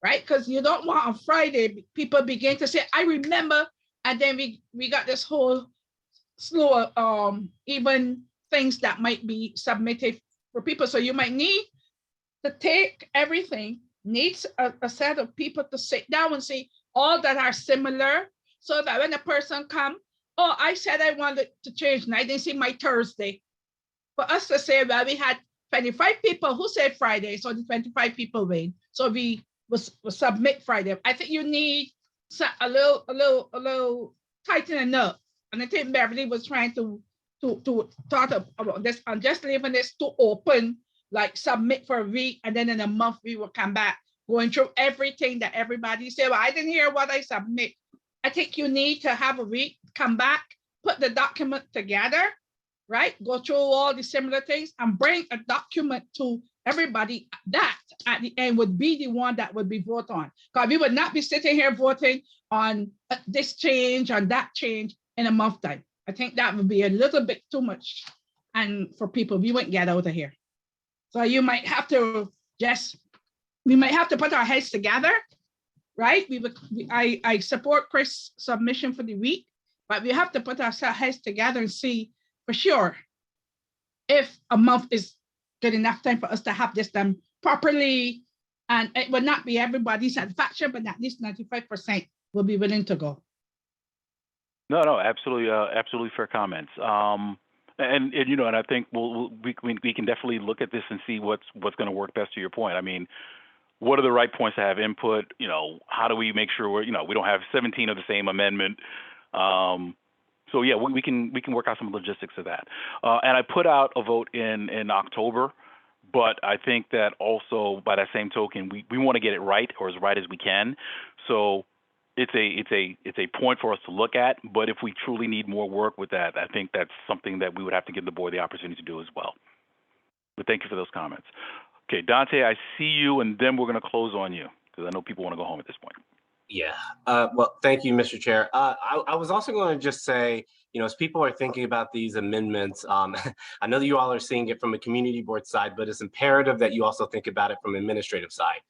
right? Because you don't want on Friday, people begin to say, I remember, and then we got this whole slew of even things that might be submitted for people. So you might need to take everything, needs a set of people to sit down and see all that are similar, so that when a person come, oh, I said I wanted to change and I didn't see my Thursday. For us to say, well, we had 25 people who said Friday, so the 25 people win. So we will submit Friday. I think you need a little tightening up. And I think Beverly was trying to talk about this. I'm just leaving this to open, like submit for a week, and then in a month we will come back going through everything that everybody said. Well, I didn't hear what I submit. I think you need to have a week, come back, put the document together, right? Go through all the similar things and bring a document to everybody that at the end would be the one that would be voted on. Because we would not be sitting here voting on this change, on that change in a month time. I think that would be a little bit too much. And for people, we wouldn't get out of here. So you might have to we might have to put our heads together, right? I support Chris' submission for the week, but we have to put our heads together and see for sure if a month is good enough time for us to have this done properly. And it will not be everybody's satisfaction, but at least 95% will be willing to go. No, absolutely, absolutely fair comments. And you know, and I think we can definitely look at this and see what's going to work best. To your point, I mean, what are the right points to have input? You know, how do we make sure we don't have 17 of the same amendment? So yeah, we can work out some logistics of that. And I put out a vote in October, but I think that also by that same token, we want to get it right, or as right as we can. So it's a point for us to look at. But if we truly need more work with that, I think that's something that we would have to give the board the opportunity to do as well. But thank you for those comments. Okay, Dante, I see you, and then we're going to close on you because I know people want to go home at this point. Yeah. Well, thank you, Mr. Chair. I was also going to just say, as people are thinking about these amendments, I know that you all are seeing it from a community board side, but it's imperative that you also think about it from an administrative side.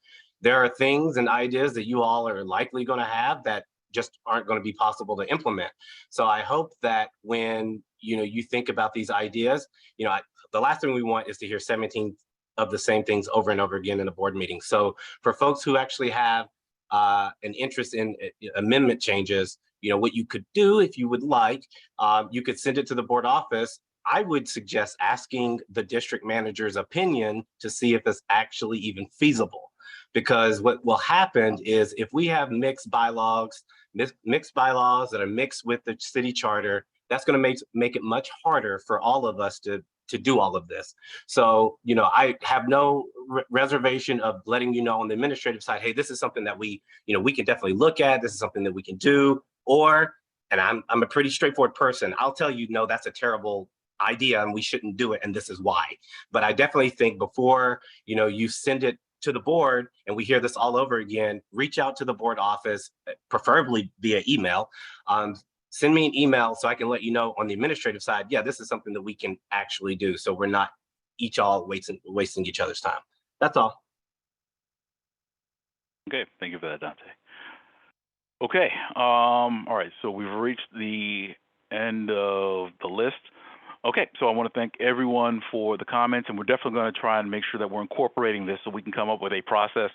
There are things and ideas that you all are likely going to have that just aren't going to be possible to implement. So I hope that when you think about these ideas, the last thing we want is to hear 17 of the same things over and over again in a board meeting. So for folks who actually have an interest in amendment changes, what you could do if you would like, you could send it to the board office. I would suggest asking the district manager's opinion to see if it's actually even feasible. Because what will happen is if we have mixed bylaws that are mixed with the city charter, that's going to make it much harder for all of us to do all of this. So, I have no reservation of letting you know on the administrative side, hey, this is something that we can definitely look at. This is something that we can do. And I'm a pretty straightforward person. I'll tell you, no, that's a terrible idea and we shouldn't do it. And this is why. But I definitely think before, you send it to the board and we hear this all over again, reach out to the board office, preferably via email. Send me an email so I can let you know on the administrative side, yeah, this is something that we can actually do. So we're not all wasting each other's time. That's all. Okay, thank you for that, Dante. Okay, all right, so we've reached the end of the list. Okay, so I want to thank everyone for the comments, and we're definitely going to try and make sure that we're incorporating this so we can come up with a process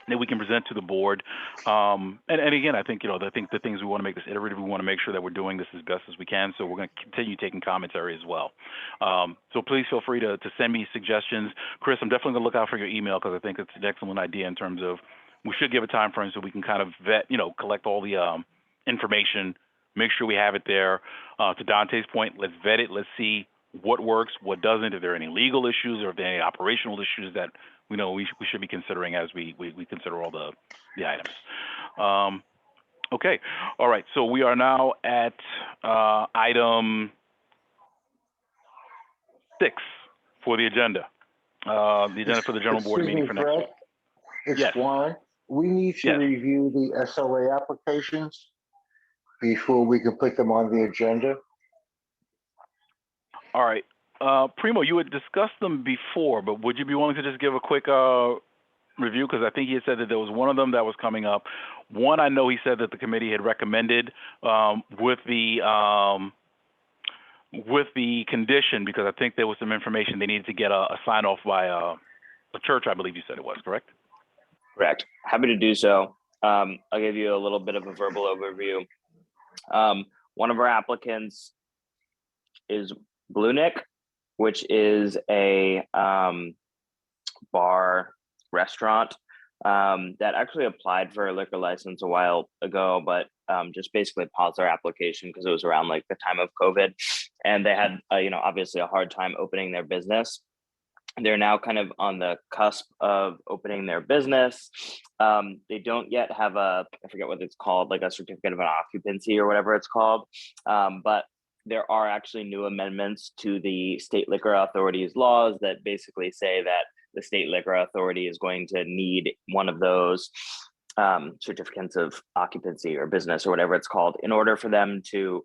that we can present to the board. And again, I think, the things we want to make this iterative, we want to make sure that we're doing this as best as we can. So we're going to continue taking commentary as well. So please feel free to send me suggestions. Chris, I'm definitely going to look out for your email because I think it's an excellent idea in terms of we should give a time frame so we can kind of vet, collect all the information, make sure we have it there. To Dante's point, let's vet it. Let's see what works, what doesn't, if there are any legal issues or if there are any operational issues that we should be considering as we consider all the items. Okay, all right, so we are now at item 6 for the agenda. The agenda for the general board meeting for next week. It's Yes. Warren. We need to Yes. review the SOA applications. before we can put them on the agenda? All right. Primo, you had discussed them before, but would you be willing to just give a quick review? Because I think he had said that there was one of them that was coming up. One, I know he said that the committee had recommended with the condition, because I think there was some information they needed to get a sign off by a church, I believe you said it was, correct? Correct. Happy to do so. I'll give you a little bit of a verbal overview. One of our applicants is Blue Nick, which is a bar restaurant that actually applied for a liquor license a while ago, but just basically paused their application because it was around like the time of COVID, and they had obviously a hard time opening their business. They're now kind of on the cusp of opening their business. They don't yet have I forget what it's called, like a certificate of an occupancy or whatever it's called, but there are actually new amendments to the state liquor authority's laws that basically say that the state liquor authority is going to need one of those certificates of occupancy or business or whatever it's called in order for them to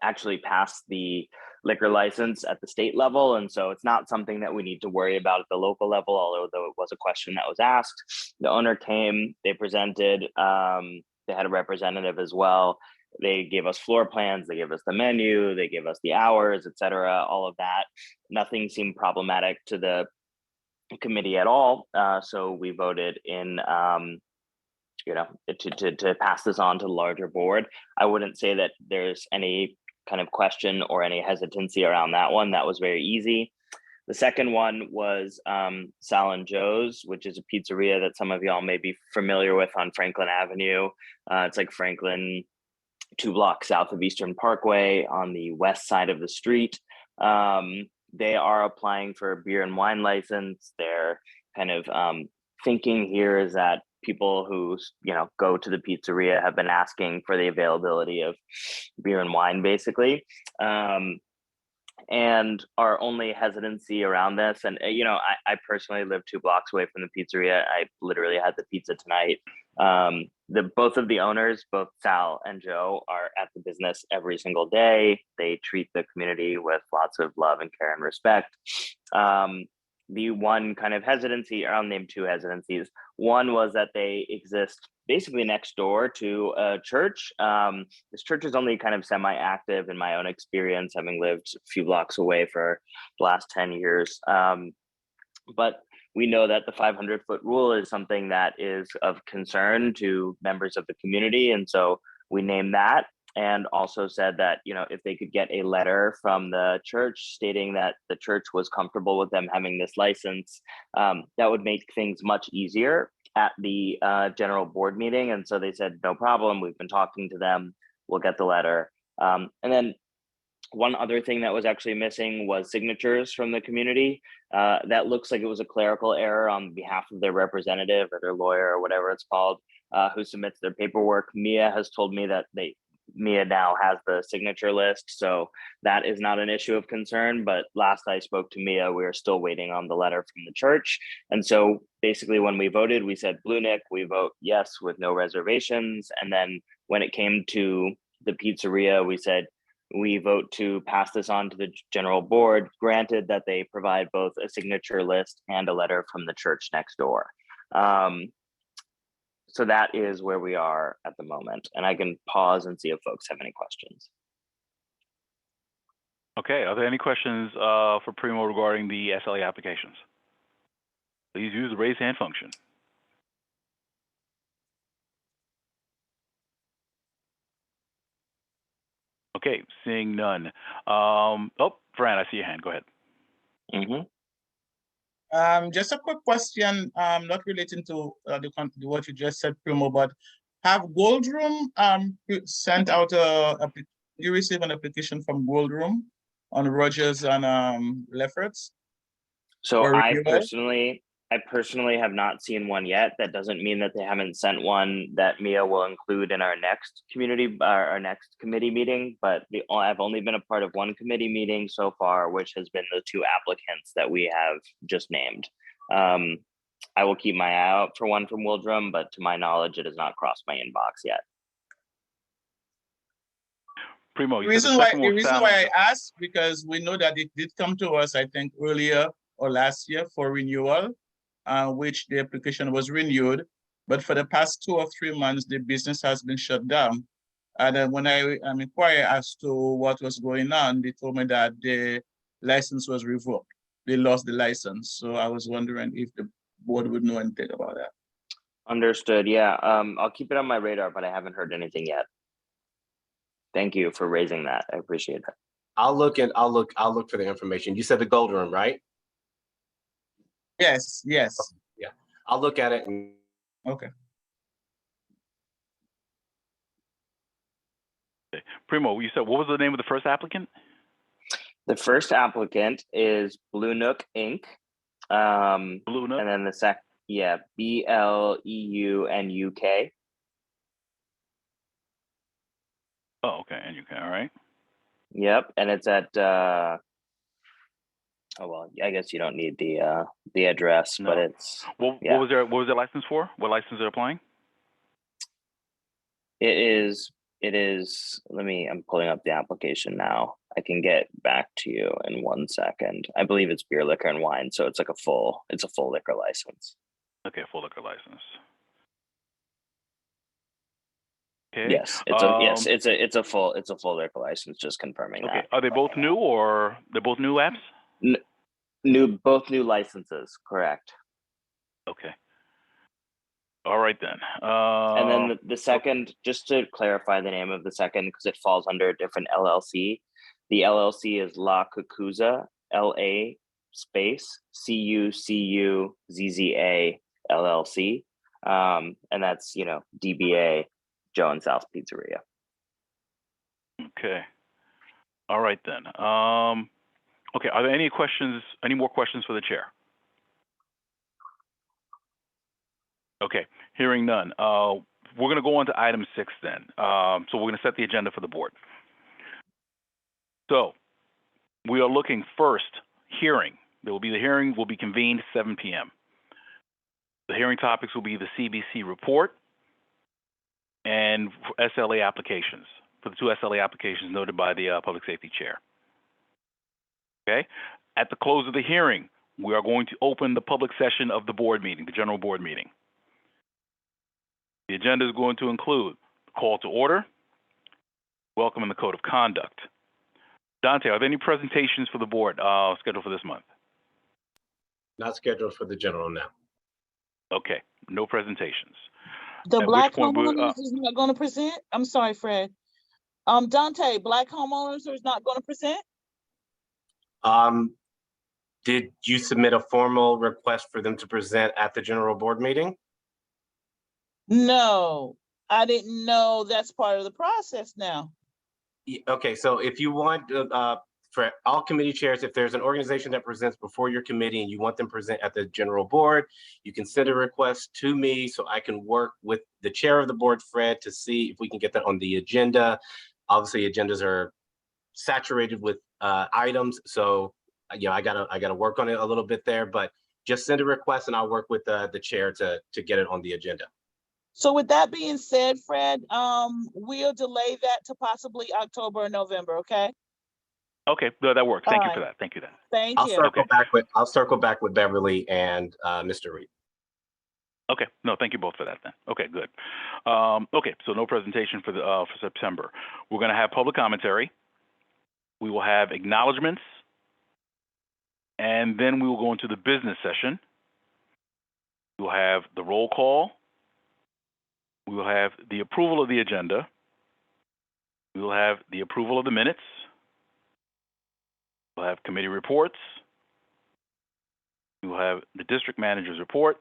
actually pass the liquor license at the state level. And so it's not something that we need to worry about at the local level, although it was a question that was asked. The owner came, they presented, they had a representative as well. They gave us floor plans, they gave us the menu, they gave us the hours, etc., all of that. Nothing seemed problematic to the committee at all. So we voted in, to pass this on to the larger board. I wouldn't say that there's any kind of question or any hesitancy around that one. That was very easy. The second one was Sal and Joe's, which is a pizzeria that some of y'all may be familiar with on Franklin Avenue. It's like Franklin, 2 blocks south of Eastern Parkway on the west side of the street. They are applying for a beer and wine license. They're kind of thinking here is that people who go to the pizzeria have been asking for the availability of beer and wine, basically. And our only hesitancy around this, and I personally live 2 blocks away from the pizzeria. I literally had the pizza tonight. Both of the owners, both Sal and Joe, are at the business every single day. They treat the community with lots of love and care and respect. The one kind of hesitancy, or I'll name 2 hesitancies. One was that they exist basically next door to a church. This church is only kind of semi-active in my own experience, having lived a few blocks away for the last 10 years. But we know that the 500-foot rule is something that is of concern to members of the community. And so we named that, and also said that, if they could get a letter from the church stating that the church was comfortable with them having this license, that would make things much easier at the general board meeting. And so they said, no problem, we've been talking to them, we'll get the letter. And then one other thing that was actually missing was signatures from the community. That looks like it was a clerical error on behalf of their representative or their lawyer or whatever it's called, who submits their paperwork. Mia has told me that Mia now has the signature list, so that is not an issue of concern. But last I spoke to Mia, we are still waiting on the letter from the church. And so basically when we voted, we said Blue Nick, we vote yes with no reservations. And then when it came to the pizzeria, we said we vote to pass this on to the general board, granted that they provide both a signature list and a letter from the church next door. So that is where we are at the moment. And I can pause and see if folks have any questions. Okay, are there any questions for Primo regarding the SLA applications? Please use the raise hand function. Okay, seeing none. Fran, I see your hand. Go ahead. Just a quick question, not relating to what you just said, Primo, but have Gold Room sent out you receive an application from Gold Room on Rogers and Lefferts? So I personally have not seen one yet. That doesn't mean that they haven't sent one that Mia will include in our next committee meeting. But I've only been a part of one committee meeting so far, which has been the 2 applicants that we have just named. I will keep my eye out for one from Wildrum, but to my knowledge, it has not crossed my inbox yet. Primo, The you said the reason why, second one was found. I asked, because we know that it did come to us, I think earlier or last year for renewal, which the application was renewed. But for the past 2 or 3 months, the business has been shut down. And then when I inquired as to what was going on, they told me that the license was revoked. They lost the license. So I was wondering if the board would know anything about that. Understood. Yeah. I'll keep it on my radar, but I haven't heard anything yet. Thank you for raising that. I appreciate that. I'll look for the information. You said the Gold Room, right? Yes, yes. Yeah, I'll look at it. Okay. Okay. Primo, you said, what was the name of the first applicant? The first applicant is Blue Nook Inc. Blue Nook? And then the BLEUNUK. Oh, okay, and you can, all right. Yep, and it's at oh well, I guess you don't need the address, No. but it's What yeah. was their license for? What license they're applying? It is I'm pulling up the application now. I can get back to you in 1 second. I believe it's beer, liquor, and wine, so it's like a full liquor license. Okay, full liquor license. Okay. Yes, it's a full liquor license. Just confirming Okay. that. Are they both new, or they're both new apps? Both new licenses, correct. Okay. All right then. And then the second, just to clarify the name of the second, because it falls under a different LLC. The LLC is La Cucuzza, LA space CUCUZZA LLC, and that's DBA Joe and South Pizzeria. Okay. All right then. Okay. Are there any questions? Any more questions for the chair? Okay. Hearing none. We're going to go on to item 6 then. So we're going to set the agenda for the board. So we are looking first, hearing. The hearing will be convened 7 p.m. The hearing topics will be the CBC report and SLA applications, for the 2 SLA applications noted by the public safety chair. Okay. At the close of the hearing, we are going to open the public session of the board meeting, the general board meeting. The agenda is going to include the call to order, welcome, and the code of conduct. Dante, are there any presentations for the board scheduled for this month? Not scheduled for the general now. Okay, no presentations. The At Black which point homeowners is not going to present? I'm sorry, Fred. Dante, Black homeowners is not going to present? Did you submit a formal request for them to present at the general board meeting? No, I didn't know that's part of the process now. Okay, so if you want, for all committee chairs, if there's an organization that presents before your committee and you want them present at the general board, you can send a request to me so I can work with the chair of the board, Fred, to see if we can get that on the agenda. Obviously, agendas are saturated with items, so I gotta work on it a little bit there. But just send a request and I'll work with the chair to get it on the agenda. So with that being said, Fred, we'll delay that to possibly October or November, okay? Okay, no, that works. Thank you All for right. that. Thank you then. Thank I'll you. circle back with Beverly and Mr. Reed. Okay, no, thank you both for that then. Okay, good. Okay, so no presentation for September. We're going to have public commentary. We will have acknowledgements, and then we will go into the business session. We will have the roll call. We will have the approval of the agenda. We will have the approval of the minutes. We'll have committee reports. We will have the district manager's report.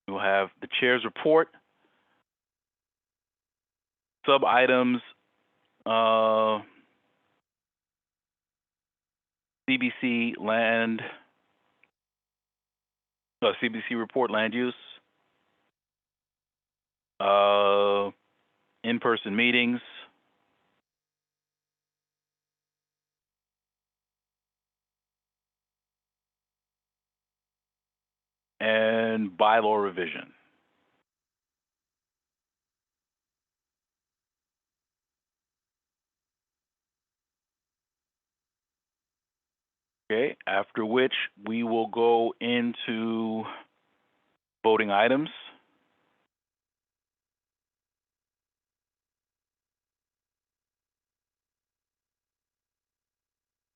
We will have the chair's report. Sub items, CBC report, land use. In-person meetings. And bylaw revision. Okay, after which we will go into voting items.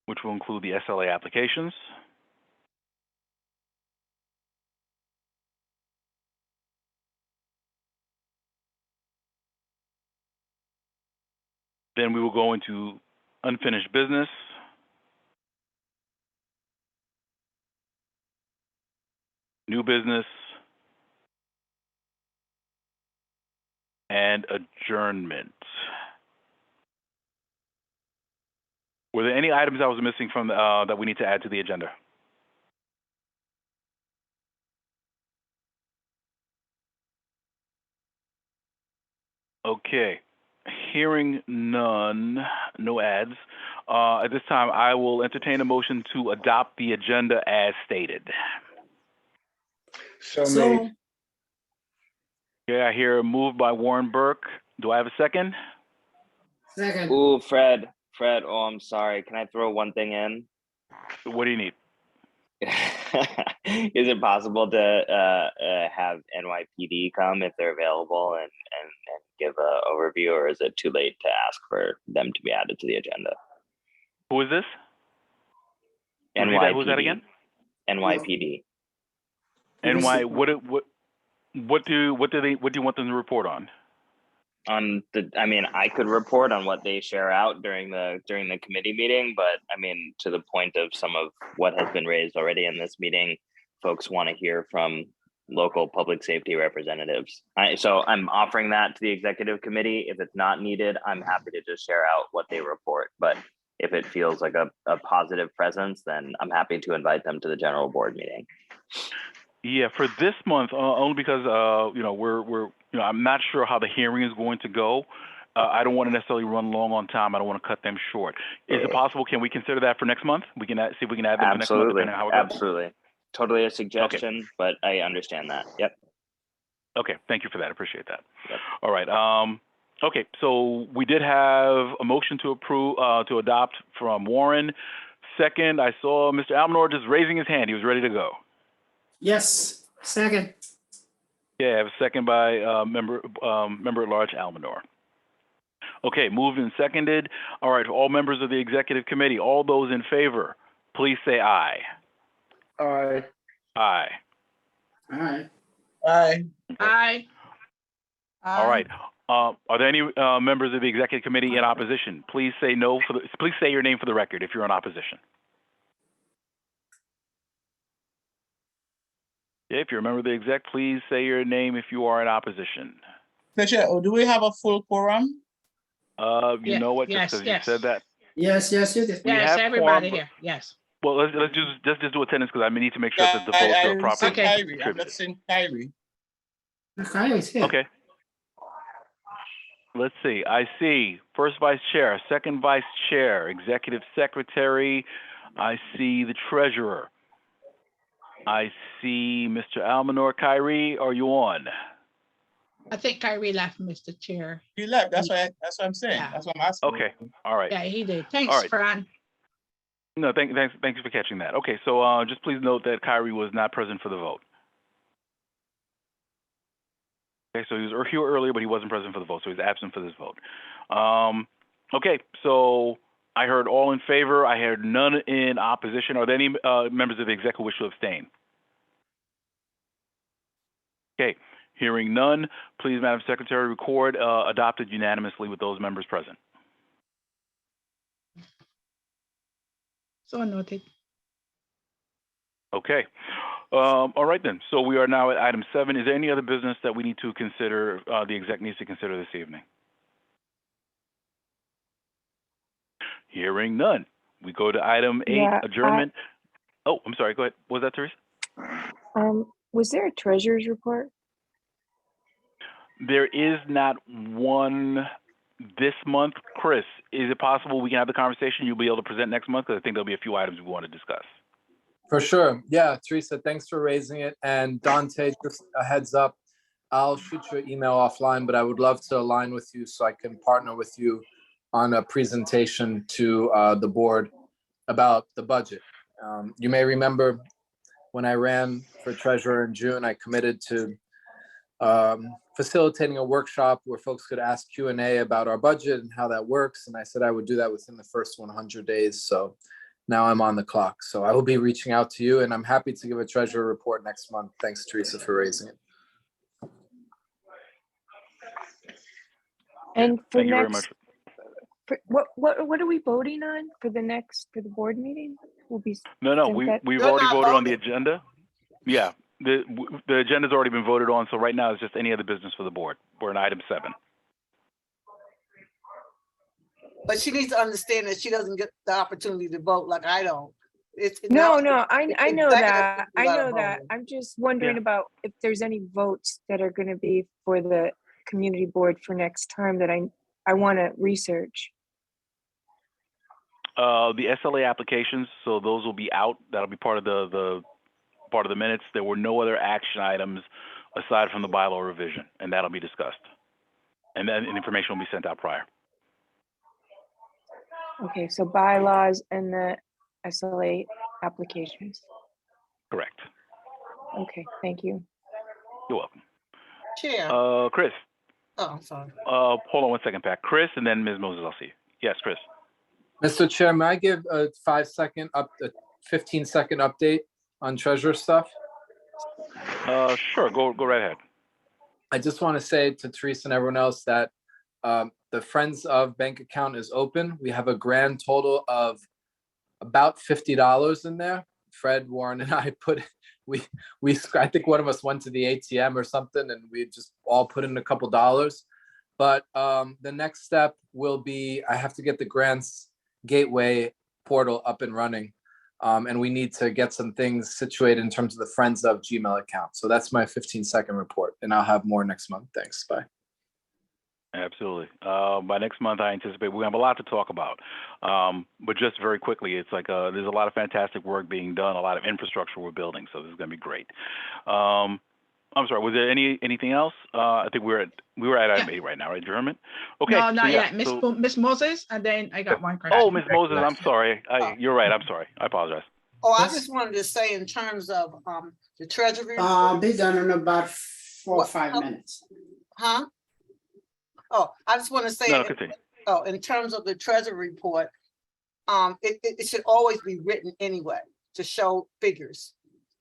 Which will include the SLA applications. Then we will go into unfinished business. New business. And adjournment. Were there any items I was missing from that we need to add to the agenda? Okay, hearing none, no ads. At this time, I will entertain a motion to adopt the agenda as stated. So made. Okay, I hear a move by Warren Burke. Do I have a second? Second. Ooh, Fred, oh, I'm sorry. Can I throw one thing in? What do you need? Is it possible to have NYPD come if they're available and give an overview, or is it too late to ask for them to be added to the agenda? Who is this? NYPD. Who's that again? NYPD. NY. What do you want them to report on? I mean, I could report on what they share out during the committee meeting, but I mean, to the point of some of what has been raised already in this meeting, folks want to hear from local public safety representatives. So I'm offering that to the executive committee. If it's not needed, I'm happy to just share out what they report. But if it feels like a positive presence, then I'm happy to invite them to the general board meeting. Yeah, for this month, only because I'm not sure how the hearing is going to go. I don't want to necessarily run long on time. I don't want to cut them short. Is it possible? Can we consider that for next month? We can see if we can add them for next month. Depending on how it goes. Absolutely. Totally a suggestion, okay. But I understand that. Yep. Okay, thank you for that. I appreciate that. Yep. All right. Okay, so we did have a motion to approve, to adopt from Warren. Second, I saw Mr. Almanor just raising his hand. He was ready to go. Yes, second. Yeah, I have a second by member at large Almanor. Okay, moved and seconded. All right, all members of the executive committee, all those in favor, please say aye. Aye. Aye. Aye. Aye. Aye. All right. Are there any members of the executive committee in opposition? Please say no for please say your name for the record if you're in opposition. If you're a member of the exec, please say your name if you are in opposition. Do we have a full quorum? You know what? Just because you said that. Yes, you did. Yes, everybody here. Yes. Well, let's just do attendance because I need to make sure that the votes are properly distributed. I'm not saying Kyrie. Kyrie's here. Okay. Let's see. I see first vice chair, second vice chair, executive secretary. I see the treasurer. I see Mr. Almanor. Kyrie, are you on? I think Kyrie left, Mr. Chair. He left. That's what I'm saying. Yeah. That's what I'm asking. Okay. All right. Yeah, he did. Thanks, All right. Fran. No, thank you for catching that. Okay, so just please note that Kyrie was not present for the vote. Okay, so he was here earlier, but he wasn't present for the vote, so he's absent for this vote. Okay, so I heard all in favor. I heard none in opposition. Are there any members of the exec who wish to abstain? Okay, hearing none, please, Madam Secretary, record adopted unanimously with those members present. So noted. Okay. All right then. So we are now at item 7. Is there any other business that we need to consider, the exec needs to consider this evening? Hearing none. We go to item 8, adjournment. Oh, I'm sorry. Go ahead. What was that, Teresa? Was there a treasurer's report? There is not one this month. Chris, is it possible we can have the conversation you'll be able to present next month? Because I think there'll be a few items we want to discuss. For sure. Yeah, Teresa, thanks for raising it. And Dante, just a heads up, I'll shoot you an email offline, but I would love to align with you so I can partner with you on a presentation to the board about the budget You may remember when I ran for treasurer in June, I committed to facilitating a workshop where folks could ask Q&A about our budget and how that works. And I said I would do that within the first 100 days. So now I'm on the clock. So I will be reaching out to you, and I'm happy to give a treasurer report next month. Thanks, Teresa, for raising it. And for Thank you very next, much. what are we voting on for the board meeting? Will be No, sent that- we've You're already not voted on the voting. agenda. Yeah, the agenda's already been voted on, so right now it's just any other business for the board. We're in item 7. But she needs to understand that she doesn't get the opportunity to vote like I don't. No, now I the know executive that. I gotta know vote that. it. I'm just wondering Yeah. about if there's any votes that are gonna be for the community board for next term that I wanna research. The SLA applications, so those will be out. That'll be part of the minutes. There were no other action items aside from the bylaw revision, and that'll be discussed. And then information will be sent out prior. Okay, so bylaws and the SLA applications. Correct. Okay, thank you. You're welcome. Chair. Chris. Oh, I'm sorry. Hold on one second, Pat. Chris, and then Ms. Moses, I'll see you. Yes, Chris. Mr. Chair, may I give a 15-second update on treasurer stuff? Sure, go right ahead. I just want to say to Teresa and everyone else that the Friends of bank account is open. We have a grand total of about $50 in there. Fred, Warren, and I I think one of us went to the ATM or something, and we just all put in a couple dollars. But the next step will be, I have to get the grants gateway portal up and running. And we need to get some things situated in terms of the Friends of Gmail account. So that's my 15-second report, and I'll have more next month. Thanks. Bye. Absolutely. By next month, I anticipate we have a lot to talk about. But just very quickly, it's like there's a lot of fantastic work being done, a lot of infrastructure we're building, so this is going to be great. I'm sorry, was there anything else? I think we were at item 8 right now, right, German? Okay. No, so not yeah, yet. so- Miss Moses, and then I got one question. Oh, Ms. Moses, I'm sorry. You're right. I'm sorry. I apologize. Oh, I just wanted to say in terms of the treasury. Be done in about 4 or 5 minutes. Huh? Oh, I just want to say, No, continue. in terms of the treasury report, it should always be written anyway to show figures.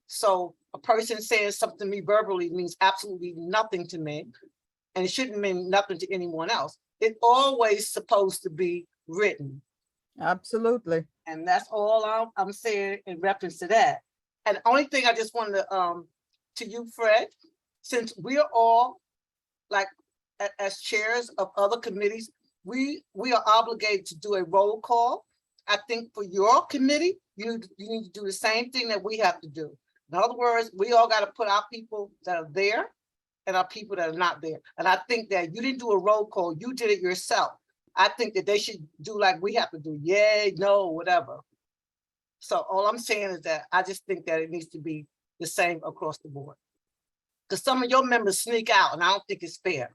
So a person saying something to me verbally means absolutely nothing to me, and it shouldn't mean nothing to anyone else. It's always supposed to be written. Absolutely. And that's all I'm saying in reference to that. And the only thing I just wanted to you, Fred, since we're all like as chairs of other committees, we are obligated to do a roll call. I think for your committee, you need to do the same thing that we have to do. In other words, we all got to put our people that are there and our people that are not there. And I think that you didn't do a roll call, you did it yourself. I think that they should do like we have to do, yay, no, whatever. So all I'm saying is that I just think that it needs to be the same across the board. Because some of your members sneak out and I don't think it's fair.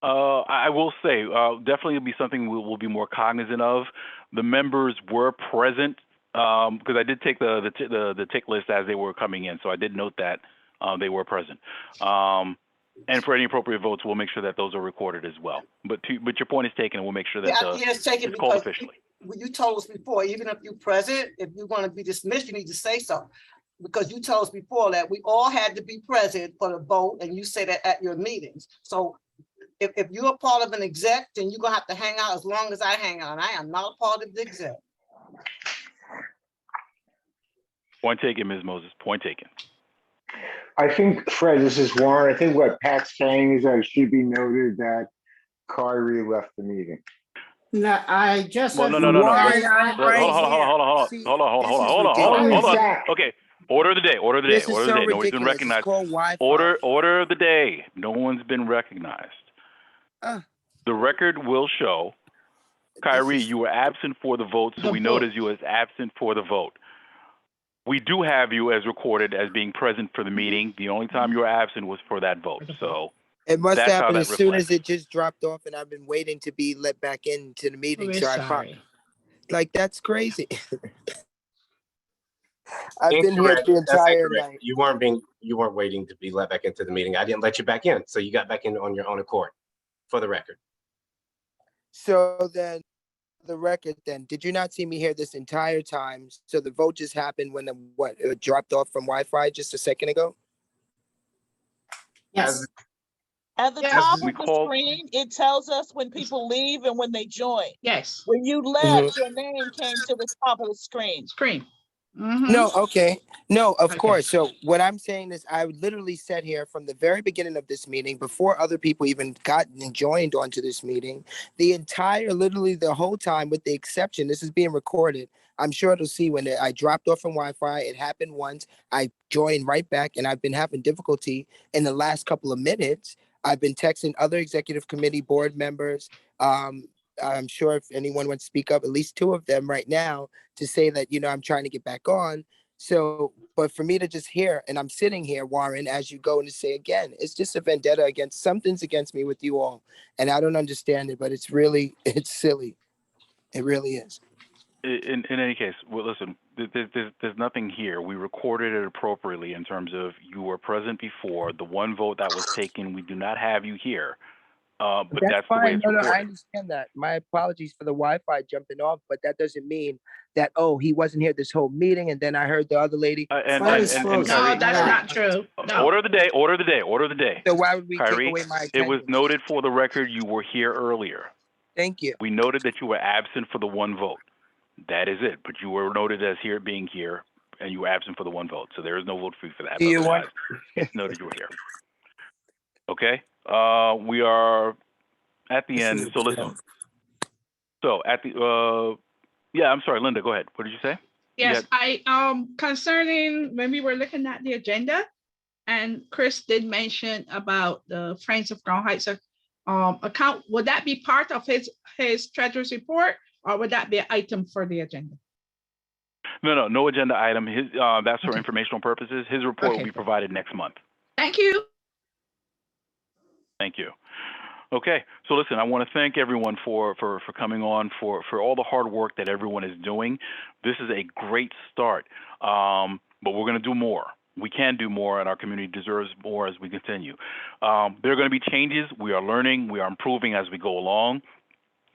I will say, definitely it'll be something we'll be more cognizant of. The members were present because I did take the tick list as they were coming in, so I did note that they were present. And for any appropriate votes, we'll make sure that those are recorded as well. But your point is taken, and we'll make sure that It's taken it's called because officially. you told us before, even if you're present, if you're going to be dismissed, you need to say so. Because you told us before that we all had to be present for the vote, and you say that at your meetings. So if you're a part of an exec, then you're gonna have to hang out as long as I hang out. I am not a part of the exec. Point taken, Ms. Moses. Point taken. I think, Fred, this is Warren. I think what Pat's saying is that it should be noted that Kyrie left the meeting. No, I just. Well, no. Hold on. Okay. Order of the day. Order of the day. This is Order of the so day. Nobody's been ridiculous. It's recognized. called Wi-Fi. Order of the day. No one's been recognized. The record will show, Kyrie, you were absent for the vote, so we notice you as absent for the vote. We do have you as recorded as being present for the meeting. The only time you were absent was for that vote. So it must that's happen how as that soon reflects. as it just dropped off, and I've been waiting to be let back into the meeting. We're So sorry. like that's crazy. I've been here Incorrect. the That's entire incorrect. night. You weren't waiting to be let back into the meeting. I didn't let you back in, so you got back in on your own accord, for the record. So then, the record then, did you not see me here this entire time? So the vote just happened when it dropped off from Wi-Fi just a second ago? Yes. At the Yes. top We of the call, screen, it tells us when people leave and when they join. Yes. When you left, your name came to the top of the screen. No, okay. No, of Okay. course. So what I'm saying is I literally sat here from the very beginning of this meeting before other people even got and joined onto this meeting. Literally the whole time with the exception, this is being recorded. I'm sure it'll see when I dropped off from Wi-Fi. It happened once. I joined right back and I've been having difficulty in the last couple of minutes. I've been texting other executive committee board members. I'm sure if anyone wants to speak up, at least two of them right now, to say that, I'm trying to get back on. So, but for me to just hear, and I'm sitting here, Warren, as you go and to say again, it's just a vendetta against, something's against me with you all. And I don't understand it, but it's silly. It really is. in any case, well, listen, there's nothing here. We recorded it appropriately in terms of you were present before. The one vote that was taken, we do not have you here. But that's the way fine. it's No, I recorded. understand that. My apologies for the Wi-Fi jumping off, but that doesn't mean that, he wasn't here this whole meeting. And then I heard the other lady. And No, that's not true. No. Order of the day, order of the day, order of the day. So why would we Kyrie, take away my it was attendance? noted for the record you were here earlier. Thank you. We noted that you were absent for the one vote. That is it. But you were noted as being here, and you were absent for the one vote. So there is no vote for you for that. Do you want? It's noted you were here. Okay. We are at the end. So listen. So at the yeah, I'm sorry, Linda. Go ahead. What did you say? Yes, I concerning when we were looking at the agenda, and Chris did mention about the Friends of Crown Heights account. Would that be part of his treasurer's report, or would that be an item for the agenda? No agenda item. His that's for informational purposes. His report will be provided next month. Thank you. Thank you. Okay, so listen, I want to thank everyone for coming on, for all the hard work that everyone is doing. This is a great start, but we're going to do more. We can do more, and our community deserves more as we continue. There are going to be changes. We are learning. We are improving as we go along.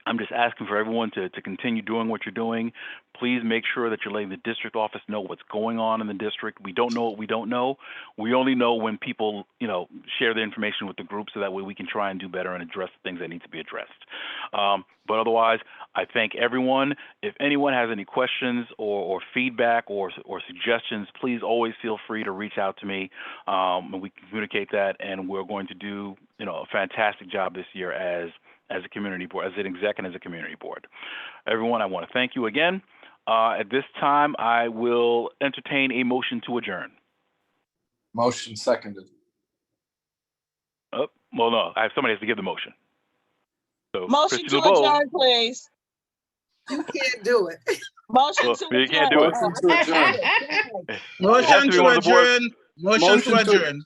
I'm just asking for everyone to continue doing what you're doing. Please make sure that you're letting the district office know what's going on in the district. We don't know what we don't know. We only know when people, share the information with the group, so that way we can try and do better and address the things that need to be addressed. But otherwise, I thank everyone. If anyone has any questions or feedback or suggestions, please always feel free to reach out to me, and we can communicate that. And we're going to do, a fantastic job this year as a community board, as an exec and as a community board. Everyone, I want to thank you again. At this time, I will entertain a motion to adjourn. Motion seconded. Oh, well, no, somebody has to give the motion. So, Motion Christian to LeBeau. adjourn, please. You can't do it. Motion to You can't do it. Motion to adjourn. Motion to adjourn.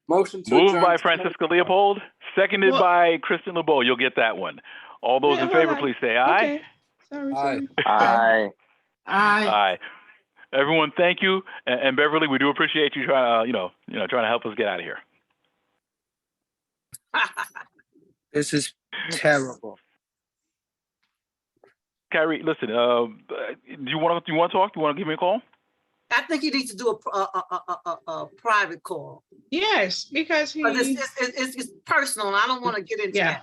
Motion to Moved adjourn. by Francisco Leopold, seconded by Christian LeBeau. You'll get that one. All those in favor, please say aye. Okay. Sorry. Aye. Aye. Everyone, thank you, and Beverly, we do appreciate you trying to help us get out of here. This is terrible. Kyrie, listen. Do you want to talk? Do you want to give me a call? I think you need to do a private call. Yes, because it's personal, and I don't want to get into that.